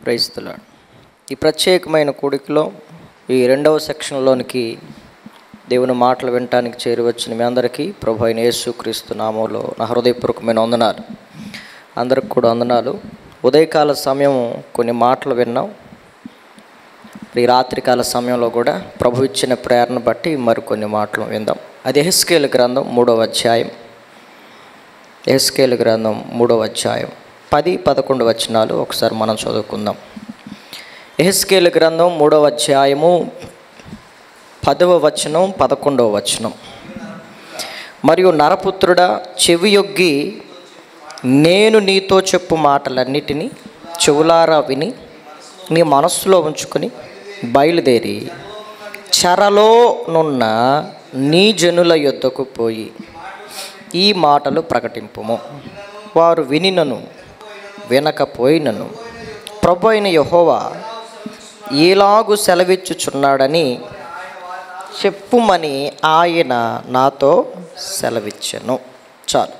Praise the lord. ఈ ప్రత్యేకమైన కూడికలో ఈ రెండవ సెక్షన్లోనికి దేవుని మాటలు వినటానికి చేరువచ్చిన మీ అందరికీ ప్రభు అయిన యేసుక్రీస్తు నామములో నా హృదయపూర్వకమైన వందనాలు. అందరికి కూడా వందనాలు. ఉదయకాల సమయం కొన్ని మాటలు విన్నాం. ఈ రాత్రికాల సమయంలో కూడా ప్రభు ఇచ్చిన ప్రేరణ బట్టి మరికొన్ని మాటలు విందాం. అది యెహెజ్కేలు గ్రంథం 3వ అధ్యాయం. యెహెజ్కేలు గ్రంథం 3వ అధ్యాయం 10-11 వచనాలు ఒకసారి మనం చదువుకుందాం. యెహెజ్కేలు గ్రంథం 3వ అధ్యాయము 10వ వచనం 11వ వచనం. మరియు నరపుత్రుడా, చెవియొగ్గి నేను నీతో చెప్పు మాటలన్నిటినీ చెవులారా విని నీ మనస్సులో ఉంచుకొని బయలుదేరి చెరలో నున్న నీ జనుల యొద్దకు పోయి ఈ మాటలు ప్రకటింపుము. వారు వినినను వినకపోయినను ప్రభు అయిన యెహోవా ఈలాగు సెలవిచ్చుచున్నాడని చెప్పుమని ఆయన నాతో సెలవిచ్చెను. చాలు.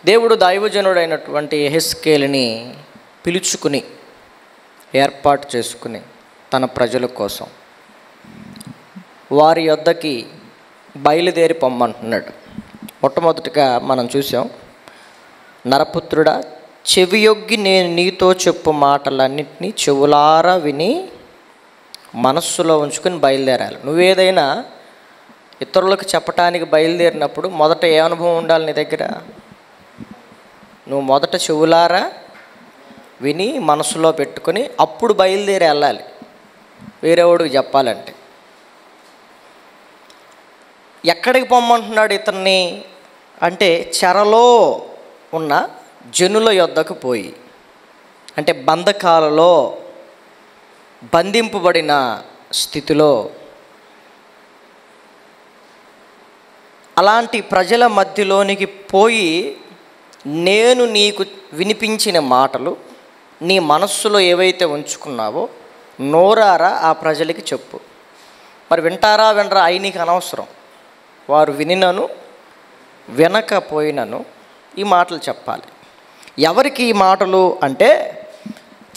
దేవుడు దైవజనుడైనటువంటి యెహెజ్కేలుని పిలుచుకుని ఏర్పాటు చేసుకుని తన ప్రజల కోసం వారి యొద్దకి బయలుదేరి పొమ్మంటున్నాడు. మొట్టమొదటిగా మనం చూసాం, నరపుత్రుడా, చెవియొగ్గి నేను నీతో చెప్పు మాటలన్నింటినీ చెవులారా విని మనస్సులో ఉంచుకొని బయలుదేరాలి. నువ్వేదైనా ఇతరులకు చెప్పటానికి బయలుదేరినప్పుడు మొదట ఏ అనుభవం ఉండాలి నీ దగ్గర? నువ్వు మొదట చెవులారా విని మనసులో పెట్టుకొని అప్పుడు బయలుదేరి వెళ్ళాలి వేరేవాడికి చెప్పాలంటే. ఎక్కడికి పొమ్మంటున్నాడు ఇతన్ని అంటే చెరలో ఉన్న జనుల యొద్దకు పోయి, అంటే బంధకాలలో బంధింపబడిన స్థితిలో అలాంటి ప్రజల మధ్యలోనికి పోయి నేను నీకు వినిపించిన మాటలు నీ మనస్సులో ఏవైతే ఉంచుకున్నావో నోరారా ఆ ప్రజలకి చెప్పు. మరి వింటారా వినరా అయి నీకు అనవసరం. వారు వినినను వినకపోయినను ఈ మాటలు చెప్పాలి. ఎవరికి ఈ మాటలు అంటే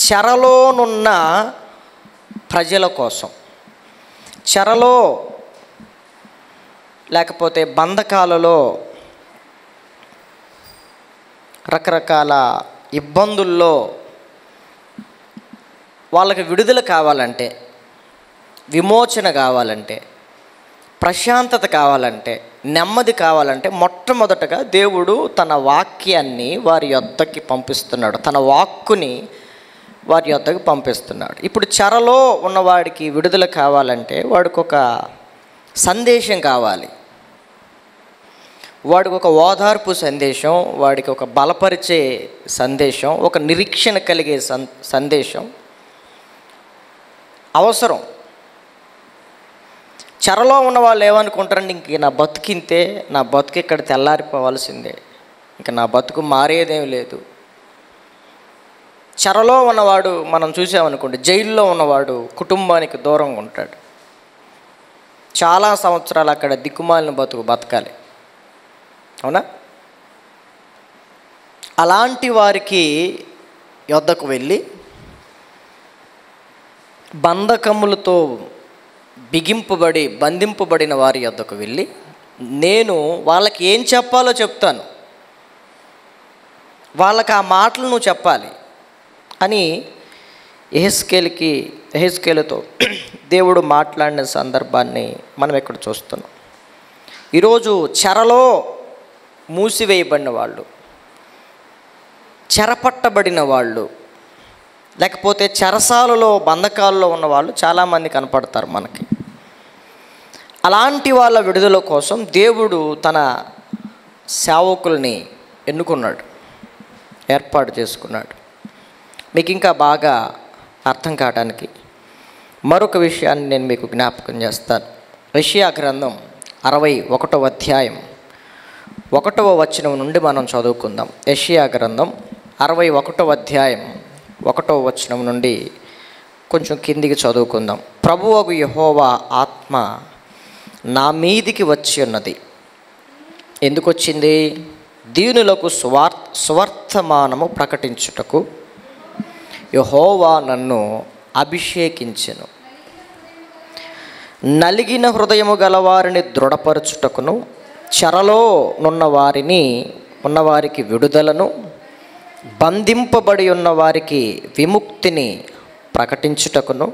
చెరలోనున్న ప్రజల కోసం. చెరలో లేకపోతే బంధకాలలో రకరకాల ఇబ్బందుల్లో వాళ్ళకి విడుదల కావాలంటే, విమోచన కావాలంటే, ప్రశాంతత కావాలంటే, నెమ్మది కావాలంటే మొట్టమొదటగా దేవుడు తన వాక్యాన్ని వారి యొద్దకి పంపిస్తున్నాడు. తన వాక్కుని వారి యొద్దకు పంపిస్తున్నాడు. ఇప్పుడు చెరలో ఉన్నవాడికి విడుదల కావాలంటే వాడికి ఒక సందేశం కావాలి. వాడికి ఒక ఓదార్పు సందేశం, వాడికి ఒక బలపరిచే సందేశం, ఒక నిరీక్షణ కలిగే సందేశం అవసరం. చెరలో ఉన్న వాళ్ళు ఏమనుకుంటారండి, ఇంక నా బతుకింతే, నా బతుకు ఇక్కడ తెల్లారిపోవాల్సిందే, ఇంకా నా బతుకు మారేదేమి లేదు. చెరలో ఉన్నవాడు మనం చూసామనుకోండి, జైల్లో ఉన్నవాడు కుటుంబానికి దూరంగా ఉంటాడు. చాలా సంవత్సరాలు అక్కడ దిక్కుమాలిన బతకాలి, అవునా? అలాంటి వారికి యొద్దకు వెళ్ళి బంధకములతో బంధింపబడిన వారి యొద్దకు వెళ్ళి నేను వాళ్ళకి ఏం చెప్పాలో చెప్తాను, వాళ్ళకి ఆ మాటలు నువ్వు చెప్పాలి అని యెహెజ్కేలుతో దేవుడు మాట్లాడిన సందర్భాన్ని మనం ఇక్కడ చూస్తున్నాం. ఈరోజు చెరలో మూసివేయబడిన వాళ్ళు, చెరపట్టబడిన వాళ్ళు, లేకపోతే చెరసాలలో బంధకాలలో ఉన్నవాళ్ళు చాలామంది కనపడతారు మనకి. అలాంటి వాళ్ళ విడుదల కోసం దేవుడు తన సేవకుల్ని ఎన్నుకున్నాడు, ఏర్పాటు చేసుకున్నాడు. మీకు ఇంకా బాగా అర్థం కావడానికి మరొక విషయాన్ని నేను మీకు జ్ఞాపకం చేస్తాను. యెషయా గ్రంథం 61వ అధ్యాయం 1వ వచనం నుండి మనం చదువుకుందాం. యెషయా గ్రంథం 61వ అధ్యాయం 1వ వచనం నుండి కొంచెం కిందికి చదువుకుందాం. ప్రభువగు యెహోవా ఆత్మ నా మీదికి వచ్చి ఉన్నది. ఎందుకు వచ్చింది? దీనులకు స్వర్తమానము ప్రకటించుటకు యెహోవా నన్ను అభిషేకించెను. నలిగిన హృదయము గలవారిని దృఢపరచుటకును, చెరలో ఉన్నవారికి విడుదలను, బంధింపబడి ఉన్న వారికి విముక్తిని ప్రకటించుటకును,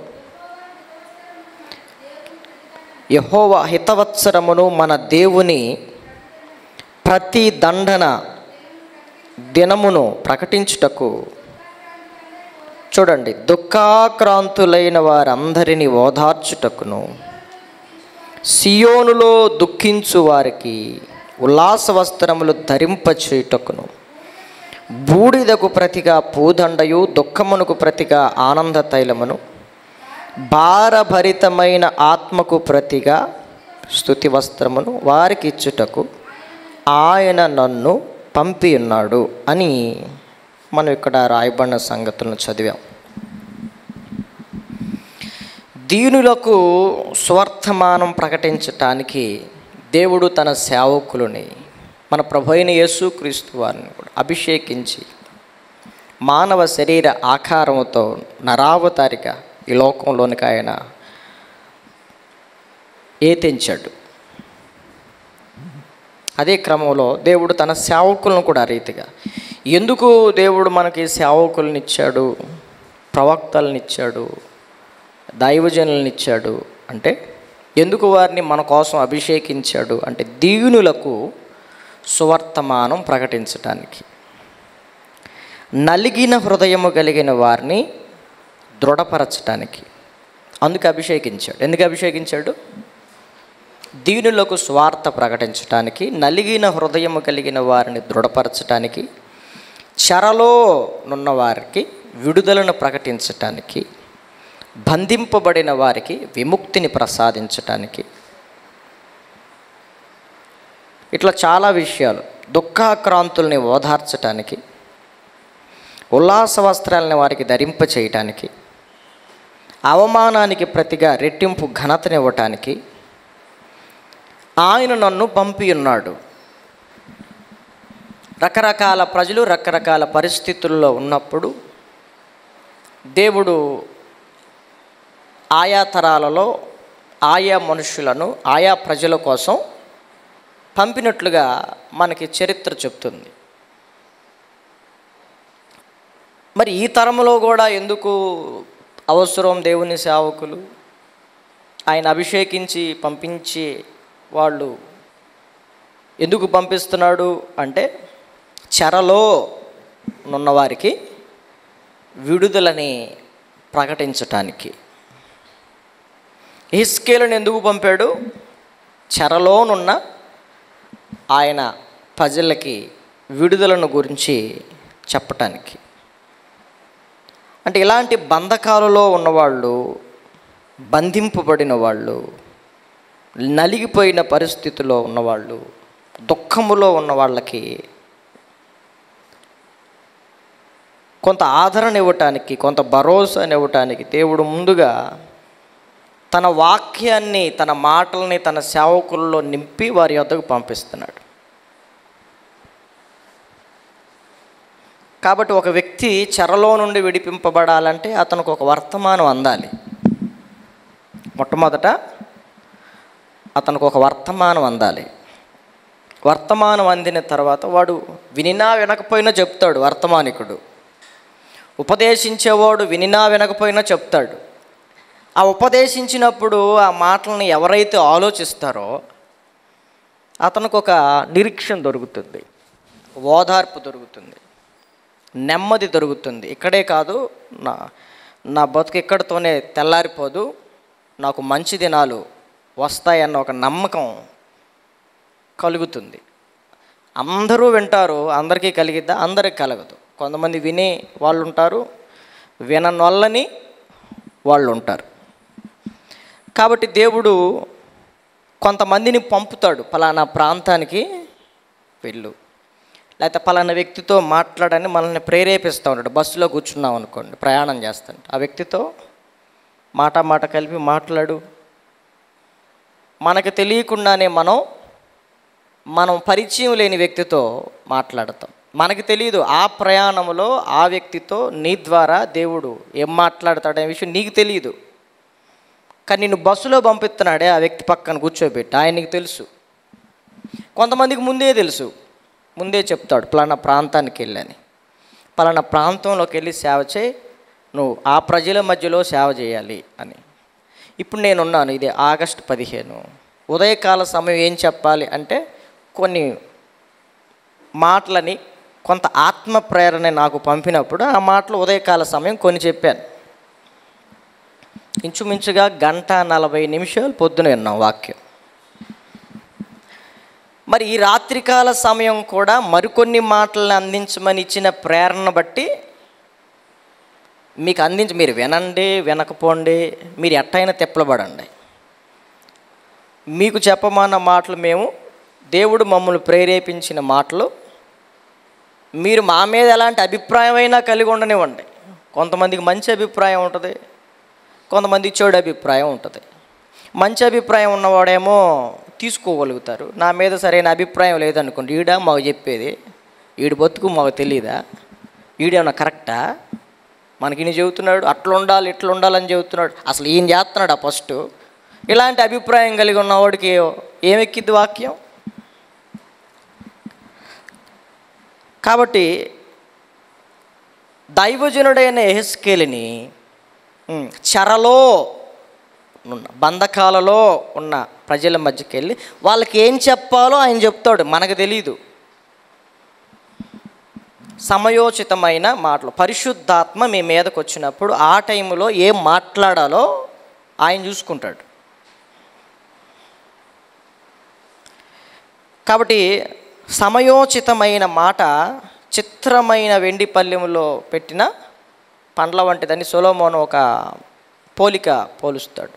యెహోవా హితవత్సరమును మన దేవుని ప్రతి దండన దినమును ప్రకటించుటకు. చూడండి, దుఃఖాక్రాంతులైన వారందరినీ ఓదార్చుటకును, సియోనులో దుఃఖించు వారికి ఉల్లాస వస్త్రములు ధరింపచేయుటకును, బూడిదకు ప్రతిగా పూదండయు, దుఃఖమునకు ప్రతిగా ఆనంద తైలమును, భారభరితమైన ఆత్మకు ప్రతిగా స్తుతి వస్త్రమును వారికి ఇచ్చుటకు ఆయన నన్ను పంపి ఉన్నాడు అని మనం ఇక్కడ రాయబడిన సంగతులను చదివాం. దీనులకు స్వర్తమానం ప్రకటించటానికి దేవుడు తన సేవకులని, మన ప్రభు అయిన యేసుక్రీస్తు వారిని కూడా అభిషేకించి మానవ శరీర ఆకారముతో నరావతారిగా ఈ లోకంలోనికి ఆయన ఏతించాడు. అదే క్రమంలో దేవుడు తన సేవకులను కూడా రీతిగా, ఎందుకు దేవుడు మనకి సేవకులను ఇచ్చాడు, ప్రవక్తలను ఇచ్చాడు, దైవజనులను ఇచ్చాడు అంటే, ఎందుకు వారిని మన కోసం అభిషేకించాడు అంటే, దీనులకు సువర్తమానం ప్రకటించటానికి, నలిగిన హృదయము కలిగిన వారిని దృఢపరచటానికి. అందుకు అభిషేకించాడు. ఎందుకు అభిషేకించాడు? దీనులకు స్వార్థ ప్రకటించటానికి, నలిగిన హృదయము కలిగిన వారిని దృఢపరచటానికి, చెరలో నున్న వారికి విడుదలను ప్రకటించటానికి, బంధింపబడిన వారికి విముక్తిని ప్రసాదించటానికి. ఇట్లా చాలా విషయాలు. దుఃఖాక్రాంతుల్ని ఓదార్చటానికి, ఉల్లాస వస్త్రాలని వారికి ధరింప చేయటానికి, అవమానానికి ప్రతిగా రెట్టింపు ఘనతనివ్వటానికి ఆయన నన్ను పంపి ఉన్నాడు. రకరకాల ప్రజలు రకరకాల పరిస్థితుల్లో ఉన్నప్పుడు దేవుడు ఆయా తరాలలో ఆయా మనుషులను ఆయా ప్రజల కోసం పంపినట్లుగా మనకి చరిత్ర చెప్తుంది. మరి ఈ తరంలో కూడా ఎందుకు అవసరం దేవుని సేవకులు? ఆయన అభిషేకించి పంపించి వాళ్ళు ఎందుకు పంపిస్తున్నాడు అంటే, చెరలో ఉన్నవారికి విడుదలని ప్రకటించటానికి. హిజ్కేలుని ఎందుకు పంపాడు? చెరలోనున్న ఆయన ప్రజలకి విడుదలను గురించి చెప్పటానికి. అంటే ఇలాంటి బంధకాలలో ఉన్నవాళ్ళు, బంధింపబడిన వాళ్ళు, నలిగిపోయిన పరిస్థితిలో ఉన్నవాళ్ళు, దుఃఖములో ఉన్న వాళ్ళకి కొంత ఆదరణ ఇవ్వటానికి, కొంత భరోసాని ఇవ్వటానికి దేవుడు ముందుగా తన వాక్యాన్ని, తన మాటల్ని తన సేవకుల్లో నింపి వారి యొద్దకు పంపిస్తున్నాడు. కాబట్టి ఒక వ్యక్తి చెరలో నుండి విడిపింపబడాలంటే అతనికి ఒక వర్తమానం అందాలి. మొట్టమొదట అతనికి ఒక వర్తమానం అందాలి. వర్తమానం అందిన తర్వాత వాడు వినినా వినకపోయినా చెప్తాడు. వర్తమానికుడు, ఉపదేశించేవాడు వినినా వినకపోయినా చెప్తాడు. ఆ ఉపదేశించినప్పుడు ఆ మాటలను ఎవరైతే ఆలోచిస్తారో అతనికి ఒక నిరీక్షణ దొరుకుతుంది, ఓదార్పు దొరుకుతుంది, నెమ్మది దొరుకుతుంది. ఇక్కడే కాదు, నా బతుకు ఇక్కడితోనే తెల్లారిపోదు, నాకు మంచి దినాలు వస్తాయన్న ఒక నమ్మకం కలుగుతుంది. అందరూ వింటారు, అందరికీ కలిగిద్దా? అందరికి కలగదు. కొంతమంది వినే వాళ్ళు ఉంటారు, విననొల్లని వాళ్ళు ఉంటారు. కాబట్టి దేవుడు కొంతమందిని పంపుతాడు, పలానా ప్రాంతానికి వెళ్ళు, లేకపోతే పలానా వ్యక్తితో మాట్లాడని మనల్ని ప్రేరేపిస్తూ ఉంటాడు. బస్సులో కూర్చున్నాం అనుకోండి, ప్రయాణం చేస్తాను, ఆ వ్యక్తితో మాట కలిపి మాట్లాడు. మనకు తెలియకుండానే మనం మనం పరిచయం లేని వ్యక్తితో మాట్లాడతాం. మనకు తెలియదు ఆ ప్రయాణంలో ఆ వ్యక్తితో నీ ద్వారా దేవుడు ఏం మాట్లాడతాడనే విషయం నీకు తెలియదు. కానీ నిన్ను బస్సులో పంపిస్తున్నాడే ఆ వ్యక్తి పక్కన కూర్చోబెట్టి ఆయనకి తెలుసు. కొంతమందికి ముందే తెలుసు, ముందే చెప్తాడు పలానా ప్రాంతానికి వెళ్ళని, పలానా ప్రాంతంలోకి వెళ్ళి సేవ చేయి, నువ్వు ఆ ప్రజల మధ్యలో సేవ చేయాలి అని. ఇప్పుడు నేనున్నాను, ఇది ఆగస్టు 15, ఉదయకాల సమయం ఏం చెప్పాలి అంటే కొన్ని మాటలని కొంత ఆత్మ ప్రేరణ నాకు పంపినప్పుడు ఆ మాటలు ఉదయకాల సమయం కొన్ని చెప్పాను. ఇంచుమించుగా 1:40 పొద్దున విన్నాం వాక్యం. మరి ఈ రాత్రికాల సమయం కూడా మరికొన్ని మాటలను అందించమని ఇచ్చిన ప్రేరణ బట్టి మీకు మీరు వినండి, వినకపోండి, మీరు ఎట్టయినా తిప్పలబడండి. మీకు చెప్పమన్న మాటలు మేము, దేవుడు మమ్మల్ని ప్రేరేపించిన మాటలు, మీరు మా మీద ఎలాంటి అభిప్రాయం అయినా కలిగి ఉండనివ్వండి. కొంతమందికి మంచి అభిప్రాయం ఉంటుంది, కొంతమందికి చెడు అభిప్రాయం ఉంటుంది. మంచి అభిప్రాయం ఉన్నవాడేమో తీసుకోగలుగుతారు. నా మీద సరైన అభిప్రాయం లేదనుకోండి, ఈడ మాకు చెప్పేది, ఈడు బతుకు మాకు తెలియదా, ఈడేమన్నా కరెక్టా, మనకి ఈయన చెబుతున్నాడు అట్లా ఉండాలి ఇట్లా ఉండాలని చెబుతున్నాడు, అసలు ఈయన చేస్తున్నాడు ఫస్ట్, ఇలాంటి అభిప్రాయం కలిగి ఉన్నవాడికి ఏమెక్కిద్ది వాక్యం. కాబట్టి దైవజనుడైన యెహెజ్కేలుని చెరలో ఉన్న బంధకాలలో ఉన్న ప్రజల మధ్యకి వెళ్ళి వాళ్ళకి ఏం చెప్పాలో ఆయన చెప్తాడు, మనకు తెలీదు. సమయోచితమైన మాటలు, పరిశుద్ధాత్మ మీ మీదకి వచ్చినప్పుడు ఆ టైంలో ఏం మాట్లాడాలో ఆయన చూసుకుంటాడు. కాబట్టి సమయోచితమైన మాట చిత్రమైన వెండి పళ్ళెములో పెట్టిన పండ్ల వంటిదని సొలొమోను ఒక పోలిక పోలుస్తాడు.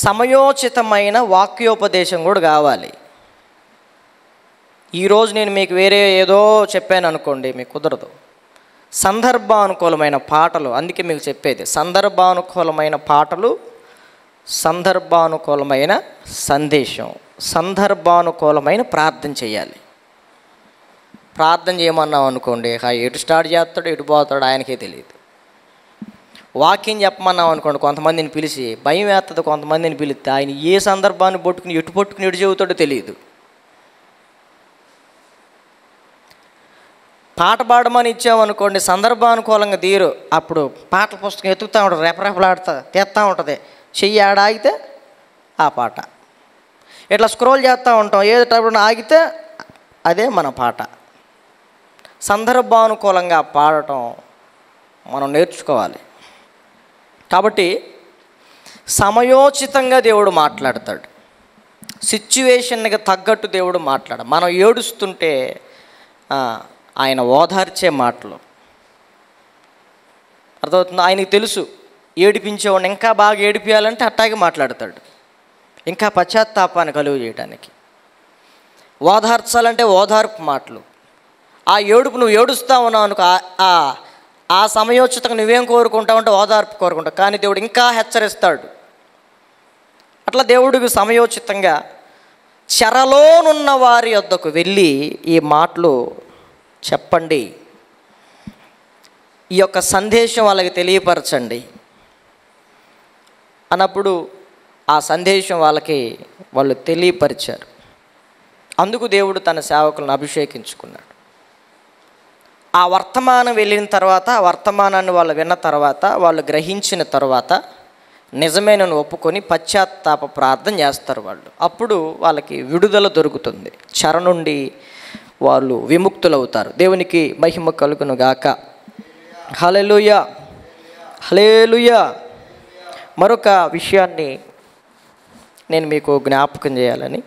సమయోచితమైన వాక్యోపదేశం కూడా కావాలి. ఈరోజు నేను మీకు వేరే ఏదో చెప్పాను అనుకోండి, మీకు కుదరదు. సందర్భానుకూలమైన పాటలు, అందుకే మీకు చెప్పేది సందర్భానుకూలమైన పాటలు, సందర్భానుకూలమైన సందేశం, సందర్భానుకూలమైన ప్రార్థన చేయాలి. ప్రార్థన చేయమన్నాం అనుకోండి, ఎటు స్టార్ట్ చేస్తాడు ఎటు పోతాడు ఆయనకే తెలియదు. వాక్యం చెప్పమన్నాం అనుకోండి, కొంతమందిని పిలిచి భయం వేస్తుంది, కొంతమందిని పిలిస్తే ఆయన ఏ సందర్భాన్ని పట్టుకుని ఎటు చెబుతాడో తెలియదు. పాట పాడమని ఇచ్చామనుకోండి, సందర్భానుకూలంగా తీరు, అప్పుడు పాటల పుస్తకం ఎత్తుకుతూ ఉంటుంది, రెపరెపలాడుతా తెస్తూ ఉంటుంది, చెయ్యి ఆడ ఆగితే ఆ పాట, ఇట్లా స్క్రోల్ చేస్తూ ఉంటాం, ఏదో ఆగితే అదే మన పాట. సందర్భానుకూలంగా పాడటం మనం నేర్చుకోవాలి. కాబట్టి సమయోచితంగా దేవుడు మాట్లాడతాడు, సిచ్యువేషన్కి తగ్గట్టు దేవుడు మాట్లాడు. మనం ఏడుస్తుంటే ఆయన ఓదార్చే మాటలు అర్థమవుతుంది. ఆయనకి తెలుసు ఏడిపించేవాడిని ఇంకా బాగా ఏడిపించాలంటే అట్టాగే మాట్లాడతాడు, ఇంకా పశ్చాత్తాపాన్ని కలుగు చేయడానికి. ఓదార్చాలంటే ఓదార్పు మాటలు. ఆ ఏడుపు నువ్వు ఏడుస్తా ఉన్నావు అనుకో, ఆ సమయోచితంగా నువ్వేం కోరుకుంటావు అంటే ఓదార్పు కోరుకుంటావు, కానీ దేవుడు ఇంకా హెచ్చరిస్తాడు. అట్లా దేవుడికి సమయోచితంగా చెరలోనున్న వారి వద్దకు వెళ్ళి ఈ మాటలు చెప్పండి, ఈ యొక్క సందేశం వాళ్ళకి తెలియపరచండి అన్నప్పుడు ఆ సందేశం వాళ్ళు తెలియపరిచారు. అందుకు దేవుడు తన సేవకులను అభిషేకించుకున్నాడు. ఆ వర్తమానం వెళ్ళిన తర్వాత, ఆ వర్తమానాన్ని వాళ్ళు విన్న తర్వాత, వాళ్ళు గ్రహించిన తర్వాత నిజమేనని ఒప్పుకొని పశ్చాత్తాప ప్రార్థన చేస్తారు వాళ్ళు. అప్పుడు వాళ్ళకి విడుదల దొరుకుతుంది, చెర నుండి వాళ్ళు విముక్తులవుతారు. దేవునికి మహిమ కలుగును గాక. హల్లెలూయా, హల్లెలూయా. మరొక విషయాన్ని నేను మీకు జ్ఞాపకం చేయాలని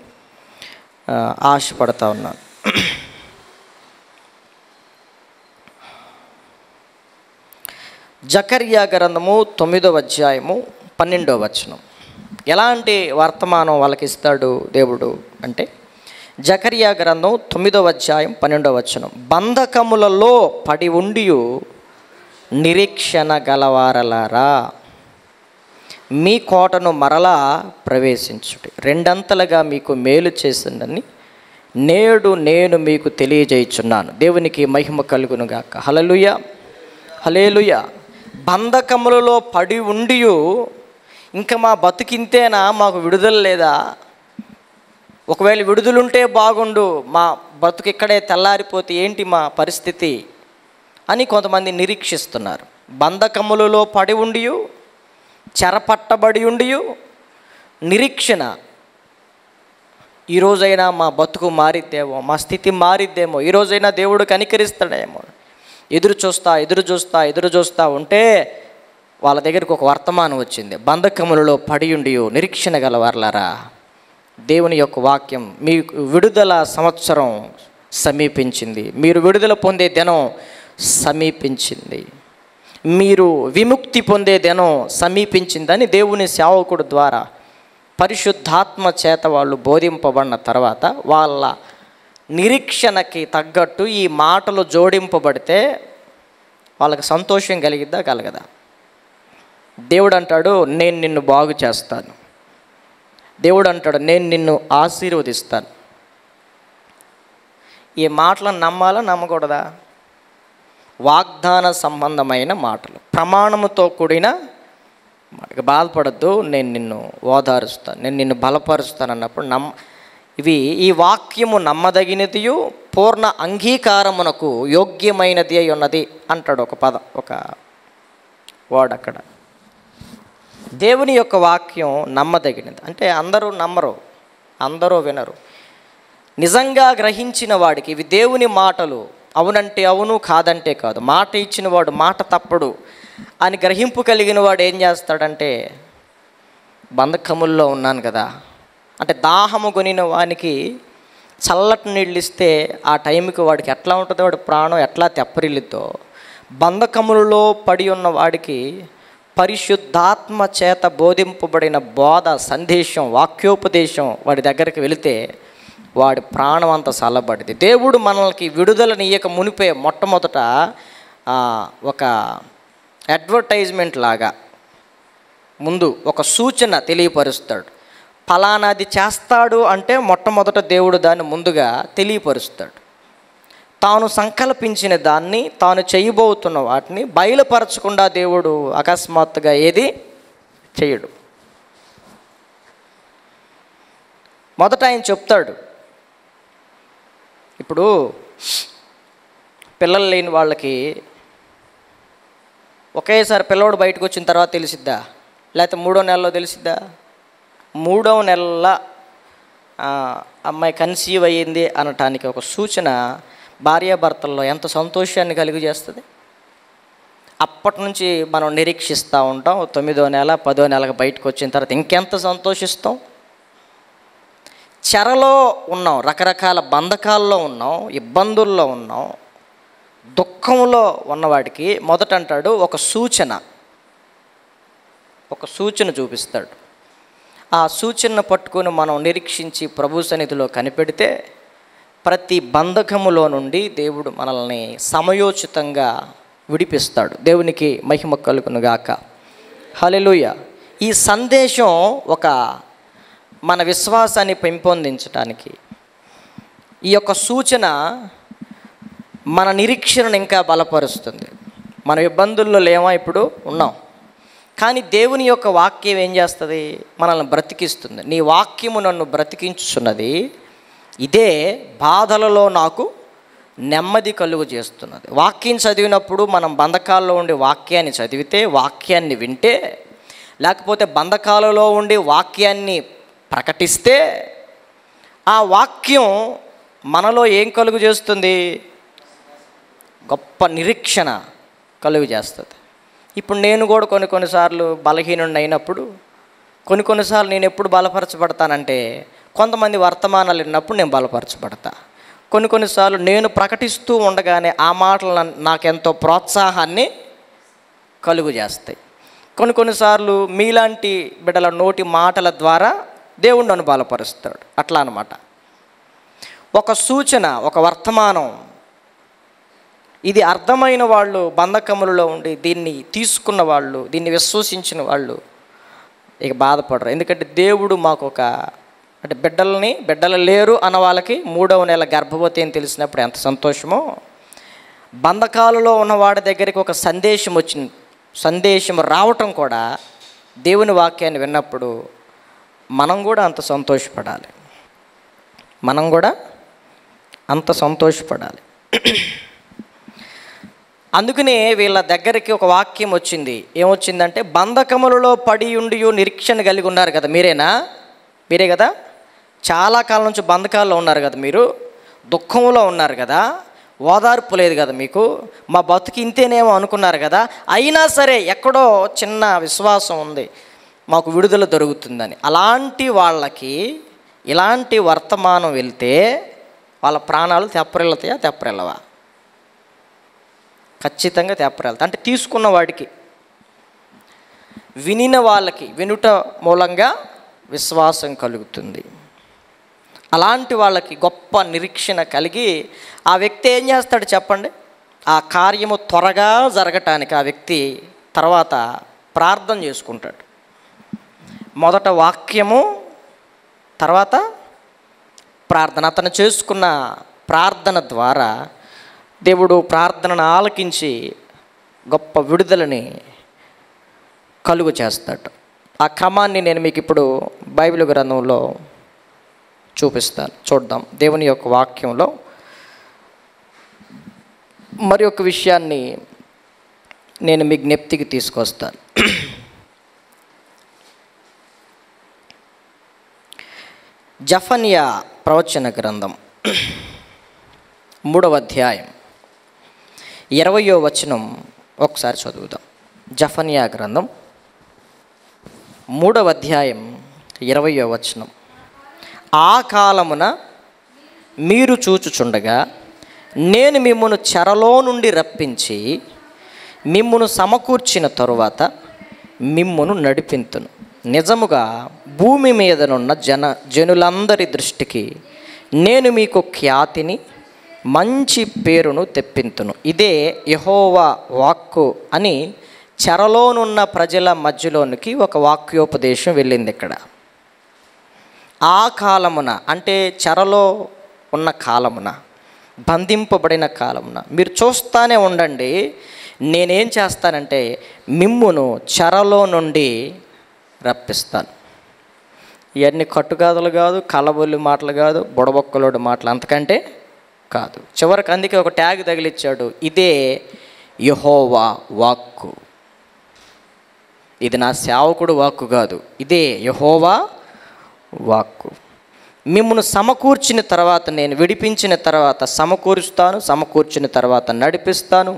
ఆశపడతా ఉన్నాను. జకర్యా గ్రంథము 9వ అధ్యాయము 12వ వచనం. ఎలాంటి వర్తమానం వాళ్ళకి ఇస్తాడు దేవుడు అంటే, జకర్యా గ్రంథం 9వ అధ్యాయం 12వ వచనం. బంధకములలో పడి ఉండి నిరీక్షణ గలవారలారా, మీ కోటను మరలా ప్రవేశించుడి, రెండంతలుగా మీకు మేలు చేసిందని నేడు నేను మీకు తెలియజేయుచున్నాను. దేవునికి మహిమ కలుగునుగాక. హల్లెలూయా, హల్లెలూయా. బంధకములలో పడి ఉండి ఇంకా మా బతుకింతేనా, మాకు విడుదల లేదా, ఒకవేళ విడుదలుంటే బాగుండు, మా బతుకు ఇక్కడే తెల్లారిపోతే ఏంటి మా పరిస్థితి అని కొంతమంది నిరీక్షిస్తున్నారు. బంధకములలో పడి ఉండి, చెరపట్టబడి ఉండి నిరీక్షణ, ఈరోజైనా మా బతుకు మారిద్దేమో, మా స్థితి మారిద్దేమో, ఈరోజైనా దేవుడు కనికరిస్తాడేమో, ఎదురు చూస్తా ఉంటే వాళ్ళ దగ్గరికి ఒక వర్తమానం వచ్చింది. బంధకములలో పడి ఉండి నిరీక్షణ గలవార్లారా, దేవుని యొక్క వాక్యం, మీకు విడుదల సంవత్సరం సమీపించింది, మీరు విడుదల పొందే దినం సమీపించింది, మీరు విముక్తి పొందే దినం సమీపించిందని దేవుని సేవకుడు ద్వారా పరిశుద్ధాత్మ చేత వాళ్ళు బోధింపబడిన తర్వాత వాళ్ళ నిరీక్షణకి తగ్గట్టు ఈ మాటలు జోడింపబడితే వాళ్ళకి సంతోషం కలిగిద్దా, కలగదా? దేవుడు అంటాడు, నేను నిన్ను బాగు చేస్తాను. దేవుడు అంటాడు, నేను నిన్ను ఆశీర్వదిస్తాను. ఈ మాటలను నమ్మాలా, నమ్మకూడదా? వాగ్దాన సంబంధమైన మాటలు, ప్రమాణముతో కూడిన మాట. బాధపడద్దు, నేను నిన్ను ఓదారుస్తాను, నేను నిన్ను బలపరుస్తాను అన్నప్పుడు ఈ వాక్యము నమ్మదగినదియు పూర్ణ అంగీకారమునకు యోగ్యమైనది అయి ఉన్నది అంటాడు ఒక పదం, ఒక వర్డ్ అక్కడ. దేవుని యొక్క వాక్యం నమ్మదగినది అంటే అందరూ నమ్మరు, అందరూ వినరు. నిజంగా గ్రహించిన వాడికి ఇవి దేవుని మాటలు, అవునంటే అవును, కాదంటే కాదు, మాట ఇచ్చిన వాడు మాట తప్పడు అని గ్రహింపు కలిగిన వాడు ఏం చేస్తాడంటే, బంధకముల్లో ఉన్నాను కదా అంటే దాహము కొనిన వానికి చల్లటి నీళ్ళు ఇస్తే ఆ టైంకి వాడికి ఎట్లా ఉంటుందో, వాడి ప్రాణం ఎట్లా తెప్పరిల్లుతో, బంధకములలో పడి ఉన్న వాడికి పరిశుద్ధాత్మ చేత బోధింపబడిన బోధ, సందేశం, వాక్యోపదేశం వాడి దగ్గరికి వెళితే వాడి ప్రాణం అంతా చల్లబడింది. దేవుడు మనల్ని విడుదలనియ్యక మునిపే మొట్టమొదట ఒక అడ్వర్టైజ్మెంట్ లాగా ముందు ఒక సూచన తెలియపరుస్తాడు. ఫలానాది చేస్తాడు అంటే మొట్టమొదట దేవుడు దాన్ని ముందుగా తెలియపరుస్తాడు. తాను సంకల్పించిన దాన్ని, తాను చేయబోతున్న వాటిని బయలుపరచకుండా దేవుడు అకస్మాత్తుగా ఏది చేయడు. మొదట ఆయన చెప్తాడు. ఇప్పుడు పిల్లలు లేని వాళ్ళకి ఒకేసారి పిల్లవాడు బయటకు వచ్చిన తర్వాత తెలిసిద్దా, లేకపోతే 3వ నెలలో తెలిసిద్దా? 3వ నెలల అమ్మాయి కన్సీవ్ అయ్యింది అనటానికి ఒక సూచన భార్యాభర్తల్లో ఎంత సంతోషాన్ని కలుగజేస్తుంది. అప్పటి నుంచి మనం నిరీక్షిస్తూ ఉంటాం. 9వ నెల 10వ నెలకు బయటకు వచ్చిన తర్వాత ఇంకెంత సంతోషిస్తాం. చెరలో ఉన్నాం, రకరకాల బంధకాల్లో ఉన్నాం, ఇబ్బందుల్లో ఉన్నాం, దుఃఖంలో ఉన్నవాడికి మొదట అంటాడు ఒక సూచన చూపిస్తాడు. ఆ సూచనను పట్టుకొని మనం నిరీక్షించి ప్రభు సన్నిధిలో కనిపెడితే ప్రతి బంధకములో నుండి దేవుడు మనల్ని సమయోచితంగా విడిపిస్తాడు. దేవునికి మహిమ కలుగునుగాక. హల్లెలూయా. ఈ సందేశం మన విశ్వాసాన్ని పెంపొందించడానికి, ఈ యొక్క సూచన మన నిరీక్షణను ఇంకా బలపరుస్తుంది. మన ఇబ్బందుల్లో లేమా, ఇప్పుడు ఉన్నాం, కానీ దేవుని యొక్క వాక్యం ఏం చేస్తుంది? మనల్ని బ్రతికిస్తుంది. నీ వాక్యము నన్ను బ్రతికించుచున్నది, ఇదే బాధలలో నాకు నెమ్మది కలుగు చేస్తున్నది. వాక్యం చదివినప్పుడు మనం బంధకాల్లో ఉండి వాక్యాన్ని చదివితే, వాక్యాన్ని వింటే, లేకపోతే బంధకాలలో ఉండి వాక్యాన్ని ప్రకటిస్తే ఆ వాక్యం మనలో ఏం కలుగు చేస్తుంది? గొప్ప నిరీక్షణ కలుగు చేస్తుంది. ఇప్పుడు నేను కూడా కొన్నిసార్లు బలహీనుడిని అయినప్పుడు, కొన్నిసార్లు నేను ఎప్పుడు బలపరచబడతానంటే కొంతమంది వర్తమానాలు విన్నప్పుడు నేను బలపరచబడతా. కొన్నిసార్లు నేను ప్రకటిస్తూ ఉండగానే ఆ మాటలు నాకెంతో ప్రోత్సాహాన్ని కలుగు చేస్తాయి. కొన్నిసార్లు మీలాంటి బిడ్డల నోటి మాటల ద్వారా దేవుడు నన్ను బలపరుస్తాడు. అట్లా అన్నమాట. ఒక సూచన, ఒక వర్తమానం, ఇది అర్థమైన వాళ్ళు, బంధకములలో ఉండి దీన్ని తీసుకున్న వాళ్ళు, దీన్ని విశ్వసించిన వాళ్ళు ఇక బాధపడరు. ఎందుకంటే దేవుడు మాకు అంటే బిడ్డలు లేరు అన్న వాళ్ళకి 3వ నెల గర్భవతి అని తెలిసినప్పుడు ఎంత సంతోషమో, బంధకాలలో ఉన్న వాడి దగ్గరికి ఒక సందేశం రావటం కూడా దేవుని వాక్యాన్ని విన్నప్పుడు మనం కూడా అంత సంతోషపడాలి. అందుకనే వీళ్ళ దగ్గరికి ఒక వాక్యం వచ్చింది. ఏమొచ్చిందంటే, బంధకములలో పడి ఉండి నిరీక్షణ కలిగి ఉన్నారు కదా, మీరే కదా, చాలా కాలం నుంచి బంధకాల్లో ఉన్నారు కదా, మీరు దుఃఖంలో ఉన్నారు కదా, ఓదార్పు లేదు కదా మీకు, మా బతుకు ఇంతేనేమో అనుకున్నారు కదా, అయినా సరే ఎక్కడో చిన్న విశ్వాసం ఉంది మాకు విడుదల దొరుకుతుందని. అలాంటి వాళ్ళకి ఇలాంటి వర్తమానం వెళ్తే వాళ్ళ ప్రాణాలు తెప్పరిల్లవా? ఖచ్చితంగా తెప్పరిల్తాయి. అంటే తీసుకున్న వాడికి, వినిన వాళ్ళకి వినుట మూలంగా విశ్వాసం కలుగుతుంది. అలాంటి వాళ్ళకి గొప్ప నిరీక్షణ కలిగి ఆ వ్యక్తి ఏం చేస్తాడు చెప్పండి? ఆ కార్యము త్వరగా జరగటానికి ఆ వ్యక్తి తర్వాత ప్రార్థన చేసుకుంటాడు. మొదట వాక్యము, తర్వాత ప్రార్థన. అతను చేసుకున్న ప్రార్థన ద్వారా దేవుడు ప్రార్థనను ఆలకించి గొప్ప విడుదలని కలుగు చేస్తాడు. ఆ క్రమాన్ని నేను మీకు ఇప్పుడు బైబిల్ గ్రంథంలో చూపిస్తాను. చూద్దాం. దేవుని యొక్క వాక్యంలో మరి ఒక విషయాన్ని నేను మీ జ్ఞప్తికి తీసుకొస్తాను. జఫన్యా ప్రవచన గ్రంథం 3వ అధ్యాయం 20వ వచనం ఒకసారి చదువుదాం. జఫన్యా గ్రంథం 3వ అధ్యాయం 20వ వచనం. ఆ కాలమున మీరు చూచుచుండగా నేను మిమ్మును చెరలో నుండి రప్పించి మిమ్మును సమకూర్చిన తరువాత మిమ్మును నడిపింతును. నిజముగా భూమి మీదనున్న జనులందరి దృష్టికి నేను మీకు ఖ్యాతిని, మంచి పేరును తెప్పింతును. ఇదే యెహోవా వాక్కు అని చెరలోనున్న ప్రజల మధ్యలోనికి ఒక వాక్యోపదేశం వెళ్ళింది. ఇక్కడ ఆ కాలమున అంటే చెరలో ఉన్న కాలమున, బంధింపబడిన కాలమున మీరు చూస్తూనే ఉండండి, నేనేం చేస్తానంటే మిమ్మును చెరలో నుండి రప్పిస్తాను. ఇవన్నీ కట్టుగాదులు కాదు, కలబొల్లి మాటలు కాదు, బుడబొక్కలోడి మాటలు అంతకంటే కాదు. చివరికి అందుకే ఒక ట్యాగ్ తగిలిచ్చాడు, ఇదే యెహోవా వాక్కు. ఇది నా సేవకుడు వాక్కు కాదు, ఇదే యెహోవా వాక్కు. మిమ్మును సమకూర్చిన తర్వాత, నేను విడిపించిన తర్వాత సమకూరుస్తాను, సమకూర్చిన తర్వాత నడిపిస్తాను.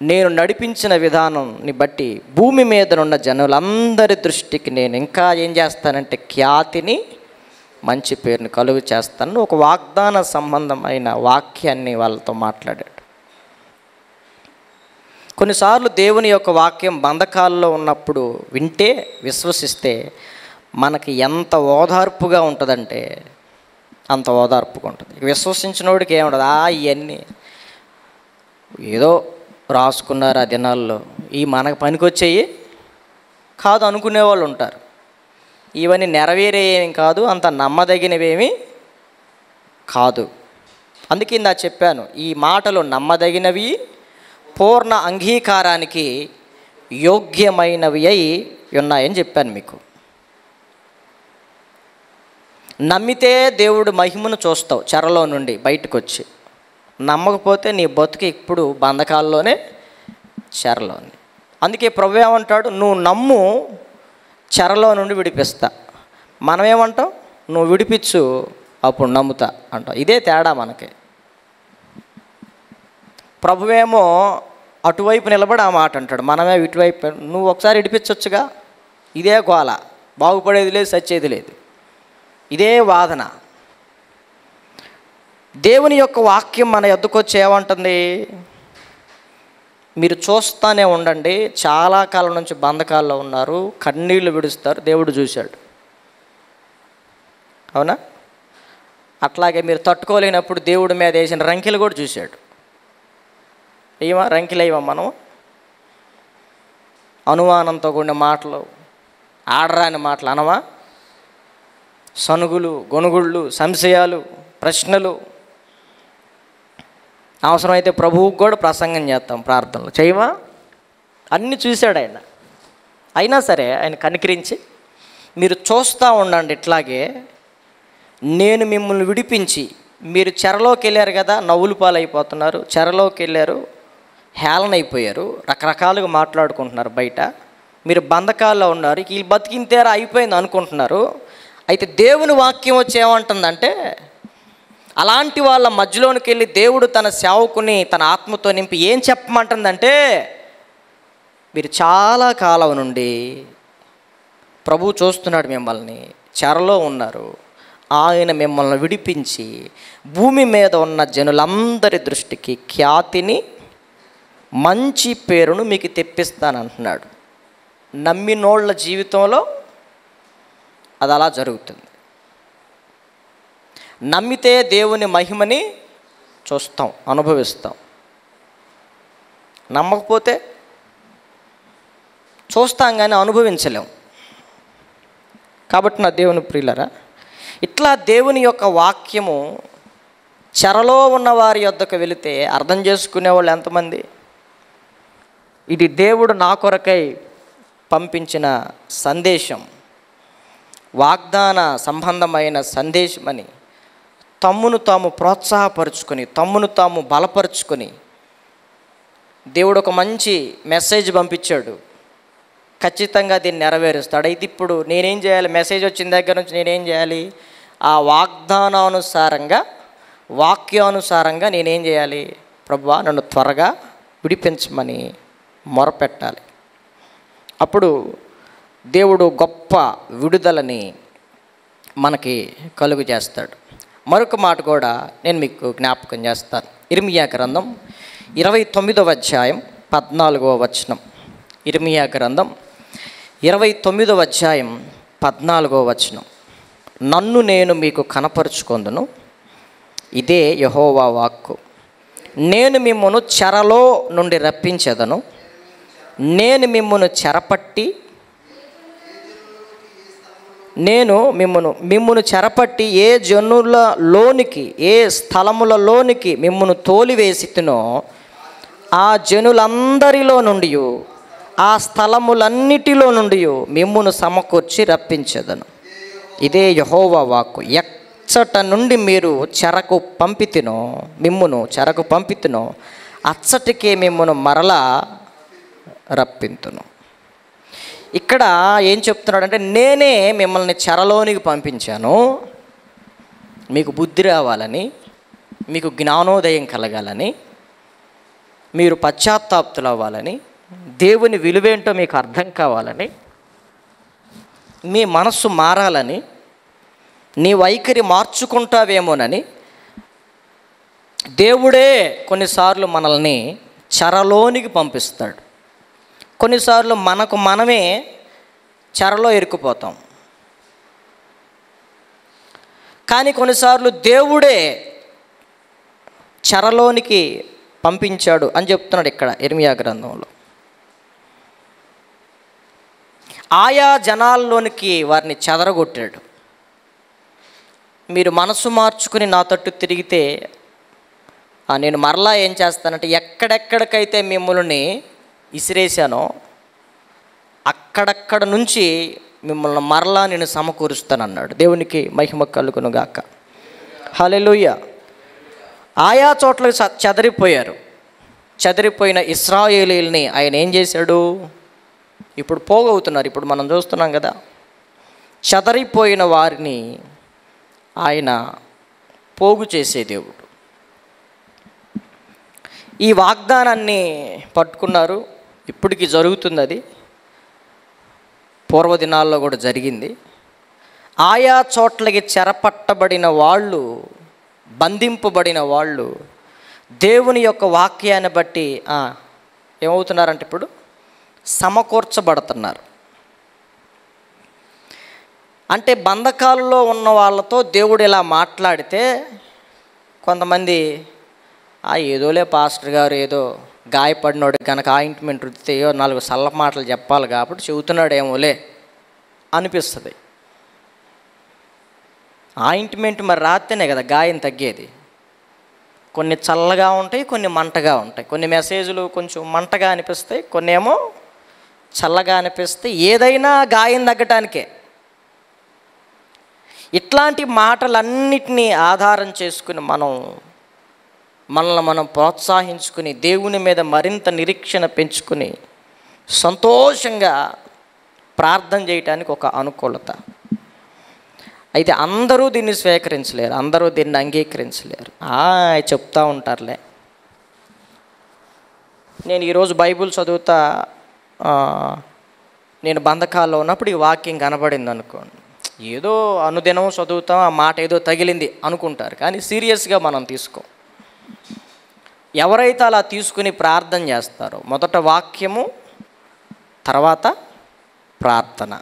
నేను నడిపించిన విధానాన్ని బట్టి భూమి మీద ఉన్న జనులందరి దృష్టికి నేను ఇంకా ఏం చేస్తానంటే ఖ్యాతిని, మంచి పేరుని కలుగు చేస్తాను. ఒక వాగ్దాన సంబంధమైన వాక్యాన్ని వాళ్ళతో మాట్లాడాడు. కొన్నిసార్లు దేవుని యొక్క వాక్యం బంధకాల్లో ఉన్నప్పుడు వింటే, విశ్వసిస్తే మనకి ఎంత ఓదార్పుగా ఉంటుందంటే అంత ఓదార్పుగా ఉంటుంది. విశ్వసించినోడికి ఏముండదు, ఇవన్నీ ఏదో రాసుకున్నారు ఆ దినాల్లో, ఈ మనకు పనికొచ్చేయి కాదు అనుకునే వాళ్ళు ఉంటారు. ఇవన్నీ నెరవేరేవి కాదు, అంత నమ్మదగినవేమీ కాదు. అందుకే ఇందా చెప్పాను, ఈ మాటలు నమ్మదగినవి, పూర్ణ అంగీకారానికి యోగ్యమైనవి అయి ఉన్నాయని చెప్పాను మీకు. నమ్మితే దేవుడు మహిమను చూస్తావు చెరలో నుండి బయటకు వచ్చి. నమ్మకపోతే నీ బతుకు ఇప్పుడు బంధకాల్లోనే, చెరలోనే. అందుకే ప్రభువు ఏమంటాడు, నువ్వు నమ్ము, చెరలో నుండి విడిపిస్తా. మనమేమంటాం, నువ్వు విడిపించు అప్పుడు నమ్ముతా అంటాం. ఇదే తేడా మనకి. ప్రభువేమో అటువైపు నిలబడి ఆ మాట అంటాడు, మనమే ఇటువైపు. నువ్వు ఒకసారి విడిపించవచ్చుగా, ఇదే గోల, బాగుపడేది లేదు, సచ్చేది లేదు, ఇదే వాదన. దేవుని యొక్క వాక్యం మన ఎద్దుకు వచ్చి ఏమంటుంది, మీరు చూస్తూనే ఉండండి, చాలా కాలం నుంచి బంధకాల్లో ఉన్నారు, కన్నీళ్లు విడుస్తారు, దేవుడు చూశాడు. అవునా? అట్లాగే మీరు తట్టుకోలేనప్పుడు దేవుడి మీద వేసిన రంకెలు కూడా చూశాడు. రంకెలేవా మనం? అనుమానంతో కూడిన మాటలు, ఆడరాని మాటలు అనవా? సనుగులు, గొనుగుళ్ళు, సంశయాలు, ప్రశ్నలు. అవసరమైతే ప్రభువుకు కూడా ప్రసంగం చేస్తాం ప్రార్థనలు, చేయమా? అన్నీ చూశాడు ఆయన. అయినా సరే ఆయన కనికరించి, మీరు చూస్తూ ఉండండి, ఇట్లాగే నేను మిమ్మల్ని విడిపించి, మీరు చెరలోకి వెళ్ళారు కదా, నవ్వులు పాలైపోతున్నారు, చెరలోకి వెళ్ళారు, హేళన అయిపోయారు, రకరకాలుగా మాట్లాడుకుంటున్నారు బయట, మీరు బంధకాల్లో ఉన్నారు, వీళ్ళు బతికింతేరా అయిపోయింది అనుకుంటున్నారు. అయితే దేవుని వాక్యం వచ్చి ఏమంటుందంటే, అలాంటి వాళ్ళ మధ్యలోనికి వెళ్ళి దేవుడు తన సేవకుని తన ఆత్మతో నింపి ఏం చెప్పమంటుందంటే, మీరు చాలా కాలం నుండి ప్రభువు చూస్తున్నాడు మిమ్మల్ని, చెరలో ఉన్నారు, ఆయన మిమ్మల్ని విడిపించి భూమి మీద ఉన్న జనులందరి దృష్టికి ఖ్యాతిని, మంచి పేరును మీకు తెప్పిస్తానంటున్నాడు. నమ్మినోళ్ళ జీవితంలో అది అలా జరుగుతుంది. నమ్మితే దేవుని మహిమని చూస్తాం, అనుభవిస్తాం. నమ్మకపోతే చూస్తాం కానీ అనుభవించలేం. కాబట్టి నా దేవుని ప్రియులరా, ఇట్లా దేవుని యొక్క వాక్యము చెరలో ఉన్న వారి యొద్దకు వెళితే అర్థం చేసుకునేవాళ్ళు ఎంతమంది? ఇది దేవుడు నా కొరకై పంపించిన సందేశం, వాగ్దాన సంబంధమైన సందేశమని తమ్మును తాము ప్రోత్సాహపరుచుకొని, తమ్మును తాము బలపరుచుకొని, దేవుడు ఒక మంచి మెసేజ్ పంపించాడు, ఖచ్చితంగా దీన్ని నెరవేరుస్తాడు. అయితే ఇప్పుడు నేనేం చేయాలి? మెసేజ్ వచ్చిన దగ్గర నుంచి నేనేం చేయాలి? ఆ వాగ్దానానుసారంగా, వాక్యానుసారంగా నేనేం చేయాలి? ప్రభువా నన్ను త్వరగా విడిపించమని మొరపెట్టాలి. అప్పుడు దేవుడు గొప్ప విడుదలని మనకి కలుగు చేస్తాడు. మరొక మాట కూడా నేను మీకు జ్ఞాపకం చేస్తాను. ఇర్మియా గ్రంథం 29వ అధ్యాయం 14వ వచనం. ఇర్మియా గ్రంథం 29వ అధ్యాయం 14వ వచనం. నన్ను నేను మీకు కనపరుచుకొందును, ఇదే యెహోవా వాక్కు. నేను మిమ్మును చెరలో నుండి రప్పించెదను, నేను మిమ్మును చెరపట్టి, నేను మిమ్మును చెరపట్టి ఏ జనులలోనికి, ఏ స్థలములలోనికి మిమ్మును తోలివేసితినో ఆ జనులందరిలో నుండి, ఆ స్థలములన్నిటిలో నుండి మిమ్మును సమకూర్చి రప్పించెదను, ఇదే యెహోవా వాక్కు. ఎచ్చట నుండి మీరు చెరకు పంపితినో, మిమ్మును చెరకు పంపితినో అచ్చటికే మిమ్మును మరలా రప్పింతును. ఇక్కడ ఏం చెప్తున్నాడంటే, నేనే మిమ్మల్ని చెరలోనికి పంపించాను, మీకు బుద్ధి రావాలని, మీకు జ్ఞానోదయం కలగాలని, మీరు పశ్చాత్తాప్తులు అవ్వాలని, దేవుని విలువేంటో మీకు అర్థం కావాలని, మీ మనస్సు మారాలని, నీ వైఖరి మార్చుకుంటావేమోనని దేవుడే కొన్నిసార్లు మనల్ని చెరలోనికి పంపిస్తాడు. కొన్నిసార్లు మనకు మనమే చెరలో ఇరుక్కుపోతాం. కానీ కొన్నిసార్లు దేవుడే చెరలోనికి పంపించాడు అని చెప్తున్నాడు ఇక్కడ ఇర్మియా గ్రంథంలో. ఆయా జనాల్లోనికి వారిని చెదరగొట్టాడు. మీరు మనసు మార్చుకుని నా తట్టు తిరిగితే నేను మరలా ఏం చేస్తానంటే, ఎక్కడెక్కడికైతే మిమ్మల్ని ఇసిరేశానో అక్కడక్కడ నుంచి మిమ్మల్ని మరలా నేను సమకూరుస్తానన్నాడు. దేవునికి మహిమ కలుగును గాక. హల్లెలూయా. ఆయా చోట్ల చెదరిపోయారు. చెదరిపోయిన ఇశ్రాయేలీయుల్ని ఆయన ఏం చేశాడు? ఇప్పుడు పోగవుతున్నారు. ఇప్పుడు మనం చూస్తున్నాం కదా, చెదరిపోయిన వారిని ఆయన పోగు చేసే దేవుడు. ఈ వాగ్దానాన్ని పట్టుకున్నారు. ఇప్పటికీ జరుగుతుంది. అది పూర్వదినాల్లో కూడా జరిగింది. ఆయా చోట్లకి చెరపట్టబడిన వాళ్ళు, బంధింపబడిన వాళ్ళు దేవుని యొక్క వాక్యాన్ని బట్టి ఏమవుతున్నారంటే ఇప్పుడు సమకూర్చబడుతున్నారు. అంటే బంధకాలలో ఉన్న వాళ్ళతో దేవుడు ఇలా మాట్లాడితే కొంతమంది ఏదోలే పాస్టర్ గారు ఏదో గాయపడినోడు కనుక ఆయింట్మెంట్ రుద్దితే 4 చల్ల మాటలు చెప్పాలి కాబట్టి చెబుతున్నాడేమోలే అనిపిస్తుంది. ఆయింట్మెంట్ మరి రాస్తేనే కదా గాయం తగ్గేది. కొన్ని చల్లగా ఉంటాయి, కొన్ని మంటగా ఉంటాయి. కొన్ని మెసేజ్లు కొంచెం మంటగా అనిపిస్తాయి, కొన్ని ఏమో చల్లగా అనిపిస్తాయి. ఏదైనా గాయం తగ్గటానికే. ఇట్లాంటి మాటలన్నిటినీ ఆధారం చేసుకుని మనల్ని మనం ప్రోత్సహించుకుని దేవుని మీద మరింత నిరీక్షణ పెంచుకుని సంతోషంగా ప్రార్థన చేయటానికి ఒక అనుకూలత. అయితే అందరూ దీన్ని స్వీకరించలేరు, అందరూ దీన్ని అంగీకరించలేరు. చెప్తూ ఉంటారులే. నేను ఈరోజు బైబిల్ చదువుతా, నేను బంధకాల్లో ఉన్నప్పుడు ఈ వాక్యం కనబడింది అనుకోండి, ఏదో అనుదినం చదువుతాం, ఆ మాట ఏదో తగిలింది అనుకుంటారు, కానీ సీరియస్గా మనం తీసుకో. ఎవరైతే అలా తీసుకుని ప్రార్థన చేస్తారో, మొదట వాక్యము, తర్వాత ప్రార్థన,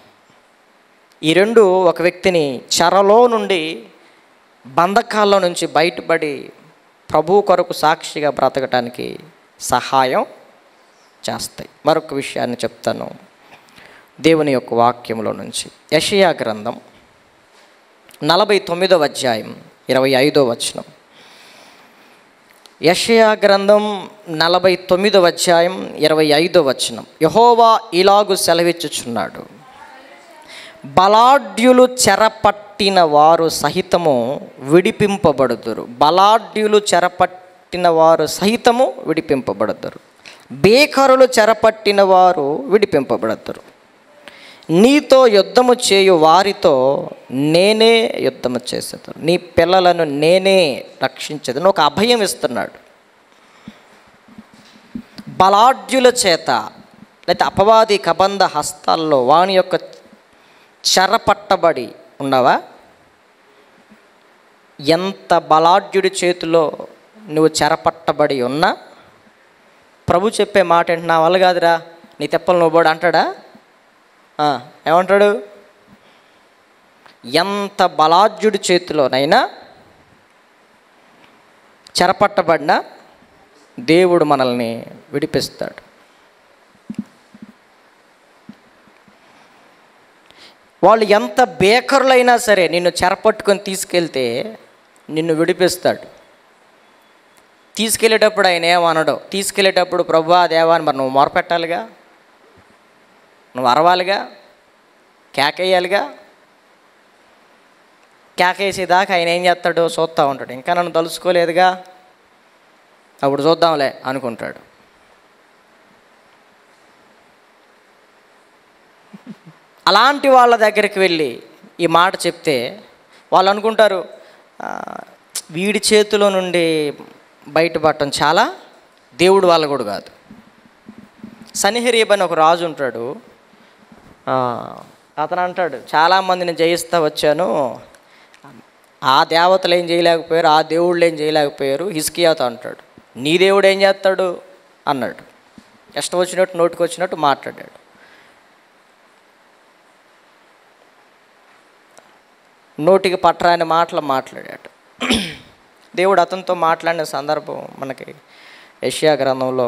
ఈ రెండు ఒక వ్యక్తిని చెరలో నుండి, బంధకాల్లో నుంచి బయటపడి ప్రభు కొరకు సాక్షిగా బ్రతకటానికి సహాయం చేస్తాయి. మరొక విషయాన్ని చెప్తాను దేవుని యొక్క వాక్యంలో నుంచి. యెషయా గ్రంథం 49వ అధ్యాయం 25వ వచనం. యెషయా గ్రంథం 49వ అధ్యాయం 25వ వచనం. యెహోవా ఇలాగు సెలవిచ్చుచున్నాడు, బలాఢ్యులు చెరపట్టిన వారు సహితము విడిపింపబడుదురు. బలాఢ్యులు చెరపట్టిన వారు సహితము విడిపింపబడుదురు. బేకరులు చెరపట్టిన వారు విడిపింపబడుదురు. నీతో యుద్ధము చేయు వారితో నేనే యుద్ధము చేసేదాను, నీ పిల్లలను నేనే రక్షించేదాను. ఒక అభయం ఇస్తున్నాడు. బలాఢ్యుల చేత లేకపోతే అపవాది కబంధ హస్తాల్లో వాని యొక్క చెరపట్టబడి ఉన్నావా? ఎంత బలాఢ్యుడి చేతిలో నువ్వు చెరపట్టబడి ఉన్నా ప్రభు చెప్పే మాట ఏంటి, నా వల్ల కాదురా, నీ తెప్పలు నువ్వు పోడు అంటాడా? ఏమంటాడు? ఎంత బలాఢ్యుడి చేతిలోనైనా చెరపట్టబడినా దేవుడు మనల్ని విడిపిస్తాడు. వాళ్ళు ఎంత బేకరులైనా సరే నిన్ను చెరపట్టుకొని తీసుకెళ్తే నిన్ను విడిపిస్తాడు. తీసుకెళ్ళేటప్పుడు ఆయన ఏమనడు. తీసుకెళ్ళేటప్పుడు ప్రభువా దేవా మరి నువ్వు మొరపెట్టాలిగా, నువ్వు అరవాలిగా, కేకేయాలిగా. కేకేసేదాకా ఆయన ఏం చేస్తాడు? చూస్తూ ఉంటాడు. ఇంకా నన్ను తలుసుకోలేదుగా, అప్పుడు చూద్దాంలే అనుకుంటాడు. అలాంటి వాళ్ళ దగ్గరికి వెళ్ళి ఈ మాట చెప్తే వాళ్ళు అనుకుంటారు, వీడి చేతిలో నుండి బయటపడటం చాలా దేవుడు వాళ్ళ కూడా కాదు. సన్హెరీబ్ అని ఒక రాజు ఉంటాడు. అతను అంటాడు, చాలామందిని జయిస్తూ వచ్చాను, ఆ దేవతలు ఏం చేయలేకపోయారు, ఆ దేవుళ్ళు ఏం చేయలేకపోయారు. హిజ్కియాతో అంటాడు, నీ దేవుడు ఏం చేస్తాడు అన్నాడు. ఇష్టం వచ్చినట్టు నోటికి వచ్చినట్టు మాట్లాడాడు. నోటికి పట్టరాని మాటలు మాట్లాడాడు. దేవుడు అతనితో మాట్లాడిన సందర్భం మనకి యెషయా గ్రంథంలో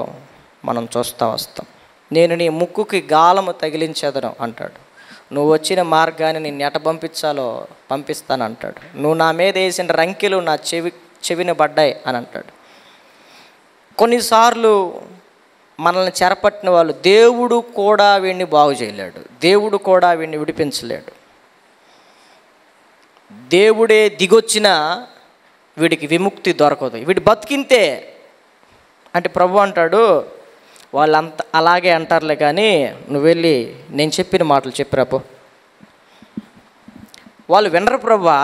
మనం చూస్తూ వస్తాం. నేను నీ ముక్కుకి గాలము తగిలించేదను అంటాడు. నువ్వు వచ్చిన మార్గాన్ని నేను ఎట పంపించాలో పంపిస్తాను అంటాడు. నువ్వు నా మీద వేసిన రంకెలు నా చెవిని పడ్డాయి అని అంటాడు. కొన్నిసార్లు మనల్ని చెరపట్టిన వాళ్ళు దేవుడు కూడా వీడిని బాగు చేయలేడు, దేవుడు కూడా వీడిని విడిపించలేడు. దేవుడే దిగొచ్చినా వీడికి విముక్తి దొరకదు, వీడి బతికింతే అంటే ప్రభు అంటాడు, వాళ్ళంతా అలాగే అంటారులే కానీ నువ్వు వెళ్ళి నేను చెప్పిన మాటలు చెప్పిరాపో. వాళ్ళు వినరు ప్రభువా,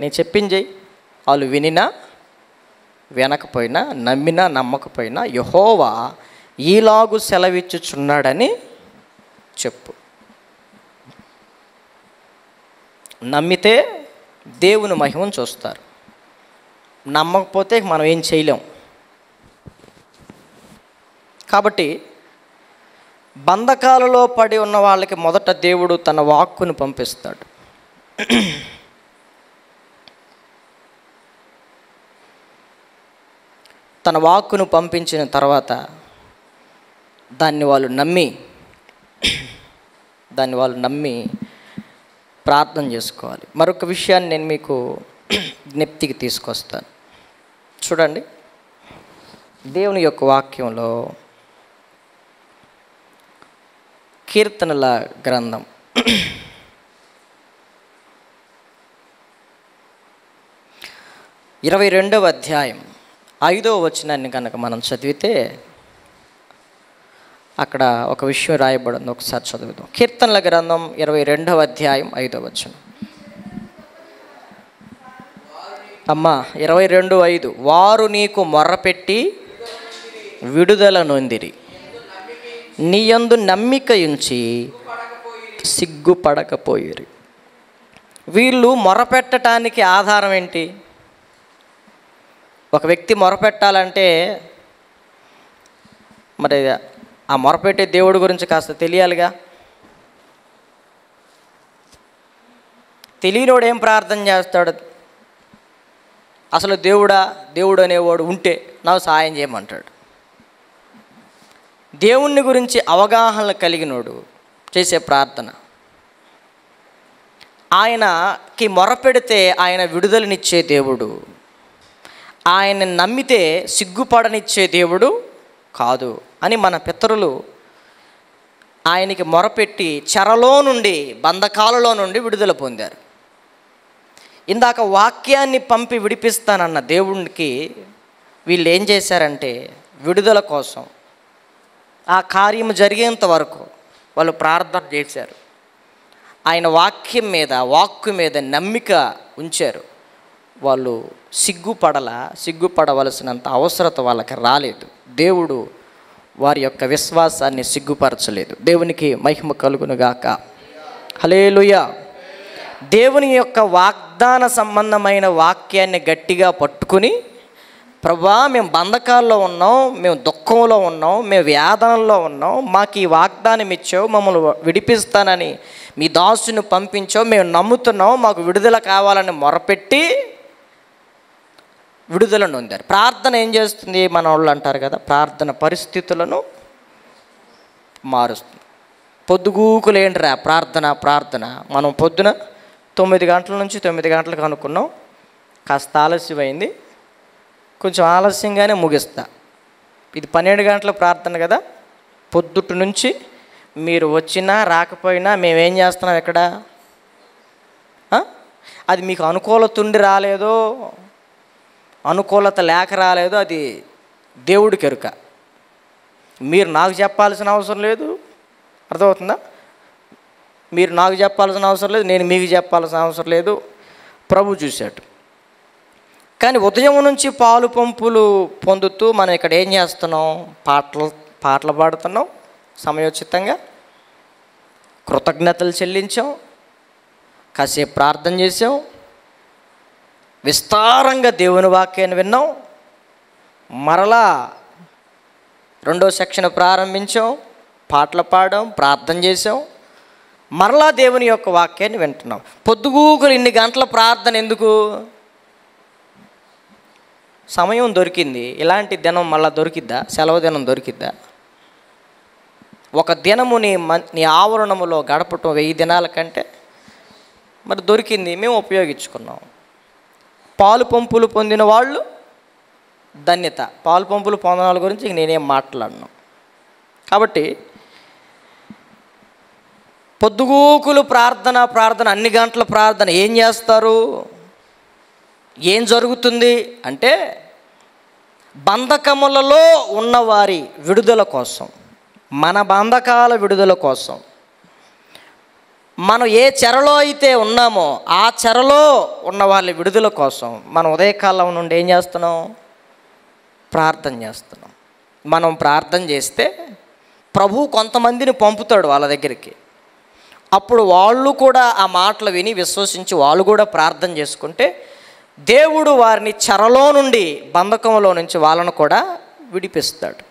నేను చెప్పింది చెయ్యి. వాళ్ళు వినినా వినకపోయినా, నమ్మినా నమ్మకపోయినా యెహోవా ఈలాగు సెలవిచ్చుచున్నాడని చెప్పు. నమ్మితే దేవుని మహిమను చూస్తారు, నమ్మకపోతే మనం ఏం చేయలేం. కాబట్టి బంధకాలలో పడి ఉన్న వాళ్ళకి మొదట దేవుడు తన వాక్కును పంపిస్తాడు. తన వాక్కును పంపించిన తర్వాత దాన్ని వాళ్ళు నమ్మి దాన్ని వాళ్ళు నమ్మి ప్రార్థన చేసుకోవాలి. మరొక విషయాన్ని నేను మీకు జ్ఞప్తికి తీసుకొస్తాను. చూడండి, దేవుని యొక్క వాక్యంలో కీర్తనల గ్రంథం 22వ అధ్యాయం 5వ వచనాన్ని కనుక మనం చదివితే అక్కడ ఒక విషయం రాయబడింది. ఒకసారి చదువుదాం. కీర్తనల గ్రంథం 22వ అధ్యాయం 5వ వచనం. అమ్మా 22:5 వారు నీకు మొర్రపెట్టి విడుదల నొందిరి, నీయందు నమ్మిక ఉంచి సిగ్గుపడకపోయిరి. వీళ్ళు మొరపెట్టడానికి ఆధారం ఏంటి? ఒక వ్యక్తి మొరపెట్టాలంటే మరి ఆ మొరపెట్టే దేవుడి గురించి కాస్త తెలియాలిగా. తెలియనోడు ఏం ప్రార్థన చేస్తాడు? అసలు దేవుడు అనేవాడు ఉంటే నాకు సాయం చేయమంటాడు. దేవుణ్ణి గురించి అవగాహన కలిగినోడు చేసే ప్రార్థన. ఆయనకి మొరపెడితే ఆయన విడుదలనిచ్చే దేవుడు. ఆయన నమ్మితే సిగ్గుపడనిచ్చే దేవుడు కాదు అని మన పితరులు ఆయనకి మొరపెట్టి చెరలో నుండి, బంధకాలలో నుండి విడుదల పొందారు. ఇందాక వాక్యాన్ని పంపి విడిపిస్తానన్న దేవునికి వీళ్ళు ఏం చేశారంటే విడుదల కోసం ఆ కార్యము జరిగేంత వరకు వాళ్ళు ప్రార్థన చేశారు. ఆయన వాక్కు మీద నమ్మిక ఉంచారు. వాళ్ళు సిగ్గుపడవలసినంత అవసరత వాళ్ళకి రాలేదు. దేవుడు వారి యొక్క విశ్వాసాన్ని సిగ్గుపరచలేదు. దేవునికి మహిమ కలుగునుగాక. హల్లెలూయా. దేవుని యొక్క వాగ్దాన సంబంధమైన వాక్యాన్ని గట్టిగా పట్టుకుని, ప్రభువా మేము బంధకాల్లో ఉన్నాం, మేము దుఃఖంలో ఉన్నాం, మేము వేదనలో ఉన్నాం, మాకు ఈ వాగ్దానం ఇచ్చావు, మమ్మల్ని విడిపిస్తానని మీ దాసుని పంపించావు, మేము నమ్ముతున్నాం, మాకు విడుదల కావాలని మొరపెట్టి విడుదల నొందారు. ప్రార్థన ఏం చేస్తుంది? మన వాళ్ళు అంటారు కదా, ప్రార్థన పరిస్థితులను మారుస్తుంది. పొద్దుగూకులేంటిరా ప్రార్థన. మనం పొద్దున 9 గంటల నుంచి 9 గంటలకు అనుకున్నాం, కాస్త ఆలస్యమైంది, కొంచెం ఆలస్యంగానే ముగిస్తా. ఇది 12 గంటల ప్రార్థన కదా. పొద్దుటి నుంచి మీరు వచ్చినా రాకపోయినా మేమేం చేస్తున్నాం ఇక్కడ? అది మీకు అనుకూలత ఉండి రాలేదో, అనుకూలత లేక రాలేదో అది దేవుడికి ఎరుక. మీరు నాకు చెప్పాల్సిన అవసరం లేదు. అర్థమవుతుందా? మీరు నాకు చెప్పాల్సిన అవసరం లేదు, నేను మీకు చెప్పాల్సిన అవసరం లేదు. ప్రభు చూశాడు. కానీ ఉదయం నుంచి పాలు పంపులు పొందుతూ మనం ఇక్కడ ఏం చేస్తున్నాం? పాటలు పాడుతున్నాం, సమయోచితంగా కృతజ్ఞతలు చెల్లించాం, కాసేపు ప్రార్థన చేసాం, విస్తారంగా దేవుని వాక్యాన్ని విన్నాం, మరలా 2వ సెక్షన్ ప్రారంభించాం, పాటలు పాడాం, ప్రార్థన చేసాం, మరలా దేవుని యొక్క వాక్యాన్ని వింటున్నాం. పొద్దుగూకులు ఇన్ని గంటల ప్రార్థన ఎందుకు? సమయం దొరికింది. ఇలాంటి దినం మళ్ళీ దొరికిద్దా? సెలవు దినం దొరికిద్దా? ఒక దినము నీ ఆవరణములో గడపటం 1000 దినాల కంటే మరి దొరికింది, మేము ఉపయోగించుకున్నాం. పాలు పంపులు పొందిన వాళ్ళు ధన్యత. పాలు పంపులు పొందిన వాళ్ళ గురించి నేనేం మాట్లాడను. కాబట్టి పొద్దుగూకులు ప్రార్థన, అన్ని గంటల ప్రార్థన. ఏం చేస్తారు? ఏం జరుగుతుంది అంటే బంధకములలో ఉన్నవారి విడుదల కోసం, మన బంధకాల విడుదల కోసం, మనం ఏ చెరలో అయితే ఉన్నామో ఆ చెరలో ఉన్న వాళ్ళ విడుదల కోసం మనం ఉదయకాలం నుండి ఏం చేస్తున్నాం? ప్రార్థన చేస్తున్నాం. మనం ప్రార్థన చేస్తే ప్రభు కొంతమందిని పంపుతాడు వాళ్ళ దగ్గరికి. అప్పుడు వాళ్ళు కూడా ఆ మాటలు విని విశ్వసించి వాళ్ళు కూడా ప్రార్థన చేసుకుంటే దేవుడు వారిని చెరలో నుండి, బంధకంలో నుంచి వాళ్ళను కూడా విడిపిస్తాడు.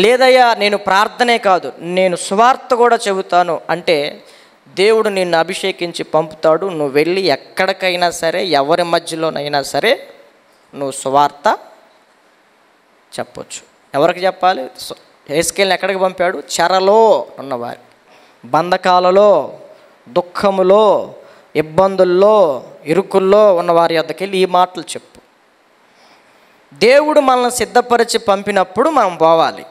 లేదయ్యా నేను ప్రార్థనే కాదు, నేను సువార్త కూడా చెబుతాను అంటే దేవుడు నిన్ను అభిషేకించి పంపుతాడు. నువ్వు వెళ్ళి ఎక్కడికైనా సరే, ఎవరి మధ్యలోనైనా సరే నువ్వు సువార్త చెప్పొచ్చు. ఎవరికి చెప్పాలి? హెస్కేల్ని ఎక్కడికి పంపాడు? చెరలో ఉన్నవారు. బంధకాలలో, దుఃఖములో, ఇబ్బందుల్లో, ఇరుకుల్లో ఉన్న వారి వద్దకు వెళ్ళి ఈ మాటలు చెప్పు. దేవుడు మనల్ని సిద్ధపరిచి పంపినప్పుడు మనం పోవాలి.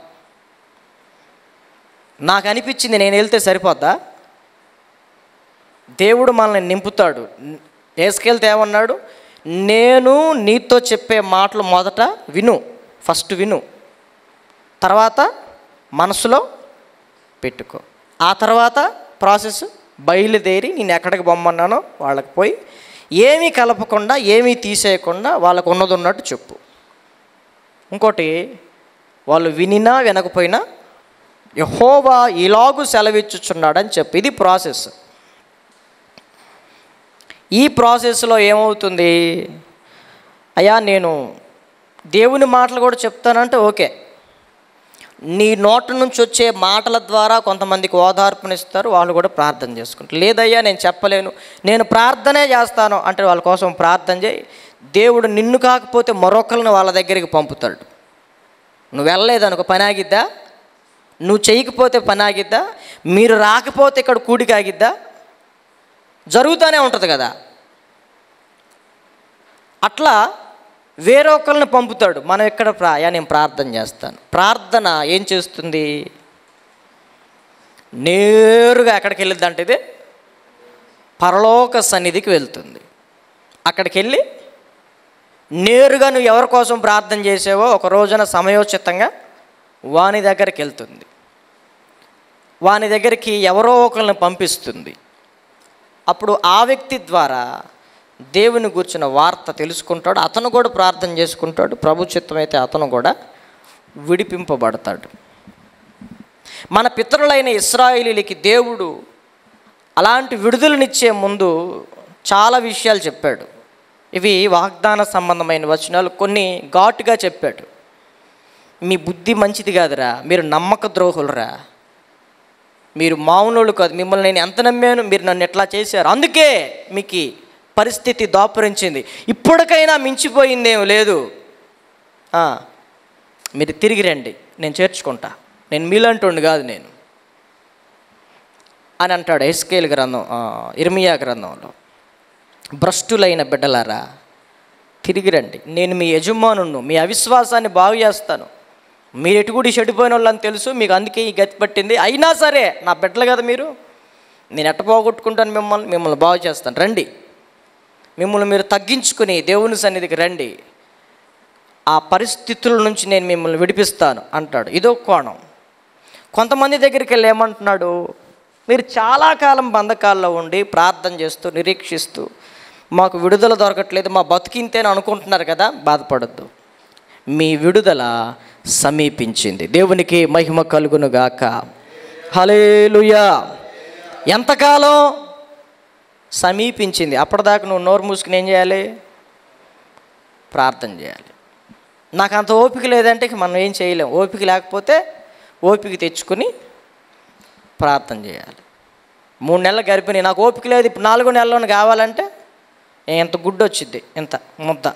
నాకు అనిపించింది, నేను వెళ్తే సరిపోద్దా? దేవుడు మనల్ని నింపుతాడు. ఏసుకెళ్తే ఏమన్నాడు? నేను నీతో చెప్పే మాటలు మొదట విను, ఫస్ట్ విను, తర్వాత మనసులో పెట్టుకో. ఆ తర్వాత ప్రాసెస్ బయలుదేరి నేను ఎక్కడికి పొమ్మన్నానో వాళ్ళకి పోయి ఏమీ కలపకుండా, ఏమీ తీసేయకుండా వాళ్ళకు ఉన్నది ఉన్నట్టు చెప్పు. ఇంకోటి, వాళ్ళు వినినా వినకపోయినా యెహోవా ఇలాగు సెలవిచ్చుచున్నాడని చెప్పు. ఇది ప్రాసెస్. ఈ ప్రాసెస్లో ఏమవుతుంది? అయ్యా నేను దేవుని మాటలు కూడా చెప్తానంటే ఓకే, నీ నోటి నుంచి వచ్చే మాటల ద్వారా కొంతమందికి ఓదార్పునిస్తారు, వాళ్ళు కూడా ప్రార్థన చేసుకుంటారు. లేదయ్యా నేను చెప్పలేను, నేను ప్రార్థనే చేస్తాను అంటే వాళ్ళ కోసం ప్రార్థన చేయి. దేవుడు నిన్ను కాకపోతే మరొకరిని వాళ్ళ దగ్గరికి పంపుతాడు. నువ్వు వెళ్ళలేదనుకో పని ఆగిద్దా? నువ్వు చేయకపోతే పని ఆగిద్దా? మీరు రాకపోతే ఇక్కడ కూడికి ఆగిద్దా? జరుగుతూనే ఉంటుంది కదా. అట్లా వేరొకరిని పంపుతాడు. మనం ఎక్కడ నేను ప్రార్థన చేస్తాను. ప్రార్థన ఏం చేస్తుంది? నేరుగా ఎక్కడికి వెళ్ళిద్ది అంటే ఇది పరలోక సన్నిధికి వెళ్తుంది. అక్కడికి వెళ్ళి నేరుగా నువ్వు ఎవరి కోసం ప్రార్థన చేసావో ఒక రోజున సమయోచితంగా వాని దగ్గరికి వెళ్తుంది. వాని దగ్గరికి ఎవరో ఒకరిని పంపిస్తుంది. అప్పుడు ఆ వ్యక్తి ద్వారా దేవుని గురించిన వార్త తెలుసుకుంటాడు. అతను కూడా ప్రార్థన చేసుకుంటాడు. ప్రభు చిత్తమైతే అతను కూడా విడిపింపబడతాడు. మన పితరులైన ఇశ్రాయేలీయులకి దేవుడు అలాంటి విడుదలనిచ్చే ముందు చాలా విషయాలు చెప్పాడు. ఇవి వాగ్దాన సంబంధమైన వచనాలు. కొన్ని ఘాటుగా చెప్పాడు. మీ బుద్ధి మంచిది కాదురా, మీరు నమ్మక ద్రోహులరా, మీరు మామూలు కాదు, మిమ్మల్ని నేను ఎంత నమ్మాను, మీరు నన్ను ఎట్లా చేశారు, అందుకే మీకు పరిస్థితి దాపురించింది, ఇప్పటికైనా మించిపోయిందేం లేదు, మీరు తిరిగి రండి, నేను చేర్చుకుంటా, నేను మీలంటుండి కాదు నేను అని అంటాడు. ఎస్కేల్ గ్రంథం, ఇర్మియా గ్రంథంలో. భ్రష్టులైన బిడ్డలారా తిరిగి రండి, నేను మీ యజమానును, మీ అవిశ్వాసాన్ని బాగు చేస్తాను. మీరు ఎటుగుడి చెడిపోయిన వాళ్ళని తెలుసు, మీకు అందుకే ఈ గతి పట్టింది, అయినా సరే నా బిడ్డలు కదా మీరు, నేను ఎట్ట పోగొట్టుకుంటాను, మిమ్మల్ని బాగు చేస్తాను, రండి, మిమ్మల్ని మీరు తగ్గించుకుని దేవుని సన్నిధికి రండి, ఆ పరిస్థితుల నుంచి నేను మిమ్మల్ని విడిపిస్తాను అంటాడు. ఇదో కోణం. కొంతమంది దగ్గరికి వెళ్ళి ఏమంటున్నాడు? మీరు చాలా కాలం బంధకాల్లో ఉండి ప్రార్థన చేస్తూ నిరీక్షిస్తూ మాకు విడుదల దొరకట్లేదు, మా బతికింతేని అనుకుంటున్నారు కదా, బాధపడద్దు, మీ విడుదల సమీపించింది. దేవునికి మహిమ కలుగునుగాక. హల్లెలూయా. ఎంతకాలం సమీపించింది? అప్పటిదాకా నువ్వు నోరు మూసుకుని ఏం చేయాలి? ప్రార్థన చేయాలి. నాకు అంత ఓపిక లేదంటే మనం ఏం చేయలేం. ఓపిక లేకపోతే ఓపిక తెచ్చుకుని ప్రార్థన చేయాలి. 3 నెలలు గడిపినాయి, నాకు ఓపిక లేదు, ఇప్పుడు 4 నెలల్లోనే కావాలంటే ఎంత గుడ్డు వచ్చింది, ఎంత ముద్ద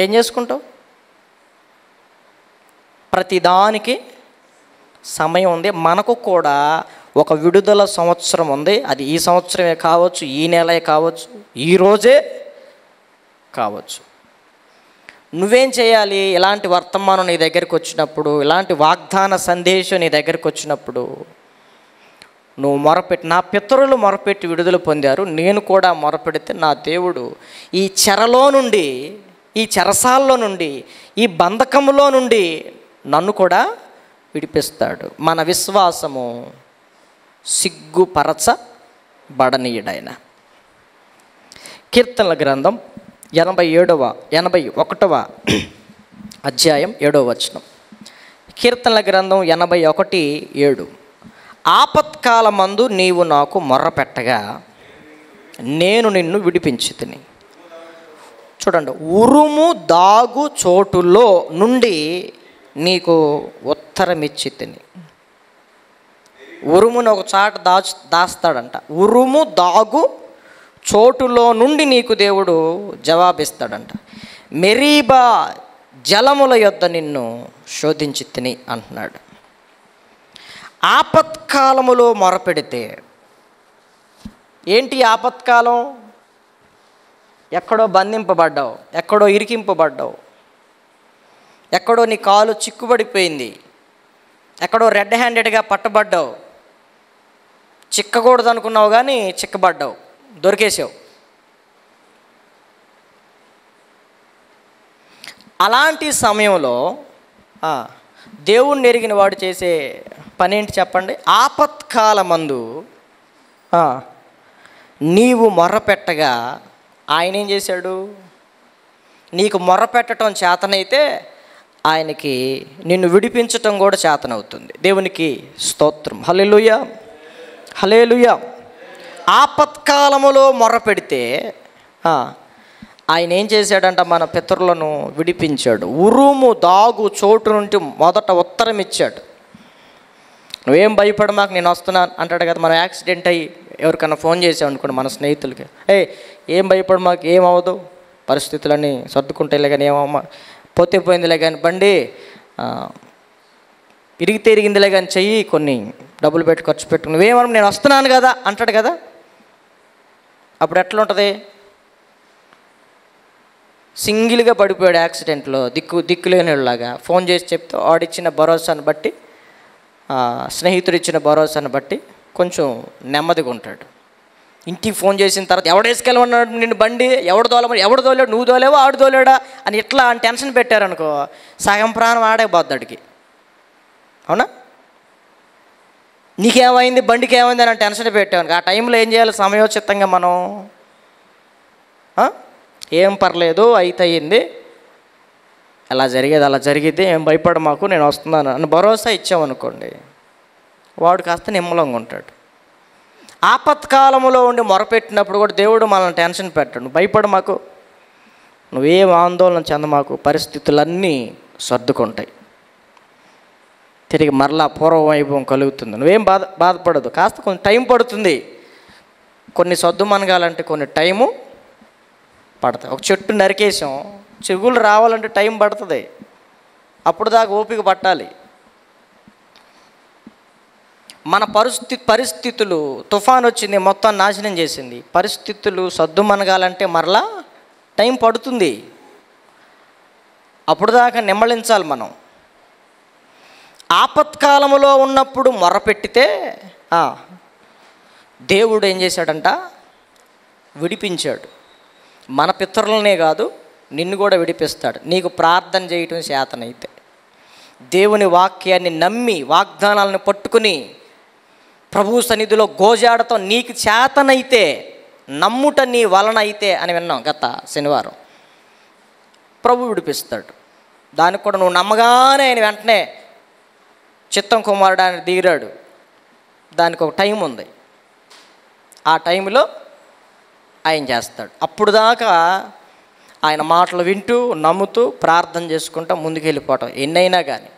ఏం చేసుకుంటావు? ప్రతిదానికి సమయం ఉంది. మనకు కూడా ఒక విడుదల సంవత్సరం ఉంది. అది ఈ సంవత్సరమే కావచ్చు, ఈ నెలే కావచ్చు, ఈ రోజే కావచ్చు. నువ్వేం చేయాలి? ఇలాంటి వర్తమానం నీ దగ్గరికి వచ్చినప్పుడు, ఇలాంటి వాగ్దాన సందేశం నీ దగ్గరికి వచ్చినప్పుడు నువ్వు మొరపెట్టి, నా పితరులు మొరపెట్టి విడుదల పొందారు, నేను కూడా మొరపెడితే నా దేవుడు ఈ చెరలో నుండి, ఈ చెరసాల్లో నుండి, ఈ బంధకములో నుండి నన్ను కూడా విడిపిస్తాడు. మన విశ్వాసము సిగ్గుపరచబడనీయుడైన. కీర్తనల గ్రంథం 81వ అధ్యాయం 7వ వచనం. కీర్తనల గ్రంథం 81:7. ఆపత్కాలమందు నీవు నాకు మొర్రపెట్టగా నేను నిన్ను విడిపించితిని. చూడండి, ఉరుము దాగు చోటులో నుండి నీకు ఉత్తరమిచ్చి తిని. ఉరుమును ఒక చాట దాస్తాడంట. ఉరుము దాగు చోటులో నుండి నీకు దేవుడు జవాబిస్తాడంట. మెరీబా జలముల యొద్ద నిన్ను శోధించి తిని అంటున్నాడు. ఆపత్కాలములో మొరపెడితే. ఏంటి ఆపత్కాలం? ఎక్కడో బంధింపబడ్డావు, ఎక్కడో ఇరికింపబడ్డావు, ఎక్కడో నీ కాలు చిక్కుబడిపోయింది, ఎక్కడో రెడ్ హ్యాండెడ్గా పట్టబడ్డావు, చిక్కకూడదు అనుకున్నావు కానీ చిక్కబడ్డావు, దొరికేసావు. అలాంటి సమయంలో దేవుణ్ణి ఎరిగిన వాడు చేసే పని ఏంటి చెప్పండి? ఆపత్కాలమందు నీవు మొర్రపెట్టగా ఆయన ఏం చేశాడు? నీకు మొర్రపెట్టడం చేతనైతే ఆయనకి నిన్ను విడిపించటం కూడా చేతనవుతుంది. దేవునికి స్తోత్రం. హల్లెలూయా, హల్లెలూయా. ఆపత్కాలములో మొర్రపెడితే ఆయన ఏం చేశాడంట? మన పితరులను విడిపించాడు. ఉరుము దాగు చోటు నుండి మొదట ఉత్తరం ఇచ్చాడు. నువ్వేం భయపడ మాకు, నేను వస్తున్నాను అంటాడు కదా. మనం యాక్సిడెంట్ అయ్యి ఎవరికన్నా ఫోన్ చేసాం అనుకోండి మన స్నేహితులకి, ఏం భయపడ మాకు, ఏమవదు, పరిస్థితులన్నీ సర్దుకుంటేలే కానీ ఏమమ్మా, పోతే పోయిందిలే కానీ, బండి ఇరిగితే ఇరిగిందిలే కానీ, చెయ్యి కొన్ని డబ్బులు పెట్టి ఖర్చు పెట్టు, నువ్వేమన్నా నేను వస్తున్నాను కదా అంటాడు కదా. అప్పుడు ఎట్లా ఉంటుంది? సింగిల్గా పడిపోయాడు యాక్సిడెంట్లో, దిక్కులేనిలాగా ఫోన్ చేసి చెప్తే వాడిచ్చిన భరోసాను బట్టి, స్నేహితుడు ఇచ్చిన భరోసాను బట్టి కొంచెం నెమ్మదిగా ఉంటాడు. ఇంటికి ఫోన్ చేసిన తర్వాత ఎవడు వేసుకెళ్ళమన్నాడు నిన్ను బండి, ఎవడు తోలాడు, నువ్వు తోలేవా ఆడు తోలాడా అని ఇట్లా అని టెన్షన్ పెట్టారనుకో, సగం ప్రాణం ఆడే పోద్దాడికి. అవునా? నీకేమైంది, బండికి ఏమైంది అని టెన్షన్ పెట్టాను. ఆ టైంలో ఏం చేయాలి? సమయోచితంగా మనం ఏం పర్లేదు, అయితే అయ్యింది, అలా జరిగేది అలా జరిగితే ఏం భయపడ మాకు, నేను వస్తున్నాను అని భరోసా ఇచ్చామనుకోండి, వాడు కాస్త నిమ్మలంగా ఉంటాడు. ఆపత్కాలంలో ఉండి మొరపెట్టినప్పుడు కూడా దేవుడు మనల్ని టెన్షన్ పెట్టాడు. నువ్వు భయపడ మాకు, నువ్వేం ఆందోళన చెందమాకు, పరిస్థితులన్నీ సర్దుకుంటాయి, తిరిగి మరలా పూర్వవైభవం కలుగుతుంది, నువ్వేం బాధపడదు. కాస్త కొంచెం టైం పడుతుంది, కొన్ని సర్దు మనగాలంటే కొన్ని టైము పడుతుంది. ఒక చెట్టు నరికేసాం, చిగుళ్ళు రావాలంటే టైం పడుతుంది, అప్పుడు దాకా ఓపిక పట్టాలి. మన పరిస్థితులు, తుఫాన్ వచ్చింది, మొత్తం నాశనం చేసింది, పరిస్థితులు సర్దు మనగాలంటే మరలా టైం పడుతుంది, అప్పుడు దాకా నిమ్మళించాలి మనం. ఆపత్కాలములో ఉన్నప్పుడు మొరపెట్టితే దేవుడు ఏం చేశాడంట? విడిపించాడు. మన పితరులనే కాదు, నిన్ను కూడా విడిపిస్తాడు. నీకు ప్రార్థన చేయటం చేతనైతే, దేవుని వాక్యాన్ని నమ్మి వాగ్దానాలను పట్టుకుని ప్రభు సన్నిధిలో గోజాడటం నీకు చేతనైతే, నమ్ముట నీ వలన అయితే అని విన్నాం గత శనివారం. ప్రభు విడిపిస్తాడు. దానికి కూడా నువ్వు నమ్మగానే ఆయన వెంటనే చిత్తం కుమారుడు ఆయన దిగిరాడు. దానికి ఒక టైం ఉంది, ఆ టైంలో ఆయన చేస్తాడు. అప్పుడు దాకా ఆయన మాటలు వింటూ నమ్ముతూ ప్రార్థన చేసుకుంటూ ముందుకెళ్ళిపోవటం. ఎన్నైనా కానీ,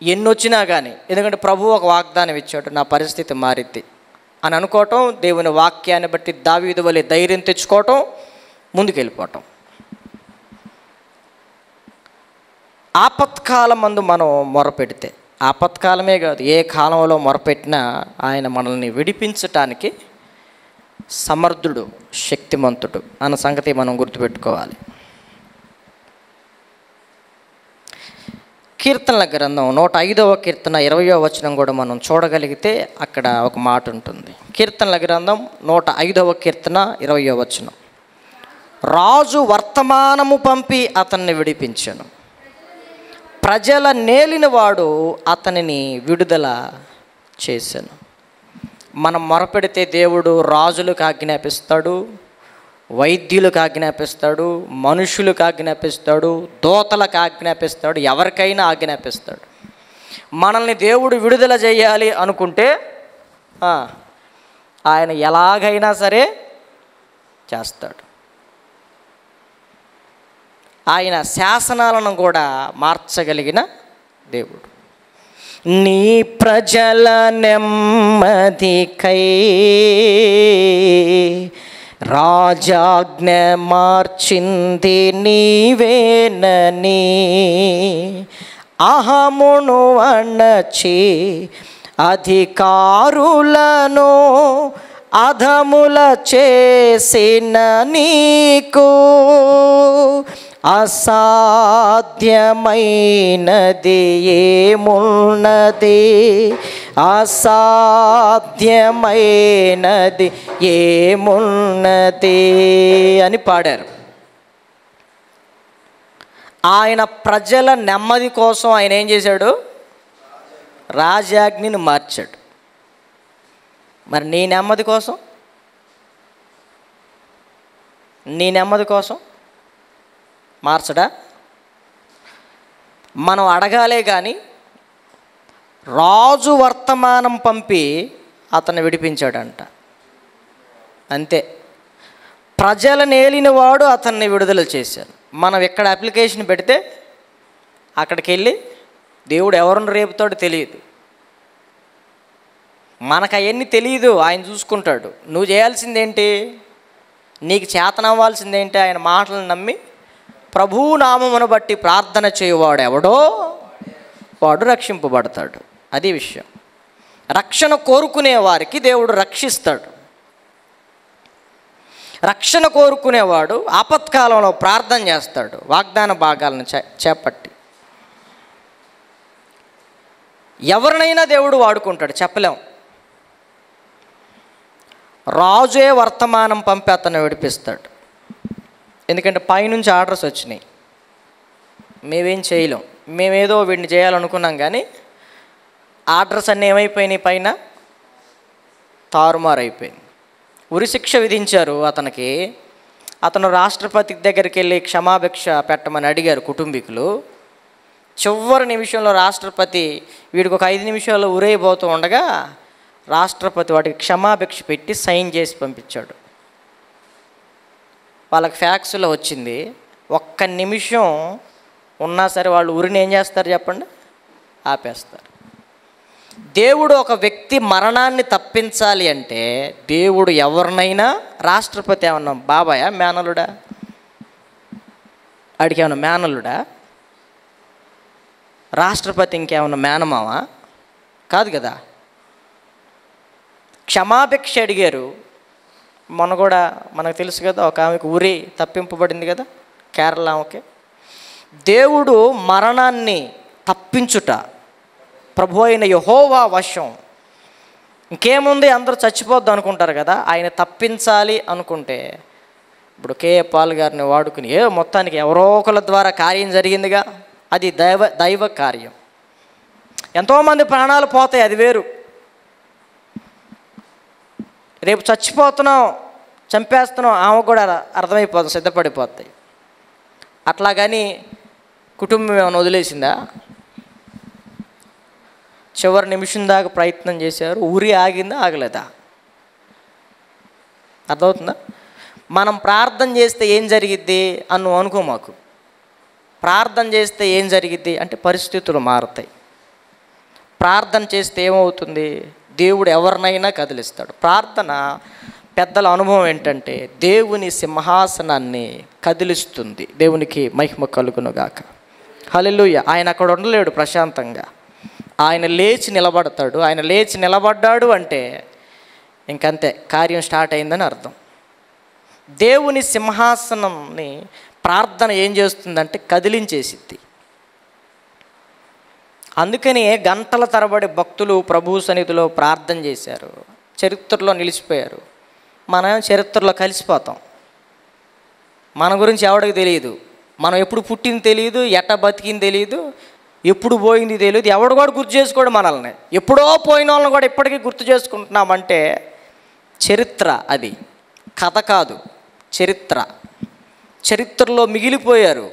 ఎన్నొచ్చినా కానీ, ఎందుకంటే ప్రభు ఒక వాగ్దానం ఇచ్చాడు, నా పరిస్థితి మారిద్ది అని అనుకోవటం, దేవుని వాక్యాన్ని బట్టి దావీదు వలె ధైర్యం తెచ్చుకోవటం, ముందుకెళ్ళిపోవటం. ఆపత్కాలమందు మనం మొరపెడితే, ఆపత్కాలమే కాదు ఏ కాలంలో మొరపెట్టినా ఆయన మనల్ని విడిపించటానికి సమర్థుడు, శక్తిమంతుడు అన్న సంగతి మనం గుర్తుపెట్టుకోవాలి. కీర్తనల గ్రంథం 105వ కీర్తన 20వ వచనం కూడా మనం చూడగలిగితే అక్కడ ఒక మాట ఉంటుంది. కీర్తనల గ్రంథం 105వ కీర్తన 20వ వచనం, రాజు వర్తమానము పంపి అతన్ని విడిపించెను, ప్రజల నేలినవాడు అతనిని విడుదల చేశాను. మనం మొరపెడితే దేవుడు రాజులకు ఆజ్ఞాపిస్తాడు, వైద్యులకు ఆజ్ఞాపిస్తాడు, మనుషులకు ఆజ్ఞాపిస్తాడు, దోతలకు ఆజ్ఞాపిస్తాడు, ఎవరికైనా ఆజ్ఞాపిస్తాడు. మనల్ని దేవుడు విడుదల చేయాలి అనుకుంటే ఆయన ఎలాగైనా సరే చేస్తాడు. ఆయన శాసనాలను కూడా మార్చగలిగిన దేవుడు. నీ ప్రజల నెమ్మదికై రాజాజ్ఞ మార్చింది నీవేనని అహమును అణచి అధికారులను అధముల చేసిన నీకు అసాధ్యమైనది ఏమున్నది, అసాధ్యమైనది ఏమున్నది అని పాడారు. ఆయన ప్రజల నెమ్మది కోసం ఆయన ఏం చేశాడు? రాజాజ్ఞని మార్చాడు. మరి నీ నెమ్మది కోసం, నీ నెమ్మది కోసం మార్చడా? మనం అడగాలే కానీ రాజు వర్తమానం పంపి అతన్ని విడిపించాడంట. అంతే. ప్రజలను ఏలినవాడు అతన్ని విడుదల చేశాడు. మనం ఎక్కడ అప్లికేషన్ పెడితే అక్కడికి వెళ్ళి దేవుడు ఎవరిని రేపుతాడో తెలియదు. మనకు అవన్నీ తెలియదు, ఆయన చూసుకుంటాడు. నువ్వు చేయాల్సిందేంటి? నీకు చేతనవ్వాల్సిందేంటి? ఆయన మాటలను నమ్మి ప్రభువు నామమును బట్టి ప్రార్థన చేయువాడు ఎవడో వాడు రక్షింపబడతాడు. అది విషయం. రక్షణ కోరుకునే వారికి దేవుడు రక్షిస్తాడు. రక్షణ కోరుకునేవాడు ఆపత్కాలంలో ప్రార్థన చేస్తాడు, వాగ్దాన భాగాలను చేపట్టి. ఎవరినైనా దేవుడు వాడుకుంటాడు, చెప్పలేం. రాజే వర్తమానం పంపి అతన్ని విడిపిస్తాడు. ఎందుకంటే పైనుంచి ఆర్డర్స్ వచ్చినాయి, మేమేం చేయలేం. మేమేదో వీడిని చేయాలనుకున్నాం కానీ ఆర్డర్స్ అన్నీ ఏమైపోయినాయి, పైన తారుమారైపోయింది. ఉరిశిక్ష విధించారు అతనికి. అతను రాష్ట్రపతి దగ్గరికి వెళ్ళి క్షమాభిక్ష పెట్టమని అడిగారు కుటుంబీకులు. చివరి నిమిషంలో రాష్ట్రపతి వీడికి ఒక 5 నిమిషాలు ఉరైపోతూ ఉండగా రాష్ట్రపతి వాడికి క్షమాభిక్ష పెట్టి సైన్ చేసి పంపించాడు. వాళ్ళకి ఫ్యాక్స్లో వచ్చింది. 1 నిమిషం ఉన్నా సరే వాళ్ళు ఉరిని ఏం చేస్తారు చెప్పండి? ఆపేస్తారు. దేవుడు ఒక వ్యక్తి మరణాన్ని తప్పించాలి అంటే దేవుడు ఎవరినైనా, రాష్ట్రపతి ఏమన్నా బాబాయ్ మేనలుడా? ఆడికి ఏమన్నా మేనలుడా? రాష్ట్రపతి ఇంకేమన్నా మేనమావా? కాదు కదా. క్షమాభిక్ష అడిగారు. మొన్న కూడా మనకు తెలుసు కదా, ఒక ఆమెకు ఉరి తప్పింపబడింది కదా, కేరళ ఆమెకి. దేవుడు మరణాన్ని తప్పించుట ప్రభు అయిన యెహోవా వశం. ఇంకేముంది, అందరూ చచ్చిపోద్దు అనుకుంటారు కదా, ఆయన తప్పించాలి అనుకుంటే ఇప్పుడు కేఏ పాల్ గారిని వాడుకుని మొత్తానికి ఎవరో ఒకళ్ళ ద్వారా కార్యం జరిగిందిగా, అది దైవ కార్యం. ఎంతోమంది ప్రాణాలు పోతాయి, అది వేరు. రేపు చచ్చిపోతున్నాం, చంపేస్తున్నాం, ఆమె కూడా అర్థమైపోతుంది, సిద్ధపడిపోతాయి. అట్లా కానీ కుటుంబం ఏమైనా వదిలేసిందా? చివరి నిమిషం దాకా ప్రయత్నం చేశారు. ఊరి ఆగిందా? ఆగలేదా? అర్థమవుతుందా? మనం ప్రార్థన చేస్తే ఏం జరిగిద్ది అని నువ్వు అనుకో. మాకు ప్రార్థన చేస్తే ఏం జరిగిద్ది అంటే పరిస్థితులు మారుతాయి. ప్రార్థన చేస్తే ఏమవుతుంది? దేవుడు ఎవరినైనా కదిలిస్తాడు. ప్రార్థన పెద్దల అనుభవం ఏంటంటే దేవుని సింహాసనాన్ని కదిలిస్తుంది. దేవునికి మహిమ కలుగునుగాక. హల్లెలూయా. ఆయన అక్కడ ఉండలేడు ప్రశాంతంగా, ఆయన లేచి నిలబడతాడు. ఆయన లేచి నిలబడ్డాడు అంటే ఇంకంతే, కార్యం స్టార్ట్ అయిందని అర్థం. దేవుని సింహాసనంని ప్రార్థన ఏం చేస్తుందంటే కదిలించేసిద్ది. అందుకని గంటల తరబడి భక్తులు ప్రభు సన్నిధిలో ప్రార్థన చేశారు, చరిత్రలో నిలిచిపోయారు. మనం చరిత్రలో కలిసిపోతాం. మన గురించి ఎవడికి తెలియదు, మనం ఎప్పుడు పుట్టింది తెలియదు, ఎట్ట బతికింది తెలియదు, ఎప్పుడు పోయింది తెలియదు. ఎవడు కూడా గుర్తు చేసుకోడు మనల్ని. ఎప్పుడో పోయిన వాళ్ళని కూడా ఇప్పటికీ గుర్తు చేసుకుంటున్నామంటే చరిత్ర, అది కథ కాదు, చరిత్ర. చరిత్రలో మిగిలిపోయారు.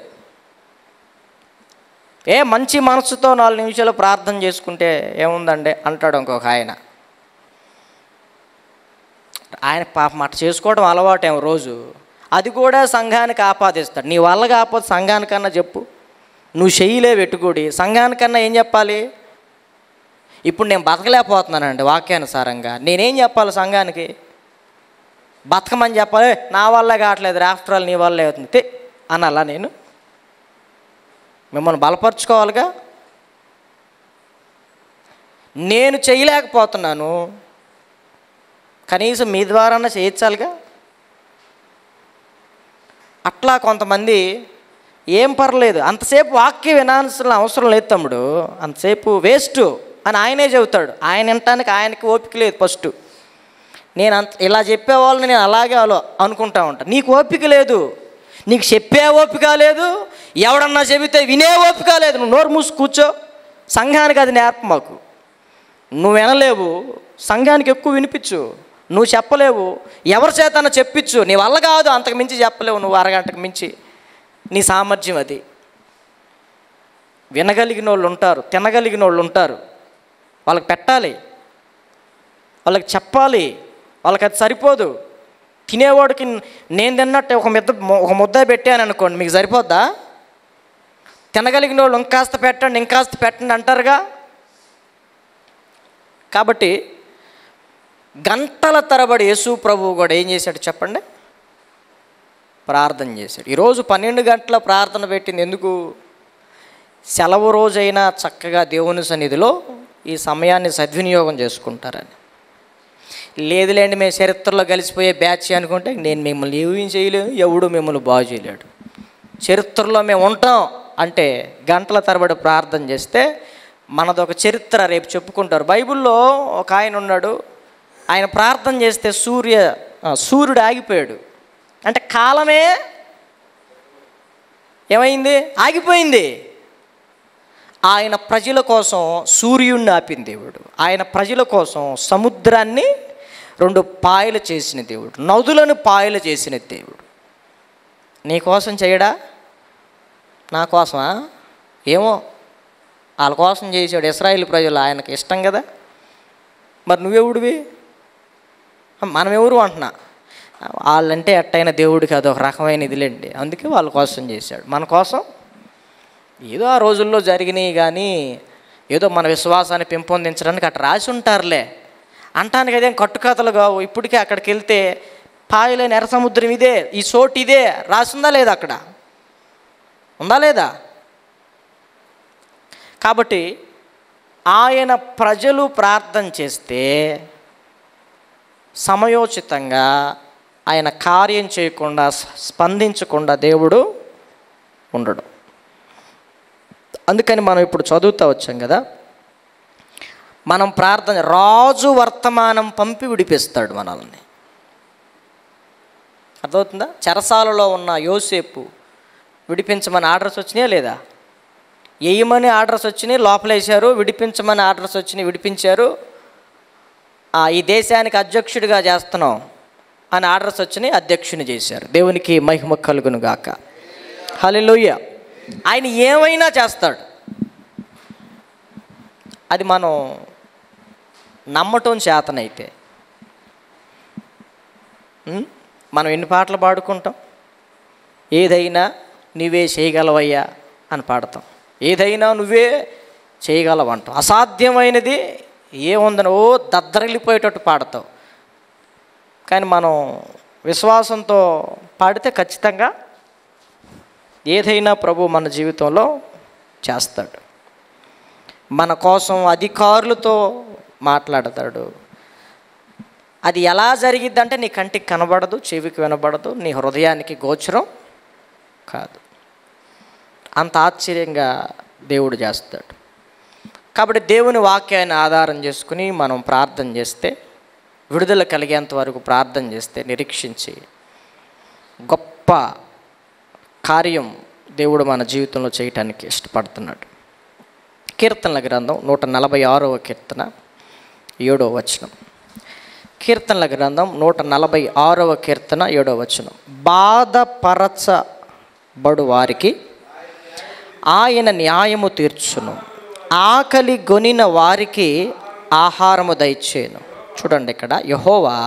మంచి మనసుతో 4 నిమిషాలు ప్రార్థన చేసుకుంటే ఏముందండి అంటాడు ఇంకొక ఆయన. ఆయన పాపం అట్ట చేసుకోవడం అలవాటేమో రోజు. అది కూడా సంఘానికి ఆపాదిస్తాడు. నీ వల్ల కాకపోతే సంఘానికన్నా చెప్పు, నువ్వు చెయ్యిలే పెట్టుకోడి. సంఘానికన్నా ఏం చెప్పాలి? ఇప్పుడు నేను బతకలేకపోతున్నానండి వాక్యానుసారంగా, నేనేం చెప్పాలి సంఘానికి? బతకమని చెప్పాలి. నా వల్ల కావట్లేదు, ఆఫ్టర్ ఆల్ నీ వల్ల అవుతుంది అనాలా? నేను మిమ్మల్ని బలపరుచుకోవాలిగా. నేను చేయలేకపోతున్నాను, కనీసం మీ ద్వారానే చేయించాలిగా. అట్లా కొంతమంది ఏం పర్లేదు, అంతసేపు వాక్యం వినాల్సిన అవసరం లేదు తమ్ముడు, అంతసేపు వేస్ట్ అని ఆయనే చెబుతాడు. ఆయన వినటానికి ఆయనకి ఓపిక లేదు. ఫస్ట్ నేను ఇలా చెప్పేవాళ్ళని నేను అలాగే అనుకుంటా ఉంటాను. నీకు ఓపిక లేదు, నీకు చెప్పే ఓపిక లేదు, ఎవడన్నా చెబితే వినే ఓపిక లేదు. నువ్వు నోరు మూసి కూర్చో. సంఘానికి అది నేర్ప మాకు. నువ్వు వినలేవు, సంఘానికి ఎక్కువ వినిపించు. నువ్వు చెప్పలేవు, ఎవరి చేతన్నా చెప్పించు. నీ వల్ల కాదు, అంతకు మించి చెప్పలేవు నువ్వు, అరగంటకు మించి. నీ సామర్థ్యం అది. వినగలిగిన వాళ్ళు ఉంటారు, తినగలిగిన వాళ్ళు ఉంటారు. వాళ్ళకి పెట్టాలి, వాళ్ళకి చెప్పాలి. వాళ్ళకి అది సరిపోదు. తినేవాడికి నేను తిన్నట్టే ఒక ముద్ద పెట్టాను అనుకోండి, మీకు సరిపోద్దా? తినగలిగిన వాళ్ళు ఇంకాస్త పెట్టండి, ఇంకాస్త పెట్టండి అంటారుగా. కాబట్టి గంటల తరబడి యేసు ప్రభువు కూడా ఏం చేశాడు చెప్పండి? ప్రార్థన చేశాడు. ఈరోజు 12 గంటల ప్రార్థన పెట్టింది ఎందుకు? సెలవు రోజైనా చక్కగా దేవుని సన్నిధిలో ఈ సమయాన్ని సద్వినియోగం చేసుకుంటారని. లేదులేండి మేము చరిత్రలో కలిసిపోయే బ్యాచ్ అనుకుంటే నేను మిమ్మల్ని ఏమీ చేయలేను, ఎవడు మిమ్మల్ని బాగు చేయలేడు. చరిత్రలో మేము ఉంటాం అంటే గంటల తరబడి ప్రార్థన చేస్తే మనదొక చరిత్ర రేపు చెప్పుకుంటారు. బైబిల్లో ఒక ఆయన ఉన్నాడు, ఆయన ప్రార్థన చేస్తే సూర్యుడు ఆగిపోయాడు. అంటే కాలమే ఏమైంది? ఆగిపోయింది. ఆయన ప్రజల కోసం సూర్యుడిని ఆపిన దేవుడు, ఆయన ప్రజల కోసం సముద్రాన్ని 2 పాయలు చేసిన దేవుడు, నదులను పాయలు చేసిన దేవుడు. నీ కోసం చేయడా? నా కోసమా? ఏమో, వాళ్ళ కోసం చేసాడు. ఇశ్రాయేలు ప్రజలు ఆయనకి ఇష్టం కదా. మరి నువ్వెవడివి? మనం ఎవరు అంటున్నా? వాళ్ళంటే ఎట్టయినా దేవుడికి అదొక రకమైన ఇదిలేండి, అందుకే వాళ్ళ కోసం చేశాడు. మన కోసం ఏదో ఆ రోజుల్లో జరిగినాయి కానీ ఏదో మన విశ్వాసాన్ని పెంపొందించడానికి అట్లా రాసి ఉంటారులే అంటానికి అదేం కట్టుకథలు కావు. ఇప్పటికే అక్కడికి వెళ్తే పాయలేని ఎర్ర సముద్రం ఇదే, ఈ చోటు ఇదే రాసిందా లేదా? అక్కడ ఉందా లేదా? కాబట్టి ఆయన ప్రజలు ప్రార్థన చేస్తే సమయోచితంగా ఆయన కార్యం చేయకుండా, స్పందించకుండా దేవుడు ఉండడు. అందుకని మనం ఇప్పుడు చదువుతూ వచ్చాం కదా, మనం ప్రార్థన, రాజు వర్తమానం పంపి విడిపిస్తాడు మనల్ని. అర్థమవుతుందా? చెరసాలలో ఉన్న యోసేపు విడిపించమని ఆర్డర్స్ వచ్చినాయా లేదా? వేయమని ఆర్డర్స్ వచ్చినాయి, లోపలేశారు. విడిపించమని ఆర్డర్స్ వచ్చినాయి, విడిపించారు. ఈ దేశానికి అధ్యక్షుడిగా చేస్తున్నాం అని ఆర్డర్స్ వచ్చినాయి, అధ్యక్షుని చేశారు. దేవునికి మహిమ కలుగును గాక. హల్లెలూయా. ఆయన ఏమైనా చేస్తాడు. అది మనం నమ్మటం చేతనైతే. మనం ఎన్ని పాటలు పాడుకుంటాం? ఏదైనా నువ్వే చేయగలవయ్యా అని పాడతాం. ఏదైనా నువ్వే చేయగలవంటాం. అసాధ్యమైనది ఏముందని దద్దరిల్లిపోయేటట్టు పాడతావు. కానీ మనం విశ్వాసంతో పాడితే ఖచ్చితంగా ఏదైనా ప్రభు మన జీవితంలో చేస్తాడు. మన కోసం అధికారులతో మాట్లాడతాడు. అది ఎలా జరిగిద్దంటే నీ కంటికి కనబడదు, చెవికి వినబడదు, నీ హృదయానికి గోచరం కాదు. అంత ఆశ్చర్యంగా దేవుడు చేస్తాడు. కాబట్టి దేవుని వాక్యాన్ని ఆధారం చేసుకుని మనం ప్రార్థన చేస్తే, విడుదల కలిగేంత వరకు ప్రార్థన చేస్తే, నిరీక్షించి గొప్ప కార్యం దేవుడు మన జీవితంలో చేయటానికి ఇష్టపడుతున్నాడు. కీర్తనల గ్రంథం 146వ కీర్తన 7వ వచనం. కీర్తనల గ్రంథం 146వ కీర్తన 7వ వచనం. బాధపరచబడు వారికి ఆయన న్యాయము తీర్చును, ఆకలి గొనిన వారికి ఆహారము దయచేయును. చూడండి, ఇక్కడ యెహోవా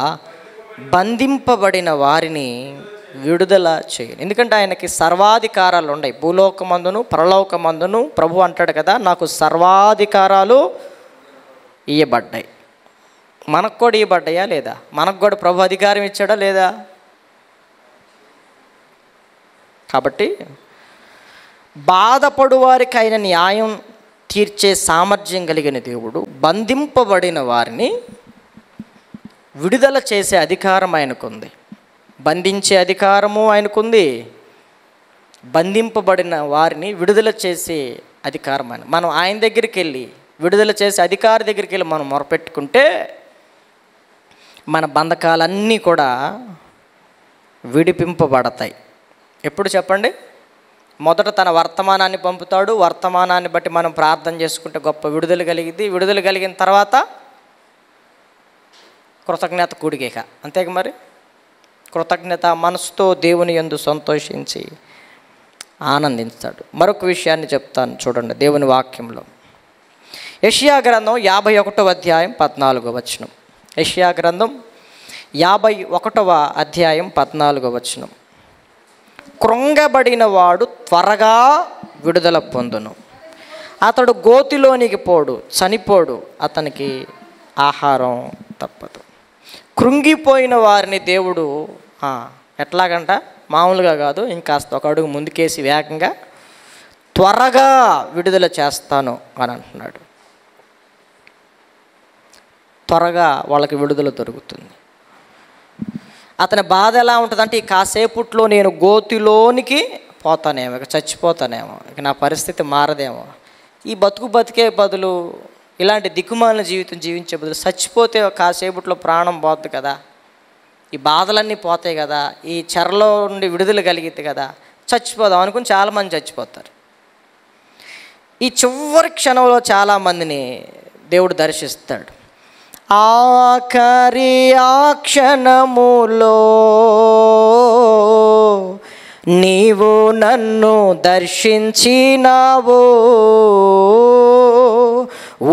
బంధింపబడిన వారిని విడుదల చేయను. ఎందుకంటే ఆయనకి సర్వాధికారాలు ఉన్నాయి. భూలోకమందును పరలోకమందును ప్రభు అంటాడు కదా, నాకు సర్వాధికారాలు ఇవ్వబడ్డాయి. మనకు కూడా ఇవ్వబడ్డాయా లేదా? మనకు కూడా ప్రభు అధికారం ఇచ్చాడా లేదా? కాబట్టి బాధపడు వారికి ఆయన న్యాయం తీర్చే సామర్థ్యం కలిగిన దేవుడు బంధింపబడిన వారిని విడుదల చేసే అధికారం ఆయనకుంది. బంధించే అధికారము ఆయనకుంది, బంధింపబడిన వారిని విడుదల చేసే అధికారం ఆయన. మనం ఆయన దగ్గరికి వెళ్ళి, విడుదల చేసే అధికారి దగ్గరికి వెళ్ళి మనం మొరపెట్టుకుంటే మన బంధకాలన్నీ కూడా విడిపింపబడతాయి. ఎప్పుడు చెప్పండి? మొదట తన వర్తమానాన్ని పంపుతాడు, వర్తమానాన్ని బట్టి మనం ప్రార్థన చేసుకుంటే గొప్ప విడుదల కలిగింది. విడుదల కలిగిన తర్వాత కృతజ్ఞత కూడికేక, అంతేగా మరి. కృతజ్ఞత మనసుతో దేవుని యందు సంతోషించి ఆనందిస్తాడు. మరొక విషయాన్ని చెప్తాను చూడండి దేవుని వాక్యంలో. యెషయా గ్రంథం 51వ అధ్యాయం 14వ వచనం. యెషయా గ్రంథం 51వ అధ్యాయం 14వ వచనం. కృంగబడిన వాడు త్వరగా విడుదల పొందును, అతడు గోతిలోనికి పోడు, చనిపోడు, అతనికి ఆహారం తప్పదు. కృంగిపోయిన వారిని దేవుడు ఎట్లాగంట, మామూలుగా కాదు, ఇంకాస్త ఒక అడుగు ముందుకేసి వేగంగా త్వరగా విడుదల చేస్తాను అని అంటున్నాడు. త్వరగా వాళ్ళకి విడుదల దొరుకుతుంది. అతని బాధ ఎలా ఉంటుందంటే, ఈ కాసేపుట్లో నేను గోతిలోనికి పోతానేమో, ఇక చచ్చిపోతానేమో, ఇక నా పరిస్థితి మారదేమో, ఈ బతికే బదులు ఇలాంటి దిక్కుమాలిన జీవితం జీవించే బదులు చచ్చిపోతే కాసేపుట్లో ప్రాణం పోతుంది కదా, ఈ బాధలన్నీ పోతాయి కదా, ఈ చెరలో నుండి విడుదల కలిగితే కదా, చచ్చిపోదాం అనుకుని చాలామంది చచ్చిపోతారు. ఈ చివరి క్షణంలో చాలామందిని దేవుడు దర్శిస్తాడు. ఆఖరి ఆ క్షణములో నీవు నన్ను దర్శించినావు,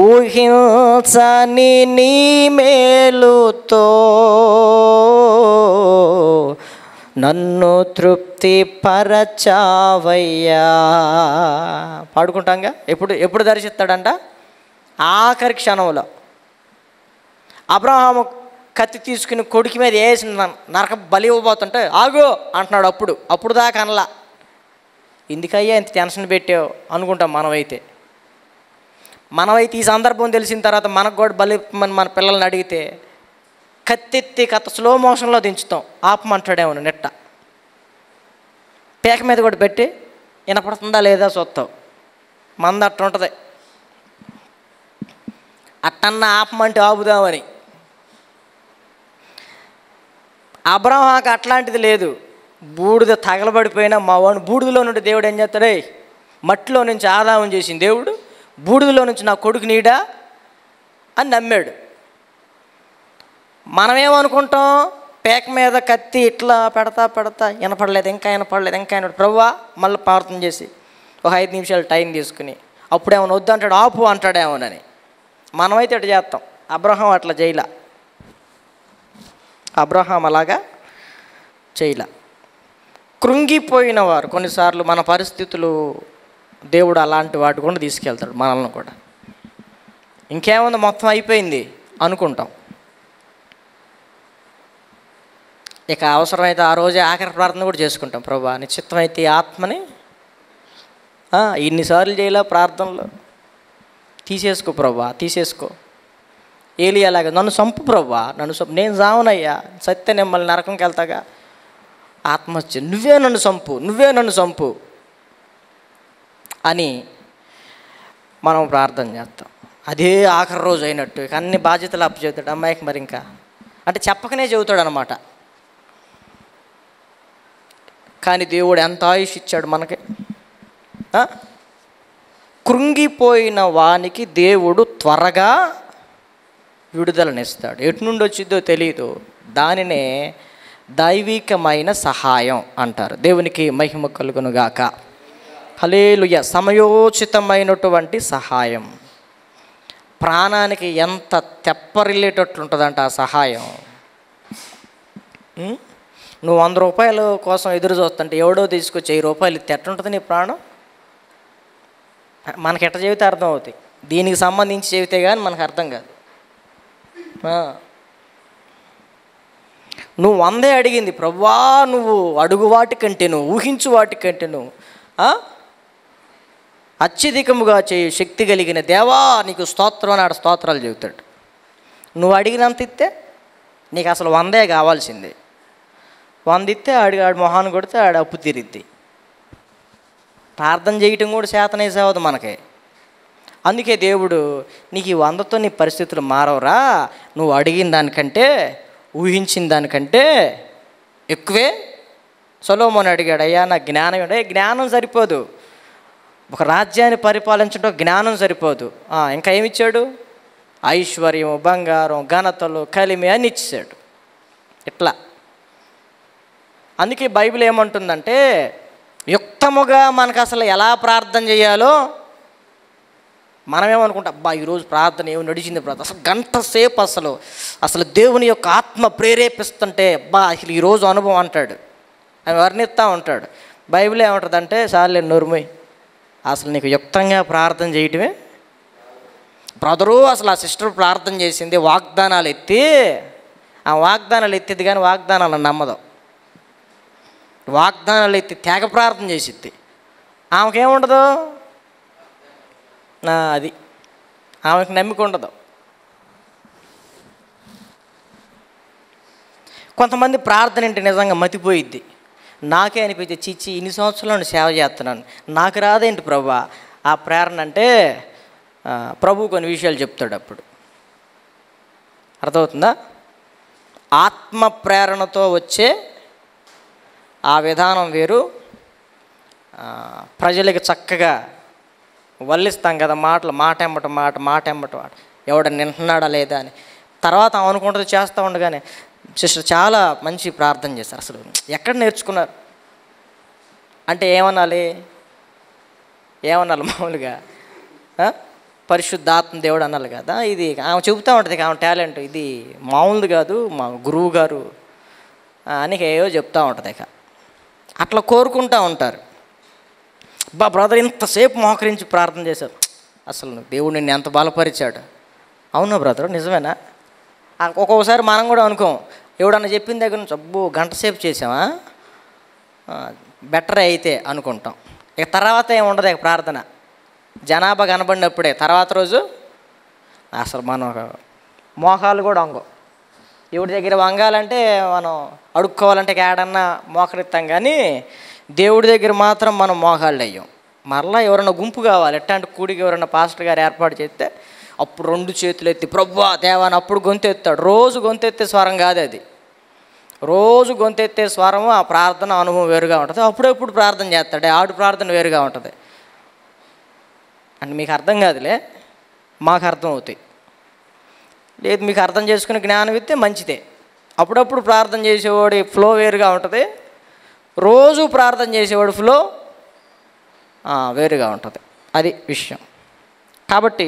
ఊహించని నీ మేలుతో నన్ను తృప్తి పరచావయ్యా. పాడుకుంటాంగా. ఎప్పుడు దర్శిస్తాడంట? ఆఖరి క్షణంలో. అబ్రహాము కత్తి తీసుకుని కొడుకు మీద వేసి నరక బలి ఇవ్వబోతుంటే ఆగో అంటున్నాడు. అప్పుడు దాకా అనలా. ఎందుకయ్యా ఇంత టెన్షన్ పెట్టావు అనుకుంటాం మనమైతే ఈ సందర్భం తెలిసిన తర్వాత మనకు కూడా బలి మన పిల్లల్ని అడిగితే కత్తెత్తి స్లో మోషన్లో దించుతాం, ఆపమంటాడేమో నెట్ట పేక మీద కూడా పెట్టి వినపడుతుందా లేదా చూస్తావు. మంది అట్ట ఉంటుంది. అట్టన్నా ఆపమంటే ఆపుదామని. అబ్రహాముకి అట్లాంటిది లేదు. బూడిద తగలబడిపోయినా మా వాడిని బూడిదలో నుండి దేవుడు ఏం చేస్తాడే, మట్టిలో నుంచి ఆదాయం చేసిన దేవుడు బూడిదలో నుంచి నా కొడుకు నీడా అని నమ్మాడు. మనమేమనుకుంటాం, పేక మీద కత్తి ఇట్లా పెడతా వినపడలేదు, ఇంకా ప్రభువా మళ్ళీ ప్రార్థన చేసి ఒక 5 నిమిషాలు టైం తీసుకుని అప్పుడేమో వద్దు అంటాడు, ఆపు అంటాడేమోనని. మనమైతే ఇట్లా చేస్తాం. అబ్రహాం అట్లా చేయలా. అబ్రహాం అలాగా చేయలా. కృంగిపోయిన వారు కొన్నిసార్లు మన పరిస్థితులు దేవుడు అలాంటి వాటి కూడా తీసుకెళ్తాడు మనల్ని కూడా. ఇంకేముంది మొత్తం అయిపోయింది అనుకుంటాం. ఇక అవసరమైతే ఆ రోజే ఆఖరి ప్రార్థన కూడా చేసుకుంటాం. ప్రభువా నీ చిత్తమైతే ఈ ఆత్మని ఇన్నిసార్లు చేయలే ప్రార్థనలు, తీసేసుకో ప్రభువా, తీసేసుకో. ఏలియాలాగా నన్ను చంపు ప్రభువా, నన్ను చంపు, నేను చావనయ్యా, సత్య నెమ్మల్ని నరకంకి వెళ్తాగా, ఆత్మహత్య, నువ్వే నన్ను చంపు అని మనం ప్రార్థన చేస్తాం. అదే ఆఖరి రోజు అయినట్టు ఇక అన్ని బాధ్యతలు అప్పచెబుతాడు అమ్మాయికి. మరి ఇంకా అంటే చెప్పకనే చెబుతాడు అనమాట. కానీ దేవుడు ఎంత ఆయుష్ ఇచ్చాడు మనకి. కృంగిపోయిన వానికి దేవుడు త్వరగా విడుదలనిస్తాడు. ఎటు నుండి వచ్చిందో తెలియదు, దానినే దైవికమైన సహాయం అంటారు. దేవునికి మహిమ కలుగునుగాక. హల్లెలూయా. సమయోచితమైనటువంటి సహాయం. ప్రాణానికి ఎంత తెప్పరిల్లేటట్లుంటుందంట ఆ సహాయం. నువ్వు 100 రూపాయల కోసం ఎదురు చూస్తుంటే ఎవడో తీసుకొచ్చి 1000 రూపాయలు ఇస్తే ఎట్లుంటుంది నీ ప్రాణం? మనకి ఎట్ట చెబితే అర్థం అవుతాయి, దీనికి సంబంధించి చెబితే కానీ మనకు అర్థం కాదు. నువ్వు 100 అడిగింది, ప్రభువా నువ్వు అడుగు వాటికంటే, నువ్వు ఊహించు వాటికంటే, నువ్వు అత్యధికముగా చేయు శక్తి కలిగిన దేవా నీకు స్తోత్రం అని ఆడ స్తోత్రాలు చెబుతాడు. నువ్వు అడిగినంత ఇస్తే నీకు అసలు 100 కావాల్సిందే. 100 ఇస్తే ఆడు మొహాన్ని కొడితే ఆడు అప్పు తీరిద్ది. ప్రార్థన చేయటం కూడా చేతనే సేవదు మనకి. అందుకే దేవుడు నీకు ఈ 100తో నీ పరిస్థితులు మారవరా, నువ్వు అడిగిన దానికంటే ఊహించిన దానికంటే ఎక్కువే. సొలొమోను అడిగాడు, అయ్యా నాకు జ్ఞానం ఏంటంటే, జ్ఞానం సరిపోదు, ఒక రాజ్యాన్ని పరిపాలించడం జ్ఞానం సరిపోదు, ఇంకా ఏమిచ్చాడు? ఐశ్వర్యం, బంగారం, ఘనతలు, కలిమి అని ఇచ్చాడు. ఇట్లా అందుకే బైబిల్ ఏమంటుందంటే యుక్తముగా మనకు అసలు ఎలా ప్రార్థన చేయాలో మనమేమనుకుంటాం, అబ్బా ఈరోజు ప్రార్థన ఏమి నడిచింది ప్రార్థన, అసలు గంట సేపు అసలు దేవుని యొక్క ఆత్మ ప్రేరేపిస్తుంటే అబ్బా అసలు ఈరోజు అనుభవం అంటాడు, అవి వర్ణిస్తూ ఉంటాడు. బైబిల్ ఏమంటుందంటే సార్లే నోరుమోయ్, అసలు నీకు యుక్తంగా ప్రార్థన చేయటమే. బ్రదరు అసలు ఆ సిస్టర్ ప్రార్థన చేసింది వాగ్దానాలు ఎత్తి, ఆ వాగ్దానాలు ఎత్తిది కానీ వాగ్దానాలు నమ్మదు. వాగ్దానాలు ఎత్తి తెగ ప్రార్థన చేసిద్ది. ఆమెకేముండదు, అది ఆమెకు నమ్మిక ఉండదు. కొంతమంది ప్రార్థన ఏంటి నిజంగా మతిపోయిద్ది. నాకే అనిపించే చిచ్చి ఇన్ని సంవత్సరాల నుండి సేవ చేస్తున్నాను నాకు రాదేంటి ప్రభువా ఆ ప్రేరణ అంటే ప్రభు కొన్ని విషయాలు చెప్తాడు. అప్పుడు అర్థమవుతుందా? ఆత్మ ప్రేరణతో వచ్చే ఆ విధానం వేరు. ప్రజలకి చక్కగా వల్లిస్తాం కదా మాటలు, మాట ఎవడని నింటున్నాడా లేదా అని. తర్వాత అనుకుంటుంది చేస్తూ ఉండగానే సిస్టర్ చాలా మంచి ప్రార్థన చేస్తారు, అసలు ఎక్కడ నేర్చుకున్నారు అంటే ఏమనాలి మామూలుగా పరిశుద్ధాత్మ దేవుడు అనాలి కదా. ఇది ఆమె చెబుతూ ఉంటుంది, ఆమె టాలెంట్ ఇది మామూలుది కాదు, మా గురువు గారు అని ఏవో చెప్తూ ఉంటుంది. ఇక అట్లా కోరుకుంటూ ఉంటారు. బ్రదర్ ఇంతసేపు మోకరించి ప్రార్థన చేశారు, అసలు దేవుడు నిన్ను ఎంత బలపరిచాడు. అవునా బ్రదర్ నిజమేనా? ఒక్కొక్కసారి మనం కూడా అనుకోం, ఎవడన్నా చెప్పిన దగ్గర నుంచి అబ్బో గంట సేపు చేసామా బెటర్ అయితే అనుకుంటాం. ఇక తర్వాత ఏముండదు, ఇక ప్రార్థన జనాభా కనబడినప్పుడే. తర్వాత రోజు అసలు మనం మోకాలు కూడా వంగం. ఎవరి దగ్గర వంగాలంటే మనం అడుక్కోవాలంటే ఏడన్నా మోకరిస్తాం, కానీ దేవుడి దగ్గర మాత్రం మనం మోకాళ్ళు అయ్యాం. మరలా ఎవరైనా గుంపు కావాలి, ఎట్లాంటి కూడికి ఎవరైనా పాస్టర్ గారు ఏర్పాటు చేస్తే అప్పుడు 2 చేతులు ఎత్తి ప్రభువా దేవాని అప్పుడు గొంతెత్తాడు. రోజు గొంతెత్తే స్వరం కాదు అది, రోజు గొంతెత్తే స్వరము ఆ ప్రార్థన అనుభవం వేరుగా ఉంటుంది. అప్పుడప్పుడు ప్రార్థన చేస్తాడు, ఆడు ప్రార్థన వేరుగా ఉంటుంది. అంటే మీకు అర్థం కాదులే, మాకు అర్థం అవుతాయి. లేదు మీకు అర్థం చేసుకుని జ్ఞానం ఇస్తే మంచిదే. అప్పుడప్పుడు ప్రార్థన చేసేవాడి ఫ్లో వేరుగా ఉంటుంది, రోజు ప్రార్థన చేసేవాడి ఫ్లో వేరుగా ఉంటుంది. అది విషయం. కాబట్టి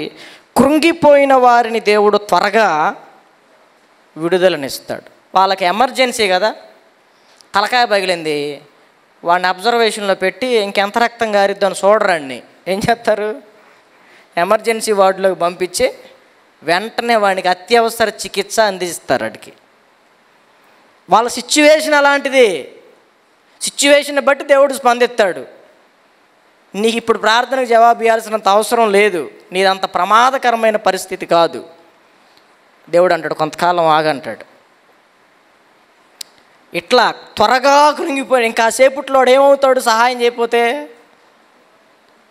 కృంగిపోయిన వారిని దేవుడు త్వరగా విడుదలనిస్తాడు. వాళ్ళకి ఎమర్జెన్సీ కదా, తలకాయ పగిలింది, వాడిని అబ్జర్వేషన్లో పెట్టి ఇంకెంత రక్తం గారిద్దని చూడరండి. ఏం చేస్తారు, ఎమర్జెన్సీ వార్డులోకి పంపించి వెంటనే వాడికి అత్యవసర చికిత్స అందిస్తారు. వాడికి వాళ్ళ సిచ్యువేషన్ అలాంటిది, సిచ్యువేషన్ బట్టి దేవుడు స్పందిస్తాడు. నీకు ఇప్పుడు ప్రార్థనకు జవాబు ఇవ్వాల్సినంత అవసరం లేదు, నీదంత ప్రమాదకరమైన పరిస్థితి కాదు. దేవుడు అంటాడు కొంతకాలం ఆగంటాడు. ఇట్లా త్వరగా కృంగిపోయి ఇంకాసేపట్లో వాడు ఏమవుతాడు, సహాయం చేయకపోతే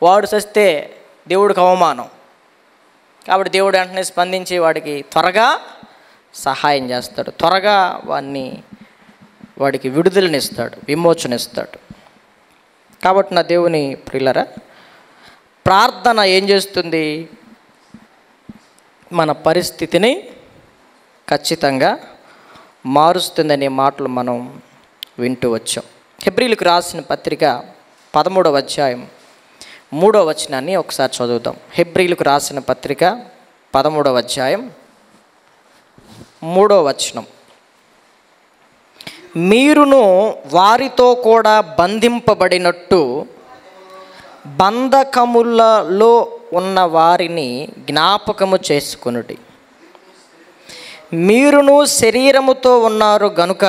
వాడు చస్తే దేవుడికి అవమానం. కాబట్టి దేవుడు వెంటనే స్పందించి వాడికి త్వరగా సహాయం చేస్తాడు, త్వరగా వాడికి విడుదలనిస్తాడు, విమోచనిస్తాడు. కాబట్టి నా దేవుని ప్రియులరా, ప్రార్థన ఏం చేస్తుంది, మన పరిస్థితిని ఖచ్చితంగా మారుస్తుందనే మాటలు మనం వింటూ వచ్చాం. హెబ్రీలకు రాసిన పత్రిక 13వ అధ్యాయం 3వ వచనాన్ని ఒకసారి చదువుతాం. హెబ్రీలకు రాసిన పత్రిక 13వ అధ్యాయం 3వ వచనం. మీరును వారితో కూడా బంధింపబడినట్టు బంధకములలో ఉన్న వారిని జ్ఞాపకము చేసుకొనుడి. మీరును శరీరముతో ఉన్నారు గనుక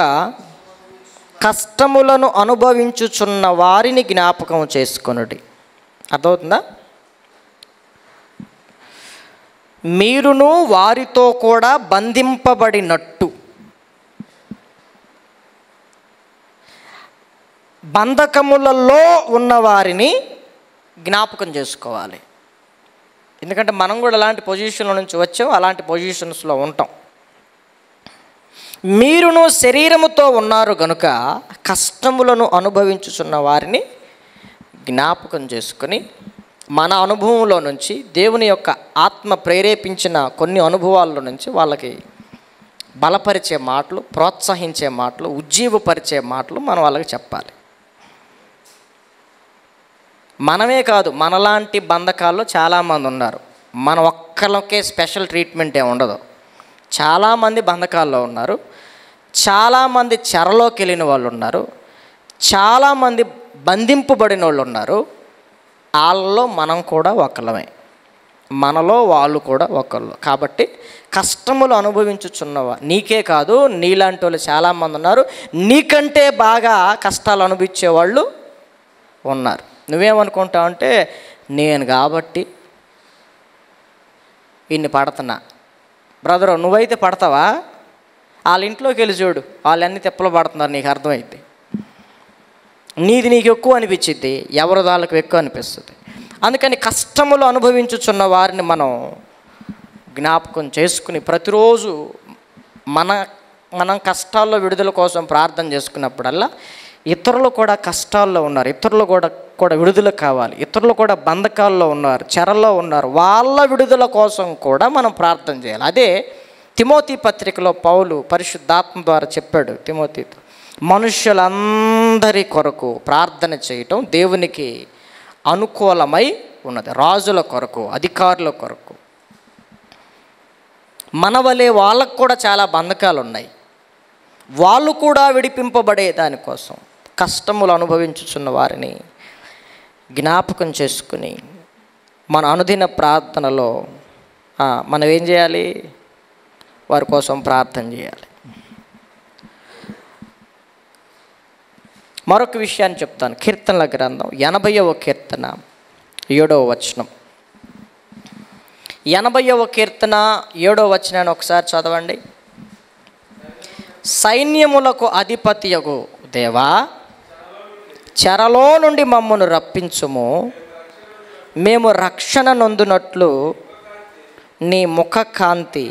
కష్టములను అనుభవించుచున్న వారిని జ్ఞాపకం చేసుకొనుడి. అర్థమవుతుందా? మీరును వారితో కూడా బంధింపబడినట్టు. బంధకములలో ఉన్నవారిని జ్ఞాపకం చేసుకోవాలి. ఎందుకంటే మనం కూడా అలాంటి పొజిషన్ల నుంచి వచ్చాం, అలాంటి పొజిషన్స్లో ఉంటాం. మీరును శరీరముతో ఉన్నారు గనుక కష్టములను అనుభవించుచున్న వారిని జ్ఞాపకం చేసుకుని, మన అనుభవంలో నుంచి, దేవుని యొక్క ఆత్మ ప్రేరేపించిన కొన్ని అనుభవాల నుంచి వాళ్ళకి బలపరిచే మాటలు, ప్రోత్సహించే మాటలు, ఉజ్జీవపరిచే మాటలు మనం వాళ్ళకి చెప్పాలి. మనమే కాదు, మనలాంటి బంధకాల్లో చాలామంది ఉన్నారు. మన ఒక్కరికే స్పెషల్ ట్రీట్మెంట్ ఏమి ఉండదు. చాలామంది బంధకాల్లో ఉన్నారు, చాలామంది చెరలోకి వెళ్ళిన వాళ్ళు ఉన్నారు, చాలామంది బంధింపబడిన వాళ్ళు ఉన్నారు. వాళ్ళలో మనం కూడా ఒకళ్ళమే, మనలో వాళ్ళు కూడా ఒకళ్ళు. కాబట్టి కష్టములు అనుభవించుచున్నవా, నీకే కాదు నీలాంటి వాళ్ళు చాలామంది ఉన్నారు, నీకంటే బాగా కష్టాలు అనుభవించేవాళ్ళు ఉన్నారు. నువ్వేమనుకుంటావు అంటే, నేను కాబట్టి ఇన్ని పడుతున్నా. బ్రదరు, నువ్వైతే పడతావా? వాళ్ళ ఇంట్లోకి వెళ్ళి చూడు, వాళ్ళు అన్ని తిప్పలు పడుతున్నారు, నీకు అర్థమైద్ది. నీది నీకు ఎక్కువ అనిపించిద్ది, ఎవరి వాళ్ళకి ఎక్కువ అనిపిస్తుంది. అందుకని కష్టములు అనుభవించుచున్న వారిని మనం జ్ఞాపకం చేసుకుని ప్రతిరోజు మనం కష్టాల్లో విడుదల కోసం ప్రార్థన చేసుకున్నప్పుడల్లా ఇతరులు కూడా కష్టాల్లో ఉన్నారు, ఇతరులు కూడా విడుదల కావాలి, ఇతరులు కూడా బంధకాల్లో ఉన్నారు, చెరలో ఉన్నారు, వాళ్ళ విడుదల కోసం కూడా మనం ప్రార్థన చేయాలి. అదే తిమోతి పత్రికలో పౌలు పరిశుద్ధాత్మ ద్వారా చెప్పాడు తిమోతితో, మనుష్యులందరి కొరకు ప్రార్థన చేయటం దేవునికి అనుకూలమై ఉన్నది. రాజుల కొరకు, అధికారుల కొరకు. మన వలే వాళ్ళకు కూడా చాలా బంధకాలు ఉన్నాయి, వాళ్ళు కూడా విడిపింపబడే దానికోసం కష్టములు అనుభవించుచున్న వారిని జ్ఞాపకం చేసుకుని మన అనుదిన ప్రార్థనలో మనం ఏం చేయాలి? వారి కోసం ప్రార్థన చేయాలి. మరొక విషయాన్ని చెప్తాను. కీర్తనల గ్రంథం 80వ కీర్తన 7వ వచనం. 80వ కీర్తన 7వ వచనాన్ని ఒకసారి చదవండి. సైన్యములకు అధిపతియగు దేవా, చెరలో నుండి మమ్మను రప్పించుము, మేము రక్షణ నొందునట్లు నీ ముఖ కాంతి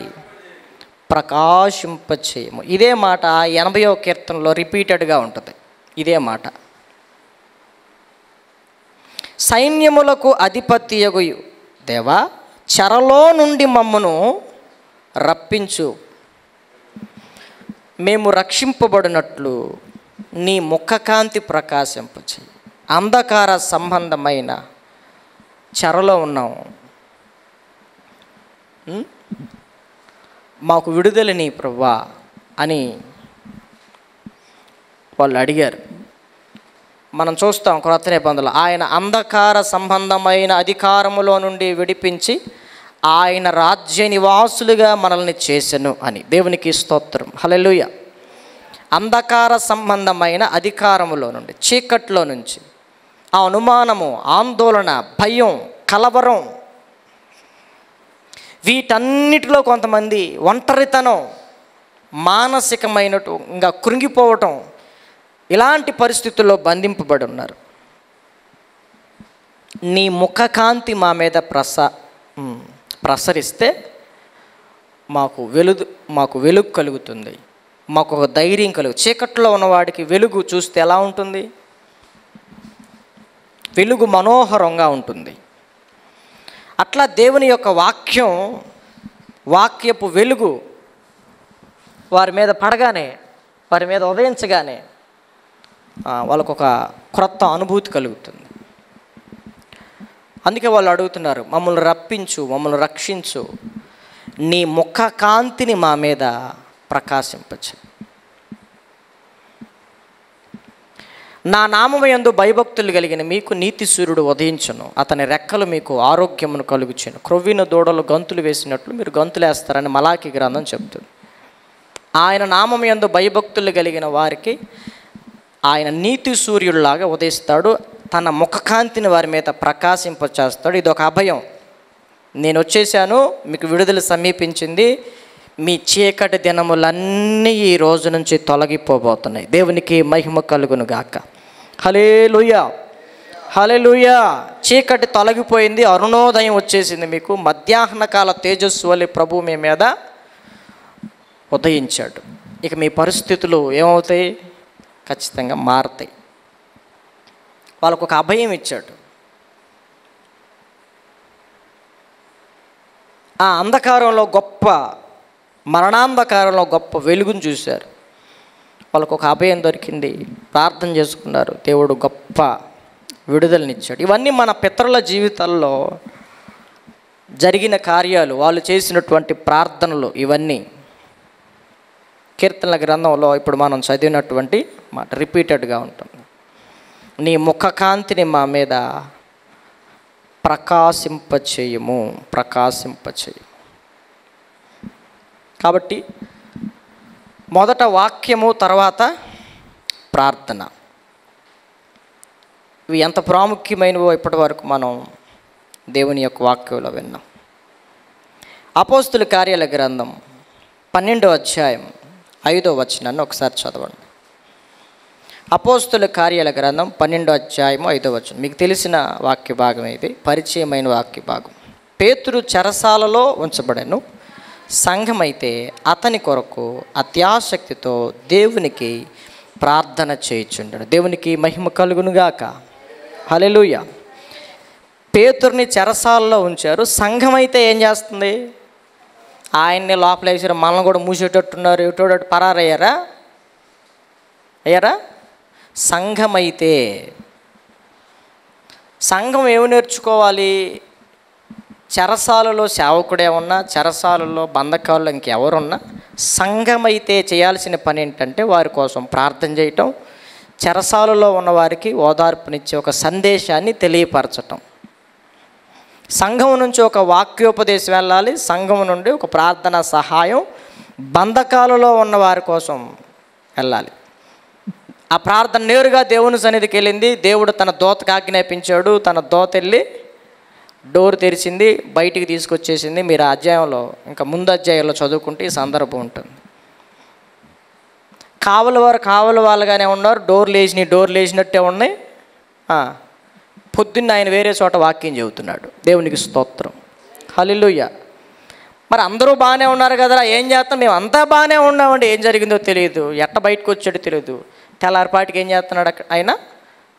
ప్రకాశింపచేయము. ఇదే మాట 80వ కీర్తనలో రిపీటెడ్గా ఉంటుంది. ఇదే మాట, సైన్యములకు అధిపతియగు దేవా, చెరలో నుండి మమ్మను రప్పించు, మేము రక్షింపబడినట్లు నీ ముఖకాంతి ప్రకాశింపచేయి. అంధకార సంబంధమైన చెరలో ఉన్నాము, మాకు విడుదలని ప్రభువా అని వాళ్ళు అడిగారు. మనం చూస్తాం క్రొత్త నిబంధనలో, ఆయన అంధకార సంబంధమైన అధికారములో నుండి విడిపించి ఆయన రాజ్య నివాసులుగా మనల్ని చేసెను అని. దేవునికి స్తోత్రం, హల్లెలూయా. అంధకార సంబంధమైన అధికారములో నుండి, చీకట్లో నుంచి, ఆ అనుమానము, ఆందోళన, భయం, కలవరం, వీటన్నిటిలో కొంతమంది ఒంటరితనం, మానసికమైనటు ఇంకా కృంగిపోవటం, ఇలాంటి పరిస్థితుల్లో బంధింపబడి ఉన్నారు. నీ ముఖకాంతి మా మీద ప్రసరిస్తే మాకు వెలుగు కలుగుతుంది, మాకు ఒక ధైర్యం కలుగు. చీకట్లో ఉన్నవాడికి వెలుగు చూస్తే ఎలా ఉంటుంది? వెలుగు మనోహరంగా ఉంటుంది. అట్లా దేవుని యొక్క వాక్యపు వెలుగు వారి మీద పడగానే, వారి మీద ఉదయించగానే వాళ్ళకొక క్రొత్త అనుభూతి కలుగుతుంది. అందుకే వాళ్ళు అడుగుతున్నారు, మమ్మల్ని రప్పించు, మమ్మల్ని రక్షించు, నీ ముఖ కాంతిని మా మీద ప్రకాశింపచ్చు. నా నామము యందు భయభక్తులు కలిగిన మీకు నీతి సూర్యుడు ఉదయించును, అతని రెక్కలు మీకు ఆరోగ్యమును కలుగుచును, క్రొవ్విన దూడలు గంతులు వేసినట్లు మీరు గంతులు వేస్తారని మలాకి గ్రంథం చెబుతుంది. ఆయన నామము యందు భయభక్తులు కలిగిన వారికి ఆయన నీతి సూర్యుడిలాగా ఉదయిస్తాడు, తన ముఖకాంతిని వారి మీద ప్రకాశింపచేస్తాడు. ఇది ఒక అభయం. నేను వచ్చేసాను, మీకు విడుదల సమీపించింది, మీ చీకటి దినములన్నీ ఈ రోజు నుంచి తొలగిపోబోతున్నాయి. దేవునికి మహిమ కలుగును గాక. హల్లెలూయా, హల్లెలూయా. చీకటి తొలగిపోయింది, అరుణోదయం వచ్చేసింది. మీకు మధ్యాహ్న కాల తేజస్సు వలె ప్రభు మీ మీద ఉదయించాడు. ఇక మీ పరిస్థితులు ఏమవుతాయి? ఖచ్చితంగా మారతాయి. వాళ్ళకు ఒక అభయం ఇచ్చాడు. ఆ అంధకారంలో గొప్ప, మరణాంధకారంలో గొప్ప వెలుగును చూశారు. వాళ్ళకు ఒక అభయం దొరికింది, ప్రార్థన చేసుకున్నారు, దేవుడు గొప్ప విడుదలనిచ్చాడు. ఇవన్నీ మన పితరుల జీవితాల్లో జరిగిన కార్యాలు, వాళ్ళు చేసినటువంటి ప్రార్థనలు. ఇవన్నీ కీర్తనల గ్రంథంలో ఇప్పుడు మనం చదివినటువంటి మాట రిపీటెడ్గా ఉంటుంది. నీ ముఖకాంతిని మా మీద ప్రకాశింపచేయము, ప్రకాశింపచేయము. కాబట్టి మొదట వాక్యము, తర్వాత ప్రార్థన. ఇవి ఎంత ప్రాముఖ్యమైనవో ఇప్పటి వరకు మనం దేవుని యొక్క వాక్యంలో విన్నాం. అపోస్తుల కార్యాల గ్రంథం 12వ అధ్యాయం 5వ వచనాన్ని ఒకసారి చదవండి. అపోస్తుల కార్యాల గ్రంథం 12వ అధ్యాయం 5వ వచనం. మీకు తెలిసిన వాక్య భాగం ఇది, పరిచయమైన వాక్య భాగం. పేతురు చెరసాలలో ఉంచబడెను, సంఘమైతే అతని కొరకు అత్యాసక్తితో దేవునికి ప్రార్థన చేయుచుండెను. దేవునికి మహిమ కలుగునుగాక. హల్లెలూయా. పేతురుని చెరసాలలో ఉంచారు, సంఘమైతే ఏం చేస్తుంది? ఆయన్ని లోపల వేసారు, మనల్ని కూడా మూసేటట్టున్నారు, ఎటోడట్టు పరారయ్యారా? అయ్యారా? సంఘమైతే, సంఘం ఏమి నేర్చుకోవాలి? చెరసాలలో సేవకుడే ఉన్నా, చెరసాలలో బంధకాల్లో ఇంకెవరున్నా, సంఘమైతే చేయాల్సిన పని ఏంటంటే వారి కోసం ప్రార్థన చేయటం, చెరసాలలో ఉన్నవారికి ఓదార్పునిచ్చే ఒక సందేశాన్ని తెలియపరచటం. సంఘం నుంచి ఒక వాక్యోపదేశం వెళ్ళాలి, సంఘం నుండి ఒక ప్రార్థన సహాయం బంధకాలలో ఉన్న వారి కోసం వెళ్ళాలి. ఆ ప్రార్థన నేరుగా దేవుని సన్నిధికి వెళ్ళింది. దేవుడు తన దూతకు ఆజ్ఞాపించాడు, తన దూత వెళ్ళి డోర్ తెరిచింది, బయటికి తీసుకొచ్చేసింది. మీరు ఆ అధ్యాయంలో, ఇంకా ముందు అధ్యాయంలో చదువుకుంటే ఈ సందర్భం ఉంటుంది. కావలి వాళ్ళుగానే ఉన్నారు, డోర్లు లేచినట్టే ఉన్నాయి. పొద్దున్న ఆయన వేరే చోట వాక్యం చెబుతున్నాడు. దేవునికి స్తోత్రం, హల్లెలూయా. మరి అందరూ బాగానే ఉన్నారు కదా, ఏం చేస్తాం? మేము అంతా బాగానే ఉన్నామండి, ఏం జరిగిందో తెలియదు, ఎట్ట బయటకు వచ్చాడో తెలియదు. తెల్లారిపాటికి ఏం చేస్తున్నాడు ఆయన?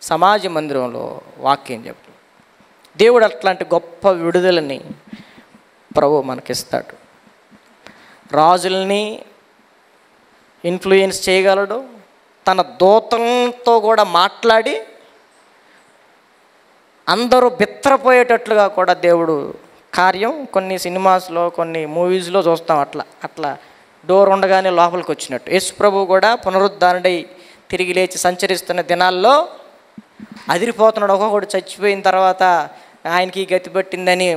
సమాజ మందిరంలో వాక్యం చెప్తున్నాడు. దేవుడు అట్లాంటి గొప్ప విడుదలని ప్రభు మనకిస్తాడు. రాజుల్ని ఇన్ఫ్లుయెన్స్ చేయగలడు, తన దూతలతో కూడా మాట్లాడి అందరూ బిత్తరపోయేటట్లుగా కూడా దేవుడు కార్యం కొన్ని సినిమాస్లో, కొన్ని మూవీస్లో చూస్తాం. అట్లా డోర్ ఉండగానే లోపలికి వచ్చినట్టు యేసు ప్రభు కూడా పునరుద్ధరణై తిరిగి లేచి సంచరిస్తున్న దినాల్లో అదిరిపోతున్నాడు. ఒక్కొక్కడు చచ్చిపోయిన తర్వాత ఆయనకి గతి పట్టిందని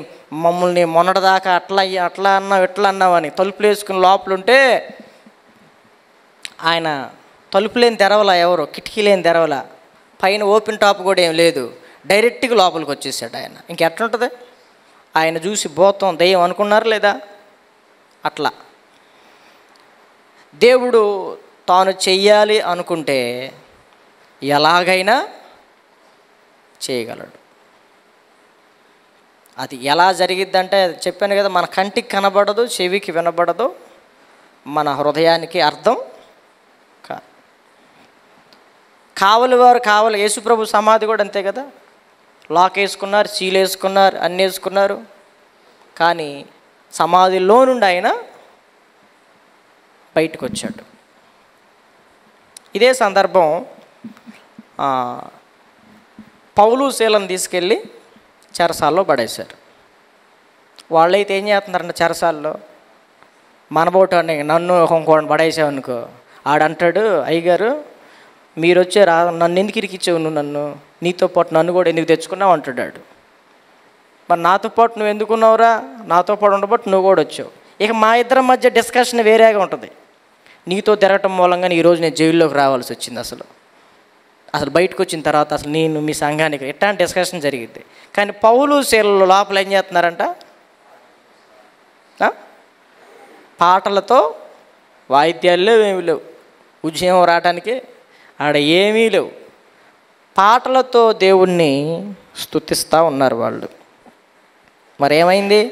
మమ్మల్ని మొన్నటిదాకా అట్లా అన్నావు ఇట్లా అన్నావని తలుపులు వేసుకుని లోపలుంటే ఆయన తలుపులేని తెరవలా, ఎవరు కిటికీలేని తెరవలా, పైన ఓపెన్ టాప్ కూడా ఏం లేదు, డైరెక్ట్గా లోపలికి వచ్చేసాడు ఆయన. ఇంకెట్లుంటుంది? ఆయన చూసి భూతం దెయ్యం అనుకున్నారు లేదా? అట్లా దేవుడు తాను చెయ్యాలి అనుకుంటే ఎలాగైనా చేయగలడు. అది ఎలా జరిగిద్దంటే చెప్పాను కదా, మన కంటికి కనబడదు, చెవికి వినబడదు, మన హృదయానికి అర్థం కావలి యేసుప్రభు సమాధి కూడా అంతే కదా, లాక్ వేసుకున్నారు, సీల్ వేసుకున్నారు, అన్నీ వేసుకున్నారు. కానీ సమాధిలో నుండి ఆయన బయటకు వచ్చాడు. ఇదే సందర్భం పౌలు శీలను తీసుకెళ్ళి చెరసాల్లో పడేశారు. వాళ్ళైతే ఏం చేస్తున్నారంటే చెరసాల్లో మనబోటాన్ని నన్ను ఇంకోటి పడేసావనుకో, ఆడంటాడు, అయ్యగారు మీరు వచ్చారా, నన్ను ఎందుకు ఇరికిచ్చావు, నువ్వు నన్ను, నీతో పాటు నన్ను కూడా ఎందుకు తెచ్చుకున్నావు అంటున్నాడు. మరి నాతో పాటు నువ్వు ఎందుకున్నావురా, నాతో పాటు ఉండబట్టి నువ్వు కూడా వచ్చావు. ఇక మా ఇద్దరి మధ్య డిస్కషన్ వేరేగా ఉంటుంది. నీతో తిరగటం మూలంగా ఈరోజు నేను జైల్లోకి రావాల్సి వచ్చింది. అసలు బయటకు వచ్చిన తర్వాత అసలు నేను మీ సంఘానికి ఎట్లాంటి డిస్కషన్ జరిగింది. కానీ పౌలు శీలలో లోపల ఏం చేస్తున్నారంట? పాటలతో వాయిద్యాలు లేవు, ఏమీ లేవు, ఉద్యమం రావడానికి ఆడ ఏమీ లేవు. పాటలతో దేవుణ్ణి స్తుతిస్తూ ఉన్నారు వాళ్ళు. మరేమైంది?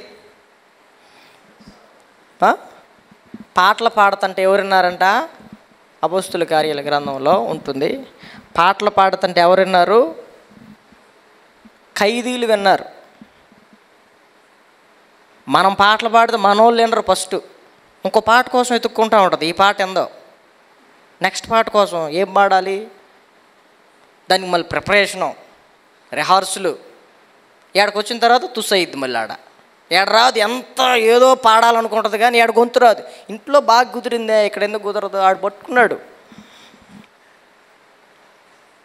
పాటలు పాడుతుంటే ఎవరున్నారంట? అపోస్తుల కార్యాల గ్రంథంలో ఉంటుంది. పాటలు పాడుతుంటే ఎవరు విన్నారు? ఖైదీలు విన్నారు. మనం పాటలు పాడితే మనోళ్ళు వినరు. ఫస్ట్ ఇంకో పాట కోసం ఎత్తుక్కుంటూ ఉంటుంది. ఈ పాట ఏందో, నెక్స్ట్ పాట కోసం ఏం పాడాలి, దానికి మళ్ళీ ప్రిపరేషను, రిహార్సలు. ఏడకు వచ్చిన తర్వాత తుస్ అయ్యిద్ది. మళ్ళీ ఏడ రాదు, ఎంత ఏదో పాడాలనుకుంటుంది కానీ ఏడ గొంతు రాదు. ఇంట్లో బాగా కుదిరిందే, ఇక్కడ ఎందుకు కుదరదు, ఆడు పట్టుకున్నాడు.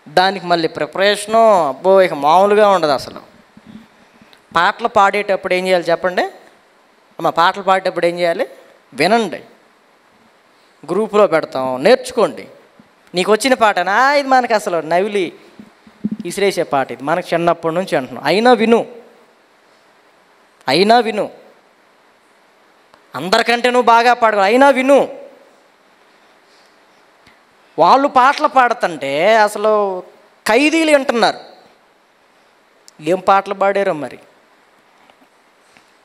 దానికి మళ్ళీ ప్రిపరేషను, అబ్బో ఇక మామూలుగా ఉండదు అసలు. పాటలు పాడేటప్పుడు ఏం చేయాలి చెప్పండి అమ్మ? పాటలు పాడేటప్పుడు ఏం చేయాలి? వినండి, గ్రూపులో పెడతాం, నేర్చుకోండి. నీకు వచ్చిన పాటనా? ఇది మనకు అసలు నవిలి ఇసిరేసే పాట, ఇది మనకు చిన్నప్పటి నుంచి అంటున్నాం. అయినా విను, అందరికంటే నువ్వు బాగా పాడగలవు, అయినా విను. వాళ్ళు పాటలు పాడుతుంటే అసలు ఖైదీలు వింటున్నారు. ఏం పాటలు పాడారో మరి.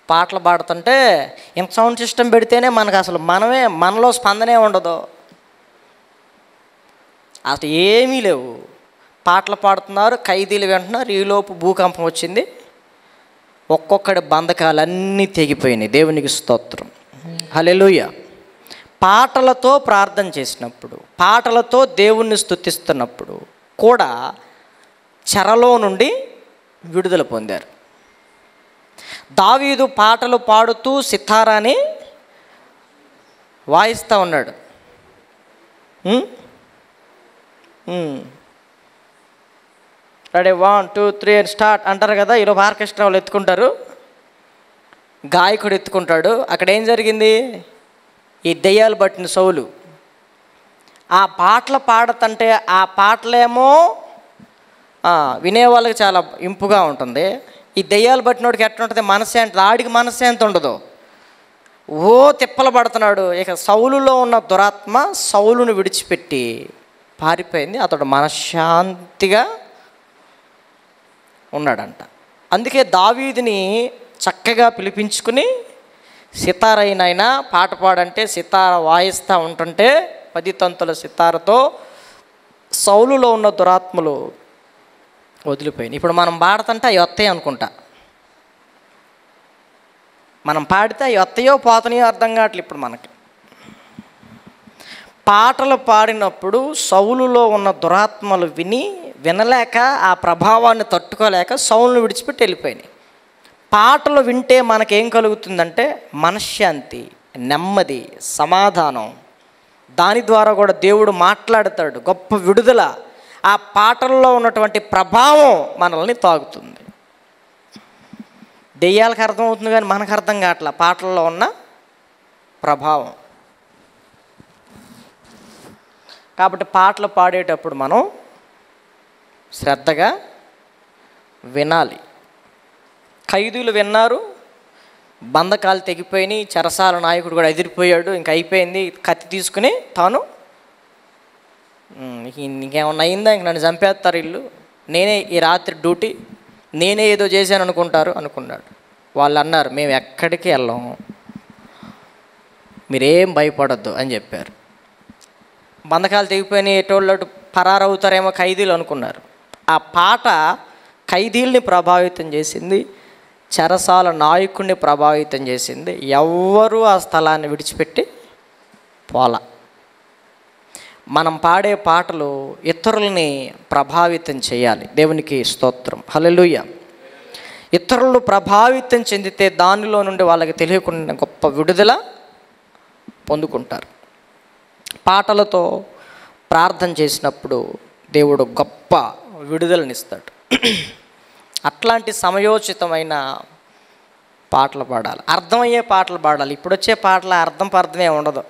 పాటలు పాడుతుంటే ఇంత సౌండ్ సిస్టమ్ పెడితేనే మనకు అసలు మనలో స్పందనే ఉండదు, అసలు ఏమీ లేవు. పాటలు పాడుతున్నారు, ఖైదీలు వింటున్నారు. ఈలోపు భూకంపం వచ్చింది, ఒక్కొక్కడి బంధకాలన్నీ తెగిపోయినాయి. దేవునికి స్తోత్రం, హల్లెలూయా. పాటలతో ప్రార్థన చేసినప్పుడు, పాటలతో దేవుణ్ణి స్తుతిస్తున్నప్పుడు కూడా చెరలో నుండి విడుదల పొందారు. దావీదు పాటలు పాడుతూ సితారాని వాయిస్తూ ఉన్నాడు. రెడీ 1 2 3 అని స్టార్ట్ అంటారు కదా. ఈరోజు ఆర్కెస్ట్రా వాళ్ళు ఎత్తుకుంటారు, గాయకుడు ఎత్తుకుంటాడు. అక్కడ ఏం జరిగింది? ఈ దెయ్యాలు పట్టిన సౌలు ఆ పాటలు పాడుతుంటే, ఆ పాటలేమో వినేవాళ్ళకి చాలా ఇంపుగా ఉంటుంది. ఈ దెయ్యాలు పట్టినోడికి ఎట్లుంటుంది? మనశ్శాంతి. ఆడికి మనశ్శాంతి ఉండదు, ఓ తిప్పలు పడుతున్నాడు. ఇక సౌలులో ఉన్న దురాత్మ సౌలును విడిచిపెట్టి పారిపోయింది. అతడు మనశ్శాంతిగా ఉన్నాడంట. అందుకే దావీదుని చక్కగా పిలిపించుకుని, సితారైనైనా పాట పాడంటే సితార వాయిస్తూ ఉంటుంటే 10 తంతుల సితారతో సౌలులో ఉన్న దురాత్మలు వదిలిపోయినాయి. ఇప్పుడు మనం పాడుతుంటే అవి వస్తాయి అనుకుంటా. మనం పాడితే అవి వస్తాయో పోతున్నాయో అర్థం కావట్లేదు. ఇప్పుడు మనకి పాటలు పాడినప్పుడు సౌలులో ఉన్న దురాత్మలు వినలేక, ఆ ప్రభావాన్ని తట్టుకోలేక సౌలును విడిచిపెట్టి వెళ్ళిపోయినాయి. పాటలు వింటే మనకేం కలుగుతుందంటే మనశ్శాంతి, నెమ్మది, సమాధానం. దాని ద్వారా కూడా దేవుడు మాట్లాడతాడు, గొప్ప విడుదల. ఆ పాటల్లో ఉన్నటువంటి ప్రభావం మనల్ని తాగుతుంది. దెయ్యాలకు అర్థమవుతుంది కానీ మనకు అర్థం కావట్లా పాటల్లో ఉన్న ప్రభావం. కాబట్టి పాటలు పాడేటప్పుడు మనం శ్రద్ధగా వినాలి. ఖైదీలు విన్నారు, బంధకాలు తెగిపోయినాయి, చెరసాల నాయకుడు కూడా ఎదిరిపోయాడు. ఇంక అయిపోయింది, కత్తి తీసుకుని తాను ఇంకేమన్నా అయిందా, ఇంక నన్ను చంపేస్తారు ఇల్లు, నేనే ఈ రాత్రి డ్యూటీ, నేనే ఏదో చేశాను అనుకున్నాడు. వాళ్ళు అన్నారు, మేము ఎక్కడికి వెళ్ళాము, మీరేం భయపడొద్దు అని చెప్పారు. బంధకాలు తెగిపోయినాయి, ఎటోళ్ళు పరారవుతారేమో ఖైదీలు అనుకున్నారు. ఆ పాట ఖైదీల్ని ప్రభావితం చేసింది, చెరసాల నాయకుడిని ప్రభావితం చేసింది. ఎవ్వరూ ఆ స్థలాన్ని విడిచిపెట్టి పోలా. మనం పాడే పాటలు ఇతరులని ప్రభావితం చేయాలి. దేవునికి స్తోత్రం, హల్లెలూయా. ఇతరులు ప్రభావితం చెందితే దానిలో నుండి వాళ్ళకి తెలియకుండా గొప్ప విడుదల పొందుకుంటారు. పాటలతో ప్రార్థన చేసినప్పుడు దేవుడు గొప్ప విడుదలనిస్తాడు. అట్లాంటి సమయోచితమైన పాటలు పాడాలి, అర్థమయ్యే పాటలు పాడాలి. ఇప్పుడు వచ్చే పాటల అర్థమే ఉండదు.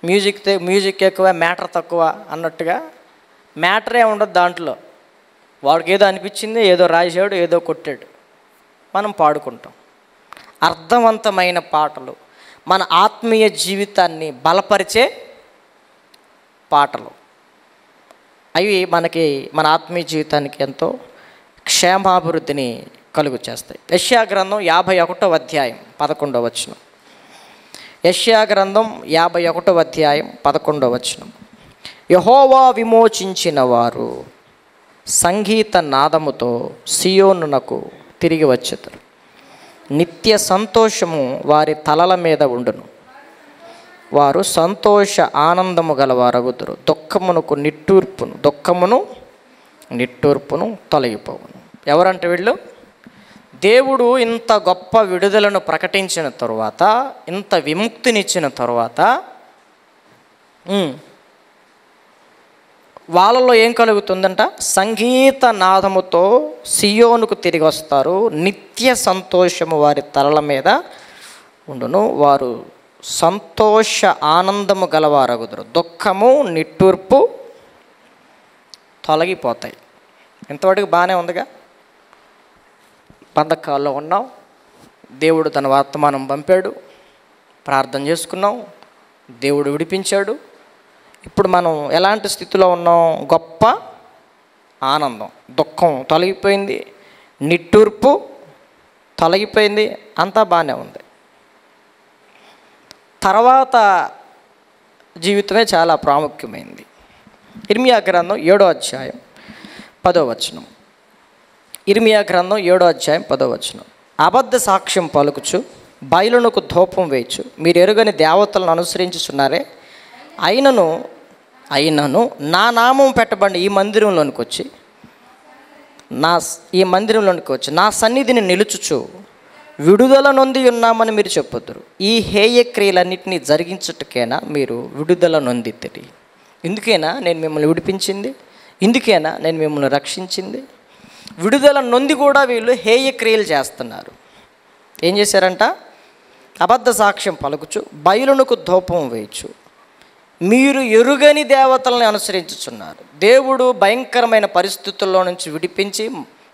మ్యూజిక్ ఎక్కువ, మ్యాటర్ తక్కువ అన్నట్టుగా. మ్యాటరే ఉండదు దాంట్లో. వాడికి ఏదో అనిపించింది, ఏదో రాశాడు, ఏదో కొట్టాడు, మనం పాడుకుంటాం. అర్థవంతమైన పాటలు, మన ఆత్మీయ జీవితాన్ని బలపరిచే పాటలు. అవి మనకి మన ఆత్మీయ జీవితానికి ఎంతో క్షేమాభివృద్ధిని కలుగు చేస్తాయి. యెషయా గ్రంథం 51వ అధ్యాయం 11వ వచనం. యెషయా గ్రంథం 51వ అధ్యాయం 11వ వచనం. యెహోవా విమోచించిన వారు సంగీత నాదముతో సియోనునకు తిరిగి వచ్చెదరు. నిత్య సంతోషము వారి తలల మీద ఉండును. వారు సంతోష ఆనందము గలవారగుదురు. దుఃఖమును నిట్టూర్పును తొలగిపోవును. ఎవరంటే వీళ్ళు? దేవుడు ఇంత గొప్ప విడుదలను ప్రకటించిన తరువాత, ఇంత విముక్తినిచ్చిన తరువాత వాళ్ళలో ఏం కలుగుతుందంట? సంగీత నాదముతో సియోనుకు తిరిగి వస్తారు. నిత్య సంతోషము వారి తలల మీద ఉండును. వారు సంతోష ఆనందము గలవారగుదురు. దుఃఖము నిట్టూర్పు తొలగిపోతాయి. ఇంతవరకు బాగానే ఉందిగా. బంధకాల్లో ఉన్నాం, దేవుడు తన వర్తమానం పంపాడు, ప్రార్థన చేసుకున్నాం, దేవుడు విడిపించాడు. ఇప్పుడు మనం ఎలాంటి స్థితిలో ఉన్నాం? గొప్ప ఆనందం. దుఃఖం తొలగిపోయింది, నిట్టూర్పు తొలగిపోయింది, అంతా బాగానే ఉంది. తర్వాత జీవితమే చాలా ప్రాముఖ్యమైంది. ఇర్మియా గ్రంథం 7వ అధ్యాయం 10వ వచనం. ఇర్మియా గ్రంథం 7వ అధ్యాయం 10వ వచనం. అబద్ధ సాక్ష్యం పలుకుచు బయలునకు ధూపం వేయచ్చు, మీరు ఎరుగని దేవతలను అనుసరించుచున్నారే. అయినను నా నామం పెట్టబడిన ఈ మందిరంలోనికి వచ్చి నా సన్నిధిని నిలుచుచు విడుదల నొంది ఉన్నామని మీరు చెప్పొద్దురు. ఈ హేయ క్రియలన్నింటినీ జరిగించుటకేనా మీరు విడుదల నొందితిరి? ఇందుకేనా నేను మిమ్మల్ని విడిపించింది? ఇందుకేనా నేను మిమ్మల్ని రక్షించింది? విడుదల నొంది కూడా వీళ్ళు హేయ క్రియలు చేస్తున్నారు. ఏం చేశారంట? అబద్ధ సాక్ష్యం పలుకుచు బయలునకు ధూపం వేయచ్చు, మీరు ఎరుగని దేవతలను అనుసరించుచున్నారు. దేవుడు భయంకరమైన పరిస్థితుల్లో నుంచి విడిపించి,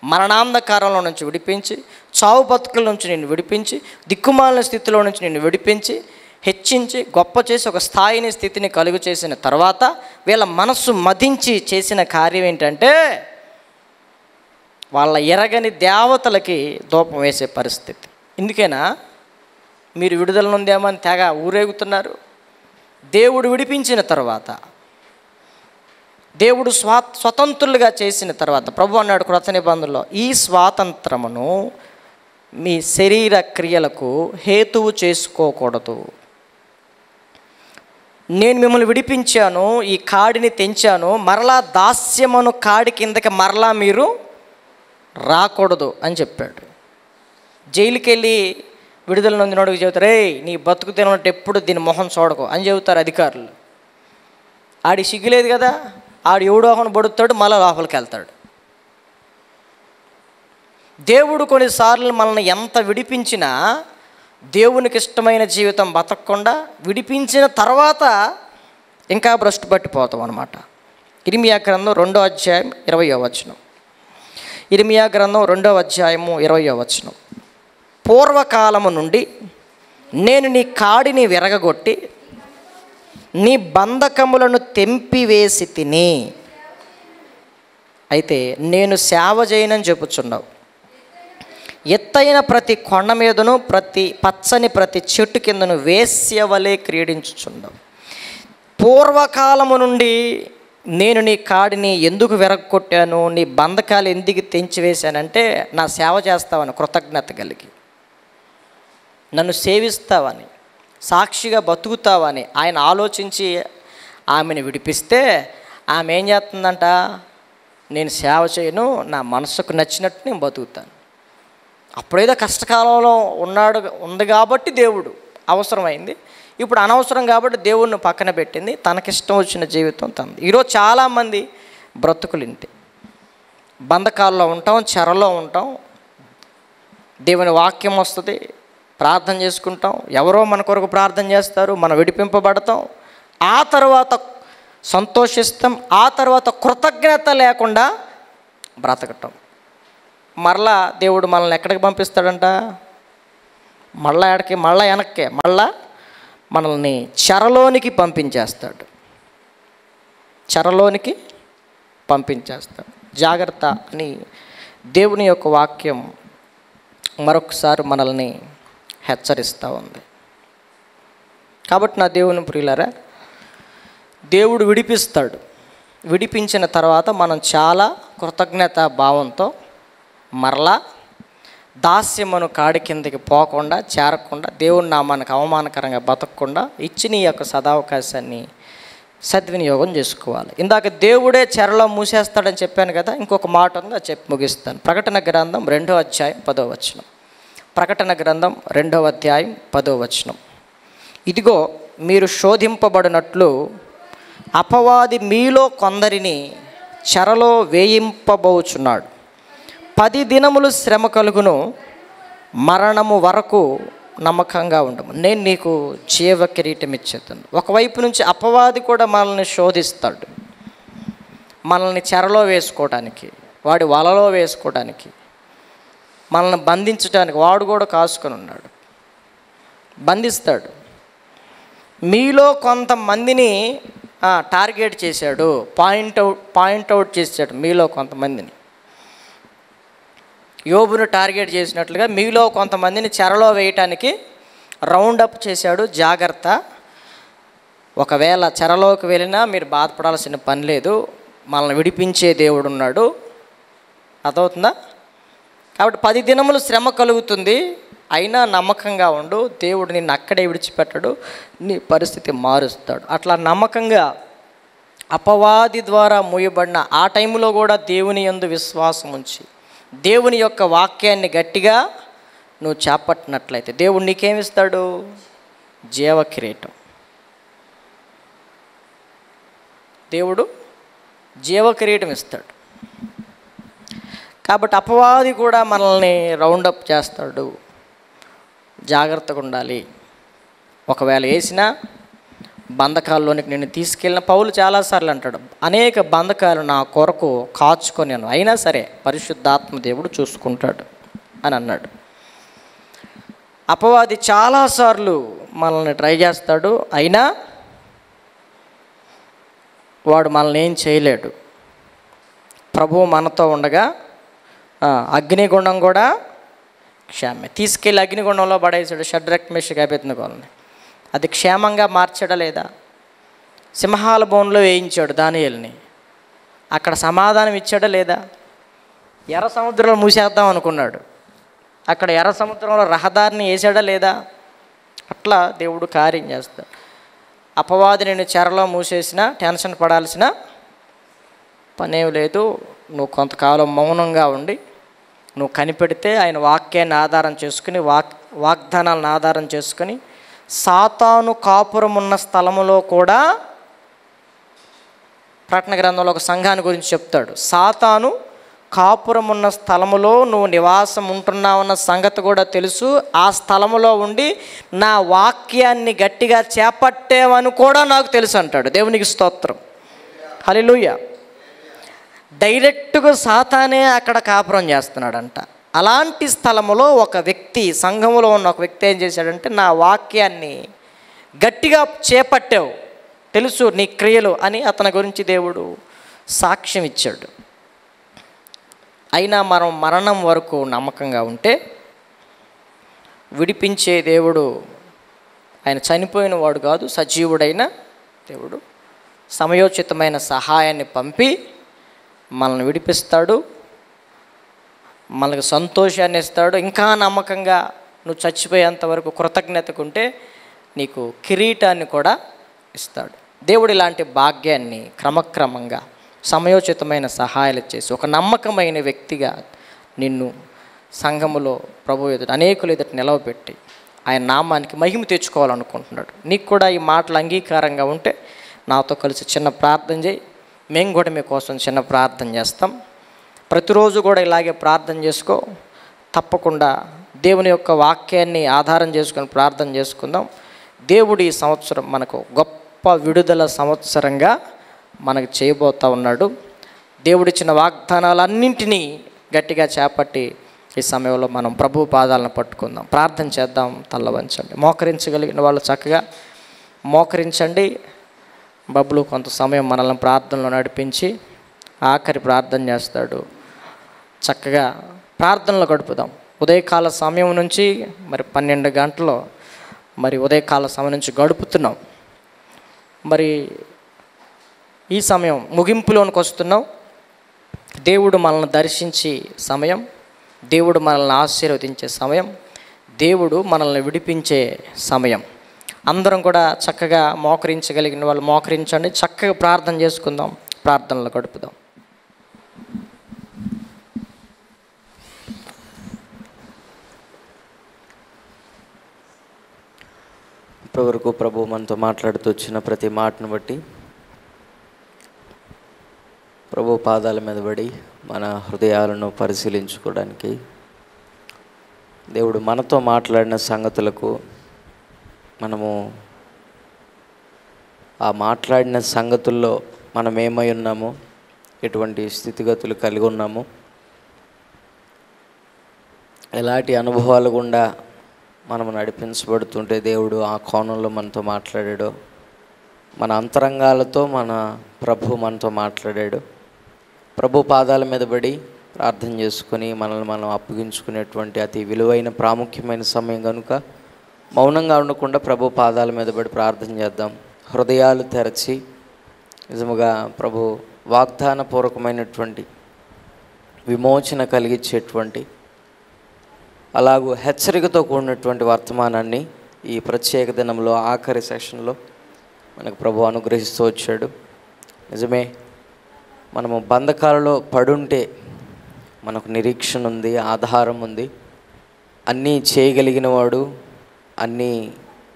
మరణాంధకారంలో నుంచి విడిపించి, చావు బతుకుల నుంచి నిన్ను విడిపించి, దిక్కుమాలిన స్థితిలో నుంచి నిన్ను విడిపించి, హెచ్చించి, గొప్ప చేసి ఒక స్థాయిని, స్థితిని కలుగు చేసిన తర్వాత వీళ్ళ మనస్సు మదించి చేసిన కార్యం ఏంటంటే వాళ్ళ ఎరగని దేవతలకి ధూపం వేసే పరిస్థితి. ఇందుకేనా మీరు విడుదల నొందేమని తెగ ఊరేగుతున్నారు? దేవుడు విడిపించిన తర్వాత, దేవుడు స్వతంత్రులుగా చేసిన తర్వాత ప్రభు అన్నాడు క్రొత్త నిబంధనలో, ఈ స్వాతంత్రమును మీ శరీర క్రియలకు హేతువు చేసుకోకూడదు. నేను మిమ్మల్ని విడిపించాను, ఈ కాడిని తెంచాను, మరలా దాస్యమును కాడి కిందకి మరలా మీరు రాకూడదు అని చెప్పాడు. జైలుకి వెళ్ళి విడుదల నొందినోడికి చెబుతారు, రే నీ బతుకు తినట్టు ఎప్పుడు దీని మొహం చూడకు అని చెబుతారు అధికారులు. ఆడి సిగ్గులేదు కదా, ఆడు ఎవడోహను బడుతాడు, మళ్ళీ లోపలికి వెళ్తాడు. దేవుడు కొన్నిసార్లు మనల్ని ఎంత విడిపించినా దేవునికి ఇష్టమైన జీవితం బతకకుండా విడిపించిన తర్వాత ఇంకా భ్రష్టు పట్టిపోతాం అన్నమాట. ఇర్మియా గ్రంథం 2వ అధ్యాయం 20వ వచనం. ఇర్మియా గ్రంథం 2వ అధ్యాయము 20వ వచనం. పూర్వకాలము నుండి నేను నీ కాడిని విరగగొట్టి నీ బంధకములను తెంపివేసి తిని, అయితే నేను సేవ చేయనని చెప్పుచున్నావు. ఎత్తైన ప్రతి కొండ మీదను పచ్చని ప్రతి చెట్టు కిందను వేశ్యవలే క్రీడించుచున్నావు. పూర్వకాలము నుండి నేను నీ కాడిని ఎందుకు విరగొట్టాను, నీ బంధకాలు ఎందుకు తెంచివేశానంటే నా సేవ చేస్తావని, కృతజ్ఞత కలిగి నన్ను సేవిస్తావని, సాక్షిగా బతుకుతావని ఆయన ఆలోచించి ఆమెను విడిపిస్తే ఆమె ఏం చేస్తుందంట? నేను సేవ చేయను, నా మనసుకు నచ్చినట్టు నేను బతుకుతాను. అప్పుడేదో కష్టకాలంలో ఉంది కాబట్టి దేవుడు అవసరమైంది, ఇప్పుడు అనవసరం కాబట్టి దేవుడిని పక్కన పెట్టింది, తనకిష్టం వచ్చిన జీవితం తనది. ఈరోజు చాలామంది బ్రతుకులు ఇంటి బంధకాల్లో ఉంటాం, చెరలో ఉంటాం. దేవుని వాక్యం వస్తుంది, ప్రార్థన చేసుకుంటాం, ఎవరో మన కొరకు ప్రార్థన చేస్తారు, మనం విడిపింపబడతాం, ఆ తర్వాత సంతోషిస్తాం, ఆ తర్వాత కృతజ్ఞత లేకుండా బ్రతకటం. మరలా దేవుడు మనల్ని ఎక్కడికి పంపిస్తాడంట? మళ్ళా ఎడకి, మళ్ళా వెనక్కే, మళ్ళా మనల్ని చెరలోనికి పంపించేస్తాడు. చెరలోనికి పంపించేస్తాడు. జాగ్రత్త అని దేవుని యొక్క వాక్యం మరొకసారి మనల్ని హెచ్చరిస్తూ ఉంది. కాబట్టి నా దేవుని ప్రియులారా, దేవుడు విడిపిస్తాడు. విడిపించిన తర్వాత మనం చాలా కృతజ్ఞతా భావంతో మరలా దాస్యమును కాడి కిందకి పోకుండా, చేరకుండా, దేవుని నామానికి అవమానకరంగా బతకకుండా ఇచ్చిన ఈ యొక్క సదావకాశాన్ని సద్వినియోగం చేసుకోవాలి. ఇందాక దేవుడే చెరలో మూసేస్తాడని చెప్పాను కదా, ఇంకొక మాట ఉంది, అది చెప్పి ముగిస్తాను. ప్రకటన గ్రంథం 2వ అధ్యాయం 10వ వచనం. ప్రకటన గ్రంథం 2వ అధ్యాయం 10వ వచనం. ఇదిగో మీరు శోధింపబడినట్లు అపవాది మీలో కొందరిని చెరలో వేయింపబోచున్నాడు. 10 దినములు శ్రమ కలుగును, మరణము వరకు నమ్మకంగా ఉండము, నేను నీకు జీవ కిరీటం ఇచ్చేస్తాను. ఒకవైపు నుంచి అపవాది కూడా మనల్ని శోధిస్తాడు. మనల్ని చెరలో వేసుకోవడానికి, వాడి వలలో వేసుకోవడానికి, మనల్ని బంధించడానికి వాడు కూడా కాసుకొని ఉన్నాడు, బంధిస్తాడు. మీలో కొంతమందిని టార్గెట్ చేశాడు, పాయింట్అవుట్ చేశాడు. మీలో కొంతమందిని, యోబును టార్గెట్ చేసినట్లుగా మీలో కొంతమందిని చెరలో వేయటానికి రౌండప్ చేశాడు. జాగ్రత్త, ఒకవేళ చెరలోకి వెళ్ళినా మీరు బాధపడాల్సిన పని లేదు, మనల్ని విడిపించే దేవుడు ఉన్నాడు. అర్థమవుతుందా? కాబట్టి 10 దినములు శ్రమ కలుగుతుంది, అయినా నమ్మకంగా ఉండు, దేవుడు నిన్ను అక్కడే విడిచిపెట్టడు, నీ పరిస్థితి మారుస్తాడు. అట్లా నమ్మకంగా అపవాది ద్వారా మూయబడిన ఆ టైంలో కూడా దేవుని యందు విశ్వాసం ఉంచి దేవుని యొక్క వాక్యాన్ని గట్టిగా నువ్వు చేపట్టినట్లయితే దేవుడు నీకేమిస్తాడు? జీవ కిరీటం. దేవుడు జీవ కిరీటం ఇస్తాడు. కాబట్టి అపవాది కూడా మనల్ని రౌండప్ చేస్తాడు, జాగ్రత్తగా ఉండాలి. ఒకవేళ వేసినా బంధకాల్లోనికి నిన్ను తీసుకెళ్ళిన పౌలు చాలాసార్లు అంటాడు, అనేక బంధకాలు నా కొరకు కాచుకొనాను, అయినా సరే పరిశుద్ధాత్మ దేవుడు చూసుకుంటాడు అని అన్నాడు. అపవాది చాలాసార్లు మనల్ని ట్రై చేస్తాడు, అయినా వాడు మనల్ని ఏం చేయలేడు. ప్రభువు మనతో ఉండగా అగ్నిగుండం కూడా క్షేమే. తీసుకెళ్ళి అగ్నిగుండంలో పడేసాడు షడ్రక్ మేషక్ అబేద్నెగోల్ని. అది క్షేమంగా మార్చడా లేదా? సింహాల బోన్లో వేయించాడు దానియేలుని, అక్కడ సమాధానం ఇచ్చాడా లేదా? ఎర్ర సముద్రంలో మూసేద్దాం అనుకున్నాడు, అక్కడ ఎర్ర సముద్రంలో రహదారిని వేసాడా లేదా? అట్లా దేవుడు కార్యం చేస్తాడు. అపవాది నేను చెరలో మూసేసినా టెన్షన్ పడాల్సిన పనేం లేదు. నువ్వు కొంతకాలం మౌనంగా ఉండి నువ్వు కనిపెడితే ఆయన వాక్యాన్ని ఆధారం చేసుకుని, వాగ్దానాలను ఆధారం చేసుకుని, సాతాను కాపురం ఉన్న స్థలములో కూడా, ప్రకటన గ్రంథంలో ఒక సంఘాన్ని గురించి చెప్తాడు, సాతాను కాపురం ఉన్న స్థలములో నువ్వు నివాసం ఉంటున్నావన్న సంగతి కూడా తెలుసు, ఆ స్థలములో ఉండి నా వాక్యాన్ని గట్టిగా చేపట్టేవని కూడా నాకు తెలుసు అంటాడు. దేవునికి స్తోత్రం, హల్లెలూయా. డైరెక్ట్గా సాతానే అక్కడ కాపురం చేస్తున్నాడంట. అలాంటి స్థలములో ఒక వ్యక్తి, సంఘములో ఉన్న ఒక వ్యక్తి ఏం చేశాడంటే, నా వాక్యాన్ని గట్టిగా చేపట్టావు, తెలుసు నీ క్రియలు అని అతని గురించి దేవుడు సాక్ష్యం ఇచ్చాడు. అయినా మనం మరణం వరకు నమ్మకంగా ఉంటే విడిపించే దేవుడు ఆయన చనిపోయిన వాడు కాదు, సజీవుడైన దేవుడు. సమయోచితమైన సహాయాన్ని పంపి మనల్ని విడిపిస్తాడు, మనకు సంతోషాన్ని ఇస్తాడు. ఇంకా నమ్మకంగా నువ్వు చచ్చిపోయేంత వరకు కృతజ్ఞతకుంటే నీకు కిరీటాన్ని కూడా ఇస్తాడు. దేవుడు ఇలాంటి భాగ్యాన్ని క్రమక్రమంగా సమయోచితమైన సహాయాలు చేసి ఒక నమ్మకమైన వ్యక్తిగా నిన్ను సంఘములో ప్రభు ఎదుట, అనేకులు ఎదుట నిలవబెట్టి ఆయన నామానికి మహిమ తెచ్చుకోవాలనుకుంటున్నాడు. నీకు కూడా ఈ మాటలు అంగీకారంగా ఉంటే నాతో కలిసి చిన్న ప్రార్థన చేయి. మేము కూడా మీకోసం చిన్న ప్రార్థన చేస్తాం. ప్రతిరోజు కూడా ఇలాగే ప్రార్థన చేసుకో. తప్పకుండా దేవుని యొక్క వాక్యాన్ని ఆధారం చేసుకొని ప్రార్థన చేసుకుందాం. దేవుడు ఈ సంవత్సరం మనకు గొప్ప విడుదల సంవత్సరంగా మనకు చేయబోతూ ఉన్నాడు. దేవుడిచ్చిన వాగ్దానాలన్నింటినీ గట్టిగా చేపట్టి ఈ సమయంలో మనం ప్రభు పాదాలను పట్టుకుందాం, ప్రార్థన చేద్దాం. తల్ల వంచండి. మోకరించగలిగిన వాళ్ళు చక్కగా మోకరించండి. బబ్బులు కొంత సమయం మనల్ని ప్రార్థనలో నడిపించి ఆఖరి ప్రార్థన చేస్తాడు. చక్కగా ప్రార్థనలో గడుపుదాం. ఉదయకాల సమయం నుంచి మరి 12 గంటలు మరి ఉదయకాల సమయం నుంచి గడుపుతున్నాం. మరి ఈ సమయం ముగింపులోనికి వస్తున్నాం. దేవుడు మనల్ని దర్శించే సమయం, దేవుడు మనల్ని ఆశీర్వదించే సమయం, దేవుడు మనల్ని విడిపించే సమయం. అందరం కూడా చక్కగా మోకరించగలిగిన వాళ్ళు మోకరించండి. చక్కగా ప్రార్థన చేసుకుందాం, ప్రార్థనలో గడుపుదాం. ఇప్పటివరకు ప్రభు మనతో మాట్లాడుతూ వచ్చిన ప్రతి మాటను బట్టి ప్రభు పాదాల మీద పడి మన హృదయాలను పరిశీలించుకోవడానికి, దేవుడు మనతో మాట్లాడిన సంగతులకు మనము ఆ మాట్లాడిన సంగతుల్లో మనం ఏమై ఉన్నామో, ఎటువంటి స్థితిగతులు కలిగి ఉన్నామో, ఎలాంటి అనుభవాలు గుండా మనము నడిపించబడుతుంటే దేవుడు ఆ కోణంలో మనతో మాట్లాడాడో, మన అంతరంగాలతో మన ప్రభు మనతో మాట్లాడాడు. ప్రభు పాదాల మీద పడి ప్రార్థన చేసుకొని మనల్ని మనం అప్పగించుకునేటువంటి అతి విలువైన ప్రాముఖ్యమైన సమయం కనుక మౌనంగా ఉండకుండా ప్రభు పాదాల మీద పడి ప్రార్థన చేద్దాం. హృదయాలు తెరచి నిజముగా ప్రభు వాగ్దానపూర్వకమైనటువంటి విమోచన కలిగించేటువంటి, అలాగూ హెచ్చరికతో కూడినటువంటి వర్తమానాన్ని ఈ ప్రత్యేక దినంలో ఆఖరి సెషన్లో మనకు ప్రభు అనుగ్రహిస్తూ వచ్చాడు. నిజమే, మనము బంధకాలలో పడుంటే మనకు నిరీక్షణ ఉంది, ఆధారం ఉంది. అన్నీ చేయగలిగిన వాడు, అన్నీ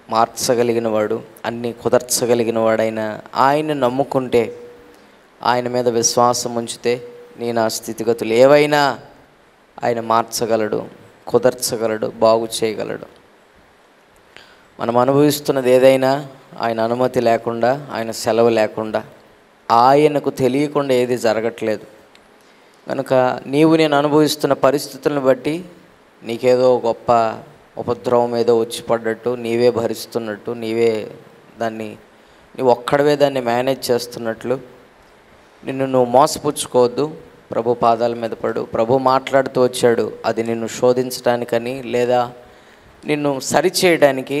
మార్చగలిగిన వాడు, అన్నీ కుదర్చగలిగిన వాడైన ఆయన్ని నమ్ముకుంటే, ఆయన మీద విశ్వాసం ఉంచితే నా స్థితిగతులు ఏవైనా ఆయన మార్చగలడు, కుదర్చగలడు, బాగు చేయగలడు. మనం అనుభవిస్తున్నది ఏదైనా ఆయన అనుమతి లేకుండా, ఆయన సెలవు లేకుండా, ఆయనకు తెలియకుండా ఏది జరగట్లేదు. కనుక నేను అనుభవిస్తున్న పరిస్థితులను బట్టి నీకేదో గొప్ప ఉపద్రవం ఏదో వచ్చి పడ్డట్టు, నీవే భరిస్తున్నట్టు, నీవు ఒక్కడవే దాన్ని మేనేజ్ చేస్తున్నట్లు నువ్వు మోసపుచ్చుకోవద్దు. ప్రభు పాదాల మీద పడు. ప్రభు మాట్లాడుతూ వచ్చాడు, అది నిన్ను శోధించడానికని, లేదా నిన్ను సరిచేయడానికి,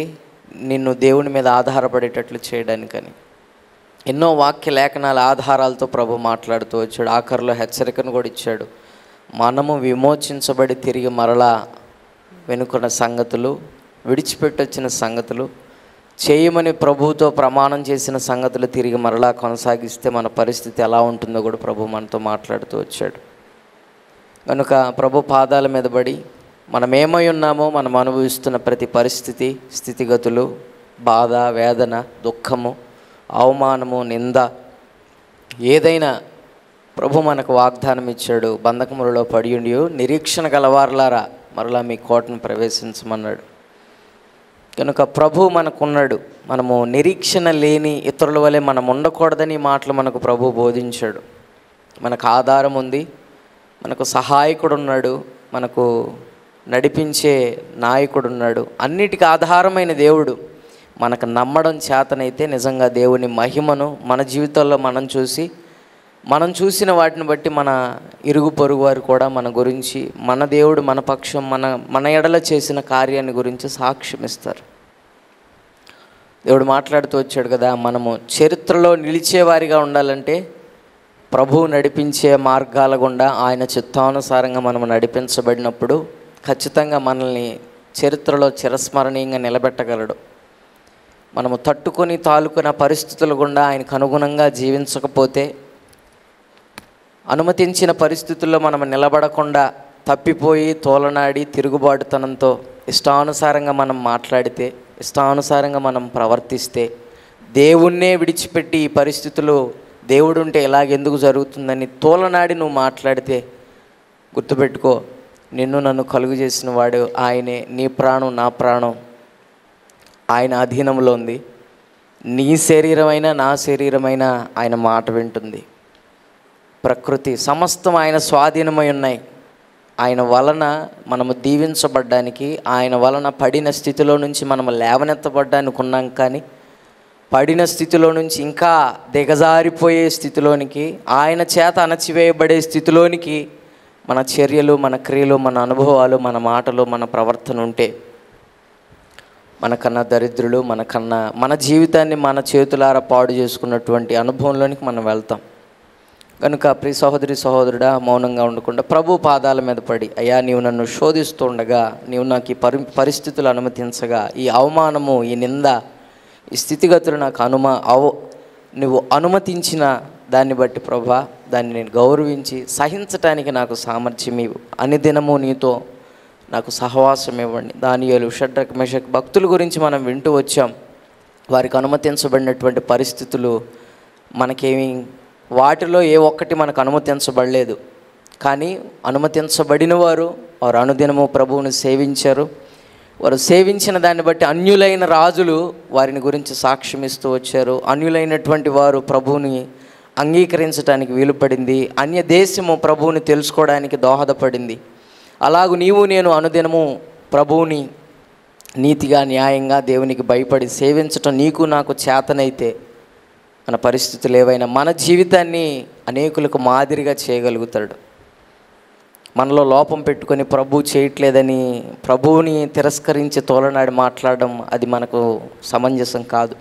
నిన్ను దేవుని మీద ఆధారపడేటట్లు చేయడానికని. ఎన్నో వాక్య లేఖనాల ఆధారాలతో ప్రభు మాట్లాడుతూ వచ్చాడు. ఆఖరిలో హెచ్చరికను కూడా ఇచ్చాడు. మనము విమోచించబడి తిరిగి మరలా వెనుకున్న సంగతులు, విడిచిపెట్టొచ్చిన సంగతులు, చేయమని ప్రభువుతో ప్రమాణం చేసిన సంగతులు తిరిగి మరలా కొనసాగిస్తే మన పరిస్థితి ఎలా ఉంటుందో కూడా ప్రభు మనతో మాట్లాడుతూ వచ్చాడు. కనుక ప్రభు పాదాల మీద పడి మనం ఏమై ఉన్నామో, మనం అనుభవిస్తున్న ప్రతి పరిస్థితి, స్థితిగతులు, బాధ, వేదన, దుఃఖము, అవమానము, నింద, ఏదైనా ప్రభు మనకు వాగ్దానం ఇచ్చాడు. బంధకములలో పడియుండి నిరీక్షణ గలవారులారా మరలా మీ కోటను ప్రవేశించమన్నాడు. కనుక ప్రభు మనకున్నాడు. మనము నిరీక్షణ లేని ఇతరుల వలె మనం ఉండకూడదని మాటలు మనకు ప్రభు బోధించాడు. మనకు ఆధారం ఉంది, మనకు సహాయకుడు ఉన్నాడు, మనకు నడిపించే నాయకుడు ఉన్నాడు. అన్నిటికీ ఆధారమైన దేవుడు మనకు నమ్మడం చేతనైతే నిజంగా దేవుని మహిమను మన జీవితాల్లో మనం చూసిన వాటిని బట్టి మన ఇరుగు పొరుగు వారు కూడా మన గురించి, మన దేవుడు మన పక్షం, మన ఎడల చేసిన కార్యాన్ని గురించి సాక్ష్యం ఇస్తారు. దేవుడు మాట్లాడుతూ వచ్చాడు కదా, మనము చరిత్రలో నిలిచేవారిగా ఉండాలంటే ప్రభువు నడిపించే మార్గాల గుండా ఆయన చిత్తానుసారంగా మనము నడిపించబడినప్పుడు ఖచ్చితంగా మనల్ని చరిత్రలో చిరస్మరణీయంగా నిలబెట్టగలడు. మనము తట్టుకొని తాలుకున్న పరిస్థితుల గుండా ఆయనకు అనుగుణంగా జీవించకపోతే, అనుమతించిన పరిస్థితుల్లో మనం నిలబడకుండా తప్పిపోయి తోలనాడి తిరుగుబాటుతనంతో ఇష్టానుసారంగా మనం మాట్లాడితే, ఇష్టానుసారంగా మనం ప్రవర్తిస్తే, దేవుణ్ణే విడిచిపెట్టి ఈ పరిస్థితులు దేవుడుంటే ఇలాగెందుకు జరుగుతుందని తోలనాడి నువ్వు మాట్లాడితే, గుర్తుపెట్టుకో, నిన్ను నన్ను కలుగు చేసిన వాడు ఆయనే. నీ ప్రాణం నా ప్రాణం ఆయన అధీనంలో ఉంది. నీ శరీరమైనా నా శరీరమైనా ఆయన మాట వింటుంది. ప్రకృతి సమస్తం ఆయన స్వాధీనమై ఉన్నాయి. ఆయన వలన మనము దీవించబడ్డానికి, ఆయన వలన పడిన స్థితిలో నుంచి మనము లేవనెత్తబడ్డానికి ఉన్నాం. కానీ పడిన స్థితిలో నుంచి ఇంకా దిగజారిపోయే స్థితిలోనికి, ఆయన చేత అణచివేయబడే స్థితిలోనికి మన చర్యలు, మన క్రియలు, మన అనుభవాలు, మన మాటలు, మన ప్రవర్తన ఉంటే మనకన్నా దరిద్రులు, మన జీవితాన్ని మన చేతులారా పాడు చేసుకున్నటువంటి అనుభవంలోనికి మనం వెళ్తాం. కనుక ప్రియ సహోదరి సహోదరుడా, మౌనంగా ఉండకుండా ప్రభు పాదాల మీద పడి, అయ్యా నీవు నన్ను శోధిస్తుండగా, నీవు నాకు ఈ పరిస్థితులు అనుమతించగా, ఈ అవమానము, ఈ నింద, ఈ స్థితిగతులు నాకు నువ్వు అనుమతించిన దాన్ని బట్టి ప్రభా, దాన్ని నేను గౌరవించి సహించటానికి నాకు సామర్థ్యం ఇవ్వు. అనుదినము నీతో నాకు సహవాసం ఇవ్వండి. దానియేలు, షడ్రక్, మెషక్ భక్తుల గురించి మనం వింటూ వచ్చాం. వారికి అనుమతించబడినటువంటి పరిస్థితులు మనకేమీ, వాటిలో ఏ ఒక్కటి మనకు అనుమతించబడలేదు. కానీ అనుమతించబడిన వారు అనుదినము ప్రభువుని సేవించారు. వారు సేవించిన దాన్ని బట్టి అన్యులైన రాజులు వారిని గురించి సాక్ష్యం ఇస్తూ వచ్చారు. అన్యులైనటువంటి వారు ప్రభువుని అంగీకరించడానికి వీలుపడింది. అన్య దేశము ప్రభువుని తెలుసుకోవడానికి దోహదపడింది. అలాగూ నీవు నేను అనుదినము ప్రభువుని నీతిగా, న్యాయంగా, దేవునికి భయపడి సేవించటం నీకు నాకు చేతనైతే మన పరిస్థితులు ఏవైనా మన జీవితాన్ని అనేకులకు మాదిరిగా చేయగలుగుతాడు. మనలో లోపం పెట్టుకొని ప్రభు చేయట్లేదని ప్రభువుని తిరస్కరించి తోలనాడి మాట్లాడడం అది మనకు సమంజసం కాదు.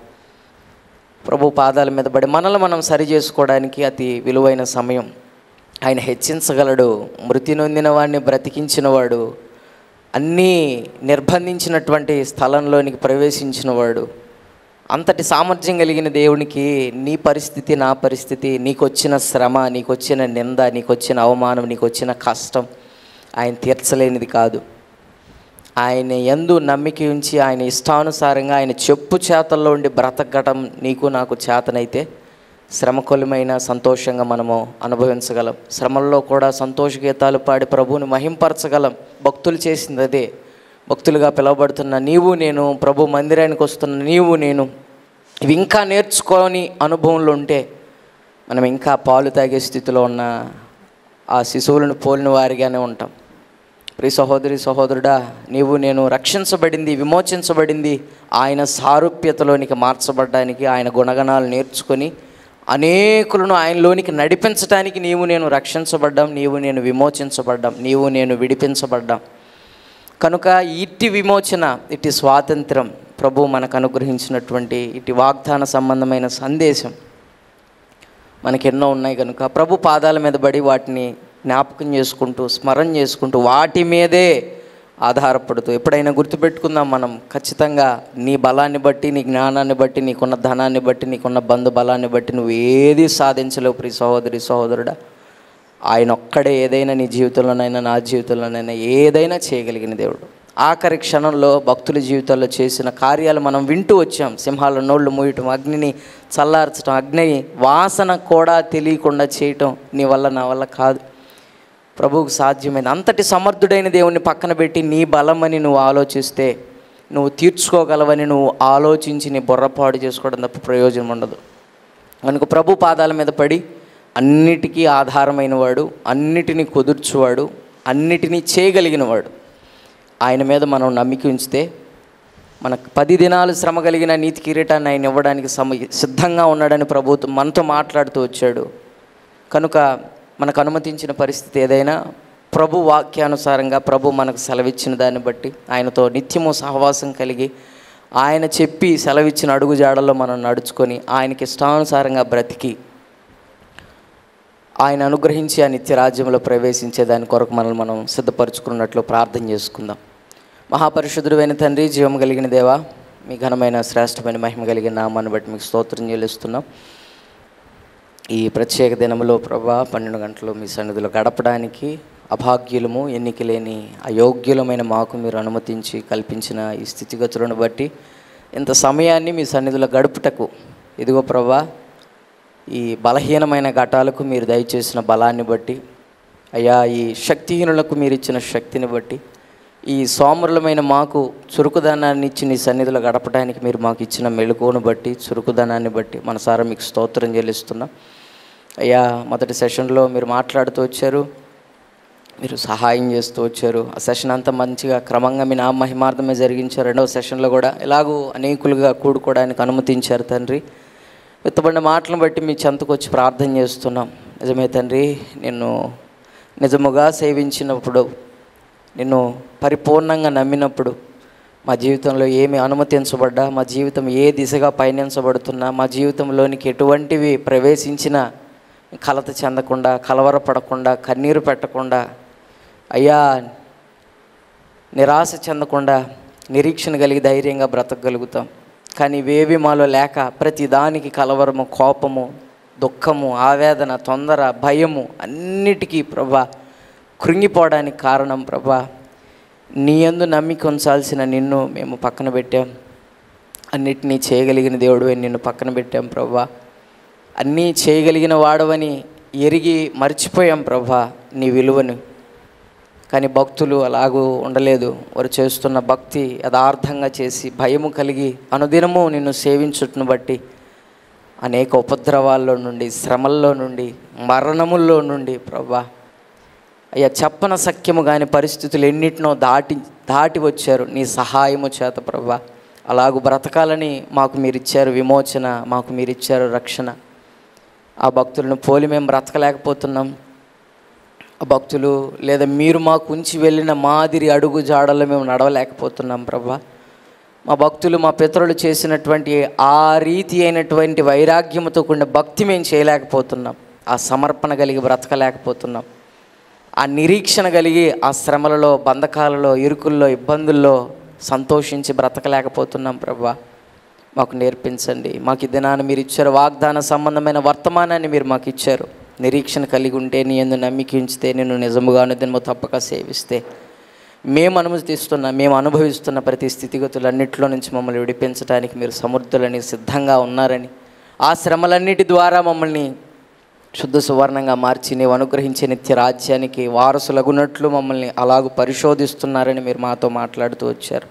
ప్రభు పాదాల మీద పడి మనల్ని మనం సరి చేసుకోవడానికి అతి విలువైన సమయం. ఆయన హెచ్చించగలడు. మృతి నొందిన వాడిని బ్రతికించినవాడు, అన్నీ నిర్బంధించినటువంటి స్థలంలోనికి ప్రవేశించినవాడు, అంతటి సామర్థ్యం కలిగిన దేవునికి నీ పరిస్థితి, నా పరిస్థితి, నీకొచ్చిన శ్రమ, నీకొచ్చిన నింద, నీకొచ్చిన అవమానం, నీకొచ్చిన కష్టం ఆయన తీర్చలేనిది కాదు. ఆయన యందు నమ్మిక ఉంచి ఆయన ఇష్టానుసారంగా ఆయన చెప్పు చేతల్లో ఉండి బ్రతకడం నీకు నాకు చేతనైతే శ్రమ కొలిమైన సంతోషంగా మనము అనుభవించగలం. శ్రమల్లో కూడా సంతోష గీతాలు పాడి ప్రభువుని మహింపరచగలం. భక్తులు చేసింది అదే. భక్తులుగా పిలువబడుతున్న నీవు నేను, ప్రభు మందిరానికి వస్తున్న నీవు నేను, ఇవి ఇంకా నేర్చుకొని అనుభవంలో ఉంటే మనం ఇంకా పాలు తాగే స్థితిలో ఉన్న ఆ శిశువులను పోలిన వారిగానే ఉంటాం. ప్రియ సహోదరి సహోదరుడా, నీవు నేను రక్షించబడింది, విమోచించబడింది ఆయన సారూప్యతలోనికి మార్చబడ్డానికి, ఆయన గుణగణాలు నేర్చుకొని అనేకులను ఆయనలోనికి నడిపించడానికి నీవు నేను రక్షించబడ్డాం, నీవు నేను విమోచించబడ్డాం, నీవు నేను విడిపించబడ్డాం. కనుక ఇట్టి విమోచన, ఇట్టి స్వాతంత్రం ప్రభు మనకు అనుగ్రహించినటువంటి ఇటు వాగ్దాన సంబంధమైన సందేశం మనకెన్నో ఉన్నాయి. కనుక ప్రభు పాదాల మీద పడి వాటిని జ్ఞాపకం చేసుకుంటూ, స్మరణ చేసుకుంటూ, వాటి మీదే ఆధారపడుతూ ఎప్పుడైనా గుర్తుపెట్టుకుందాం మనం. ఖచ్చితంగా నీ బలాన్ని బట్టి, నీ జ్ఞానాన్ని బట్టి, నీకున్న ధనాన్ని బట్టి, నీకున్న బంధు బలాన్ని బట్టి నువ్వు ఏది సాధించలేవు ప్రియ సహోదరి సహోదరుడా. ఆయన ఒక్కడే ఏదైనా నీ జీవితంలోనైనా, నా జీవితంలోనైనా ఏదైనా చేయగలిగిన దేవుడు. ఆఖరి క్షణంలో భక్తుల జీవితాల్లో చేసిన కార్యాలు మనం వింటూ వచ్చాం. సింహాల నోళ్ళు మూయటం, అగ్నిని చల్లార్చడం, అగ్ని వాసన కూడా తెలియకుండా చేయటం నీ వల్ల, నా వల్ల కాదు, ప్రభువుకు సాధ్యమైంది. అంతటి సమర్థుడైన దేవుణ్ణి పక్కన పెట్టి నీ బలమని నువ్వు ఆలోచిస్తే, నువ్వు తీర్చుకోగలవని నువ్వు ఆలోచించి నీ బుర్రపాడు చేసుకోవడం తప్ప ప్రయోజనం ఉండదు. కనుక ప్రభు పాదాల మీద పడి అన్నిటికీ ఆధారమైన వాడు, అన్నిటినీ కుదుర్చువాడు, అన్నిటినీ చేయగలిగినవాడు ఆయన మీద మనం నమ్మిక ఉంచితే మనకు 10 దినాలు శ్రమ కలిగిన నీతి కిరీటాన్ని ఆయన ఇవ్వడానికి సిద్ధంగా ఉన్నాడని ప్రభుత్వం మనతో మాట్లాడుతూ వచ్చాడు. కనుక మనకు అనుమతించిన పరిస్థితి ఏదైనా ప్రభు వాక్యానుసారంగా ప్రభు మనకు సెలవిచ్చిన దాన్ని బట్టి ఆయనతో నిత్యము సహవాసం కలిగి ఆయన చెప్పి సెలవిచ్చిన అడుగు జాడల్లో మనం నడుచుకొని ఆయనకి ఇష్టానుసారంగా బ్రతికి ఆయన అనుగ్రహించి ఆ నిత్య రాజ్యంలో ప్రవేశించే దాని కొరకు మనల్ని మనం సిద్ధపరచుకున్నట్లు ప్రార్థన చేసుకుందాం. మహాపరిశుద్ధుడైన తండ్రి, జీవం కలిగిన దేవా, మీ ఘనమైన శ్రేష్టమైన మహిమ కలిగిన నామాన్ని బట్టి మీకు స్తోత్రం చెల్లిస్తున్నాం. ఈ ప్రత్యేక దినములో ప్రభా 12 గంటలు మీ సన్నిధిలో గడపడానికి అభాగ్యులము, ఎన్నిక లేని అయోగ్యులమైన మాకు మీరు అనుమతించి కల్పించిన ఈ స్థితిగతులను బట్టి ఇంత సమయాన్ని మీ సన్నిధిలో గడుపుటకు ఇదిగో ప్రభా, ఈ బలహీనమైన ఘటాలకు మీరు దయచేసిన బలాన్ని బట్టి, అయ్యా ఈ శక్తిహీనులకు మీరు ఇచ్చిన శక్తిని బట్టి, ఈ సోమరులమైన మాకు చురుకుదనాన్ని ఇచ్చి నీ సన్నిధిలో గడపడానికి మీరు మాకు ఇచ్చిన మెళుకువను బట్టి, చురుకుదనాన్ని బట్టి మనసారా మీకు స్తోత్రం చెల్లిస్తున్నాం. అయ్యా మొదటి సెషన్లో మీరు మాట్లాడుతూ వచ్చారు, మీరు సహాయం చేస్తూ వచ్చారు. ఆ సెషన్ అంతా మంచిగా క్రమంగా మీ నామ మహిమార్థమే జరిగించారు. రెండవ సెషన్లో కూడా ఎలాగూ అనేకులుగా కూడుకోవడానికి అనుమతించారు తండ్రి. విత్తబడిన మాటలను బట్టి మీ చెంతకు వచ్చి ప్రార్థన చేస్తున్నాం. నిజమే తండ్రి, నిన్ను నిజముగా సేవించినప్పుడు, నిన్ను పరిపూర్ణంగా నమ్మినప్పుడు మా జీవితంలో ఏమి అనుమతించబడ్డా, మా జీవితం ఏ దిశగా పయనించబడుతున్నా, మా జీవితంలోనికి ఎటువంటివి ప్రవేశించినా కలత చెందకుండా, కలవరపడకుండా, కన్నీరు పెట్టకుండా, అయ్యా నిరాశ చెందకుండా నిరీక్షణ కలిగి ధైర్యంగా బ్రతకగలుగుతాం. కానీ ఇవేవి మాలో లేక ప్రతి దానికి కలవరము, కోపము, దుఃఖము, ఆవేదన, తొందర, భయము అన్నిటికీ ప్రభా కృంగిపోవడానికి కారణం ప్రభా నీ యందు నమ్మిక ఉంచాల్సిన నిన్ను మేము పక్కన పెట్టాం. అన్నిటినీ చేయగలిగిన దేవుడివే నిన్ను పక్కన పెట్టాం ప్రభా. అన్నీ చేయగలిగిన వాడవని ఎరిగి మర్చిపోయాం ప్రభా నీ విలువను. కానీ భక్తులు అలాగూ ఉండలేదు. వారు చేస్తున్న భక్తి యథార్థంగా చేసి భయము కలిగి అనుదినము నిన్ను సేవించుటను బట్టి అనేక ఉపద్రవాల్లో నుండి, శ్రమల్లో నుండి, మరణముల్లో నుండి ప్రభా అయ్యా చెప్పన సఖ్యము కాని పరిస్థితులు ఎన్నిటినో దాటి వచ్చారు నీ సహాయము చేత ప్రభా. అలాగూ బ్రతకాలని మాకు మీరిచ్చారు విమోచన, మాకు మీరిచ్చారు రక్షణ. ఆ భక్తులను పోలి మేము బ్రతకలేకపోతున్నాం. ఆ భక్తులు లేదా మీరు మాకు ఉంచి వెళ్ళిన మాదిరి అడుగు జాడల్లో మేము నడవలేకపోతున్నాం ప్రభా. మా భక్తులు, మా పితరులు చేసినటువంటి ఆ రీతి అయినటువంటి వైరాగ్యముతో కూడిన భక్తి మేము చేయలేకపోతున్నాం. ఆ సమర్పణ కలిగి బ్రతకలేకపోతున్నాం. ఆ నిరీక్షణ కలిగి ఆ శ్రమలలో, బంధకాలలో, ఇరుకుల్లో, ఇబ్బందుల్లో సంతోషించి బ్రతకలేకపోతున్నాం ప్రభా. మాకు నేర్పించండి. మాకు ఈ దినాన్ని మీరు ఇచ్చారు, వాగ్దాన సంబంధమైన వర్తమానాన్ని మీరు మాకు ఇచ్చారు. నిరీక్షణ కలిగి ఉంటే, నీ యందు నమ్మిక ఉంచితే, నిన్ను నిజముగాను దినము తప్పక సేవిస్తే మేము అనుభవిస్తున్న ప్రతి స్థితిగతులన్నింటిలో నుంచి మమ్మల్ని విడిపించడానికి మీరు సమర్థులని, సిద్ధంగా ఉన్నారని, ఆ శ్రమలన్నిటి ద్వారా మమ్మల్ని శుద్ధ సువర్ణంగా మార్చి నీవు అనుగ్రహించే నిత్య రాజ్యానికి వారసులగునట్లు మమ్మల్ని అలాగూ పరిశోధిస్తున్నారని మీరు మాతో మాట్లాడుతూ వచ్చారు.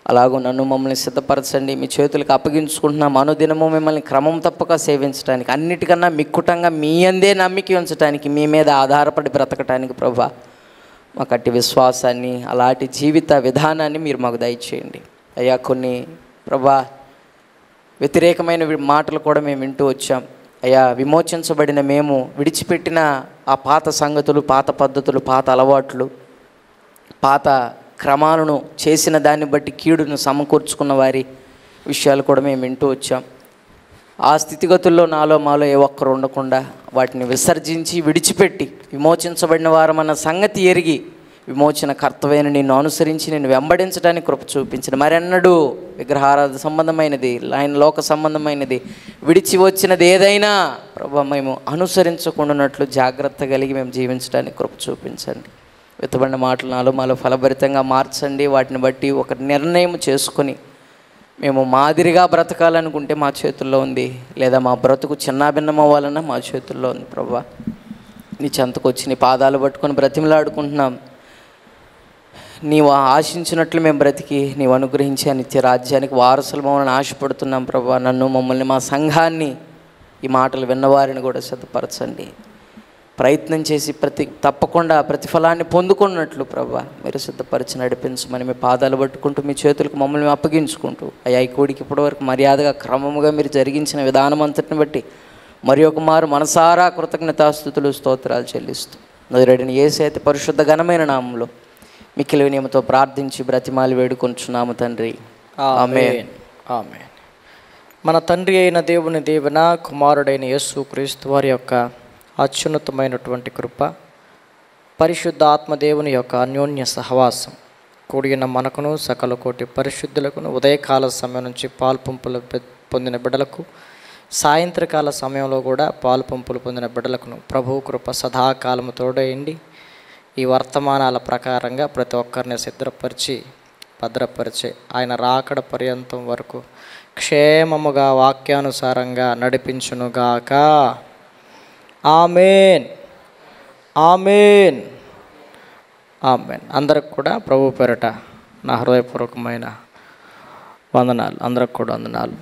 అలాగూ నన్ను మమ్మల్ని సిద్ధపరచండి. మీ చేతులకు అప్పగించుకుంటున్నాం. అనుదినము మిమ్మల్ని క్రమం తప్పక సేవించడానికి, అన్నిటికన్నా మిక్కుటంగా మీ అందే నమ్మిక ఉంచడానికి, మీ మీద ఆధారపడి బ్రతకటానికి ప్రభా మాకు అట్టి విశ్వాసాన్ని, అలాంటి జీవిత విధానాన్ని మీరు మాకు దయచేయండి. అయ్యా కొన్ని ప్రభా వ్యతిరేకమైన మాటలు కూడా మేము వింటూ వచ్చాం. అయ్యా విమోచించబడిన మేము విడిచిపెట్టిన ఆ పాత సంగతులు, పాత పద్ధతులు, పాత అలవాట్లు, పాత క్రమాలను చేసిన దాన్ని బట్టి కీడును సమకూర్చుకున్న వారి విషయాలు కూడా మేము వింటూ వచ్చాం. ఆ స్థితిగతుల్లో నాలో మాలో ఏ ఒక్కరు ఉండకుండా వాటిని విసర్జించి విడిచిపెట్టి విమోచించబడిన వారమన్న సంగతి ఎరిగి విమోచన కర్తవ్యాన్ని నిన్ను అనుసరించి నేను వెంబడించడానికి కృప చూపించిన మరెన్నడూ విగ్రహారాధన సంబంధమైనది, లోక సంబంధమైనది విడిచి వచ్చినది ఏదైనా ప్రభా మేము అనుసరించకుండానట్లు జాగ్రత్త కలిగి మేము జీవించడానికి కృప చూపించండి. విత్తబడిన మాటలు నాలో మాలో ఫలభరితంగా మార్చండి. వాటిని బట్టి ఒక నిర్ణయం చేసుకొని మేము మాదిరిగా బ్రతకాలనుకుంటే మా చేతుల్లో ఉంది, లేదా మా బ్రతుకు చిన్నాభిన్నం అవ్వాలన్నా మా చేతుల్లో ఉంది ప్రభా. నీ చెంతకు వచ్చి నీ పాదాలు పట్టుకొని బ్రతిమలాడుకుంటున్నాం. నీవు ఆశించినట్లు మేము బ్రతికి నీవు అనుగ్రహించే నిత్య రాజ్యానికి వారసులు మమ్మల్ని ఆశపడుతున్నాం ప్రభా. నన్ను, మమ్మల్ని, మా సంఘాన్ని, ఈ మాటలు విన్నవారిని కూడా సిద్ధపరచండి. ప్రయత్నం చేసి తప్పకుండా ప్రతిఫలాన్ని పొందుకున్నట్లు ప్రభా మీరు సిద్ధపరిచి నడిపించమని మీ పాదాలు పట్టుకుంటూ మీ చేతులకు మమ్మల్ని అప్పగించుకుంటూ అయ్యా ఈ కూడికి ఇప్పటివరకు మర్యాదగా క్రమముగా మీరు జరిగించిన విధానం అంతటిని బట్టి మరి ఒక మారు మనసారా కృతజ్ఞతాస్తుతులు స్తోత్రాలు చెల్లిస్తూ నదురెడిని యేసైతే పరిశుద్ధ ఘనమైన నామంలో మిక్కిలి వినయముతో ప్రార్థించి బ్రతిమాలి వేడుకొంచున్నాము తండ్రి. ఆమేన్. ఆమేన్. మన తండ్రి అయిన దేవుని దీవెన, కుమారుడైన యేసు క్రీస్తు వారి యొక్క అత్యున్నతమైనటువంటి కృప, పరిశుద్ధ ఆత్మదేవుని యొక్క అన్యోన్య సహవాసం కూడిన మనకును సకల కోటి పరిశుద్ధులకును ఉదయకాల సమయం నుంచి పాల్పంపులు పొందిన బిడ్డలకు, సాయంత్రకాల సమయంలో కూడా పాల్పంపులు పొందిన బిడ్డలకును ప్రభువు కృప సదాకాలము తోడయండి. ఈ వర్తమానాల ప్రకారంగా ప్రతి ఒక్కరిని సిద్ధపరిచి భద్రపరిచి ఆయన రాకడ పర్యంతం వరకు క్షేమముగా వాక్యానుసారంగా నడిపించునుగాక. ఆమేన్. ఆమేన్. ఆమేన్. అందరికి కూడా ప్రభు పేరట నా హృదయపూర్వకమైన వందనాలు. అందరికి కూడా వందనాలు.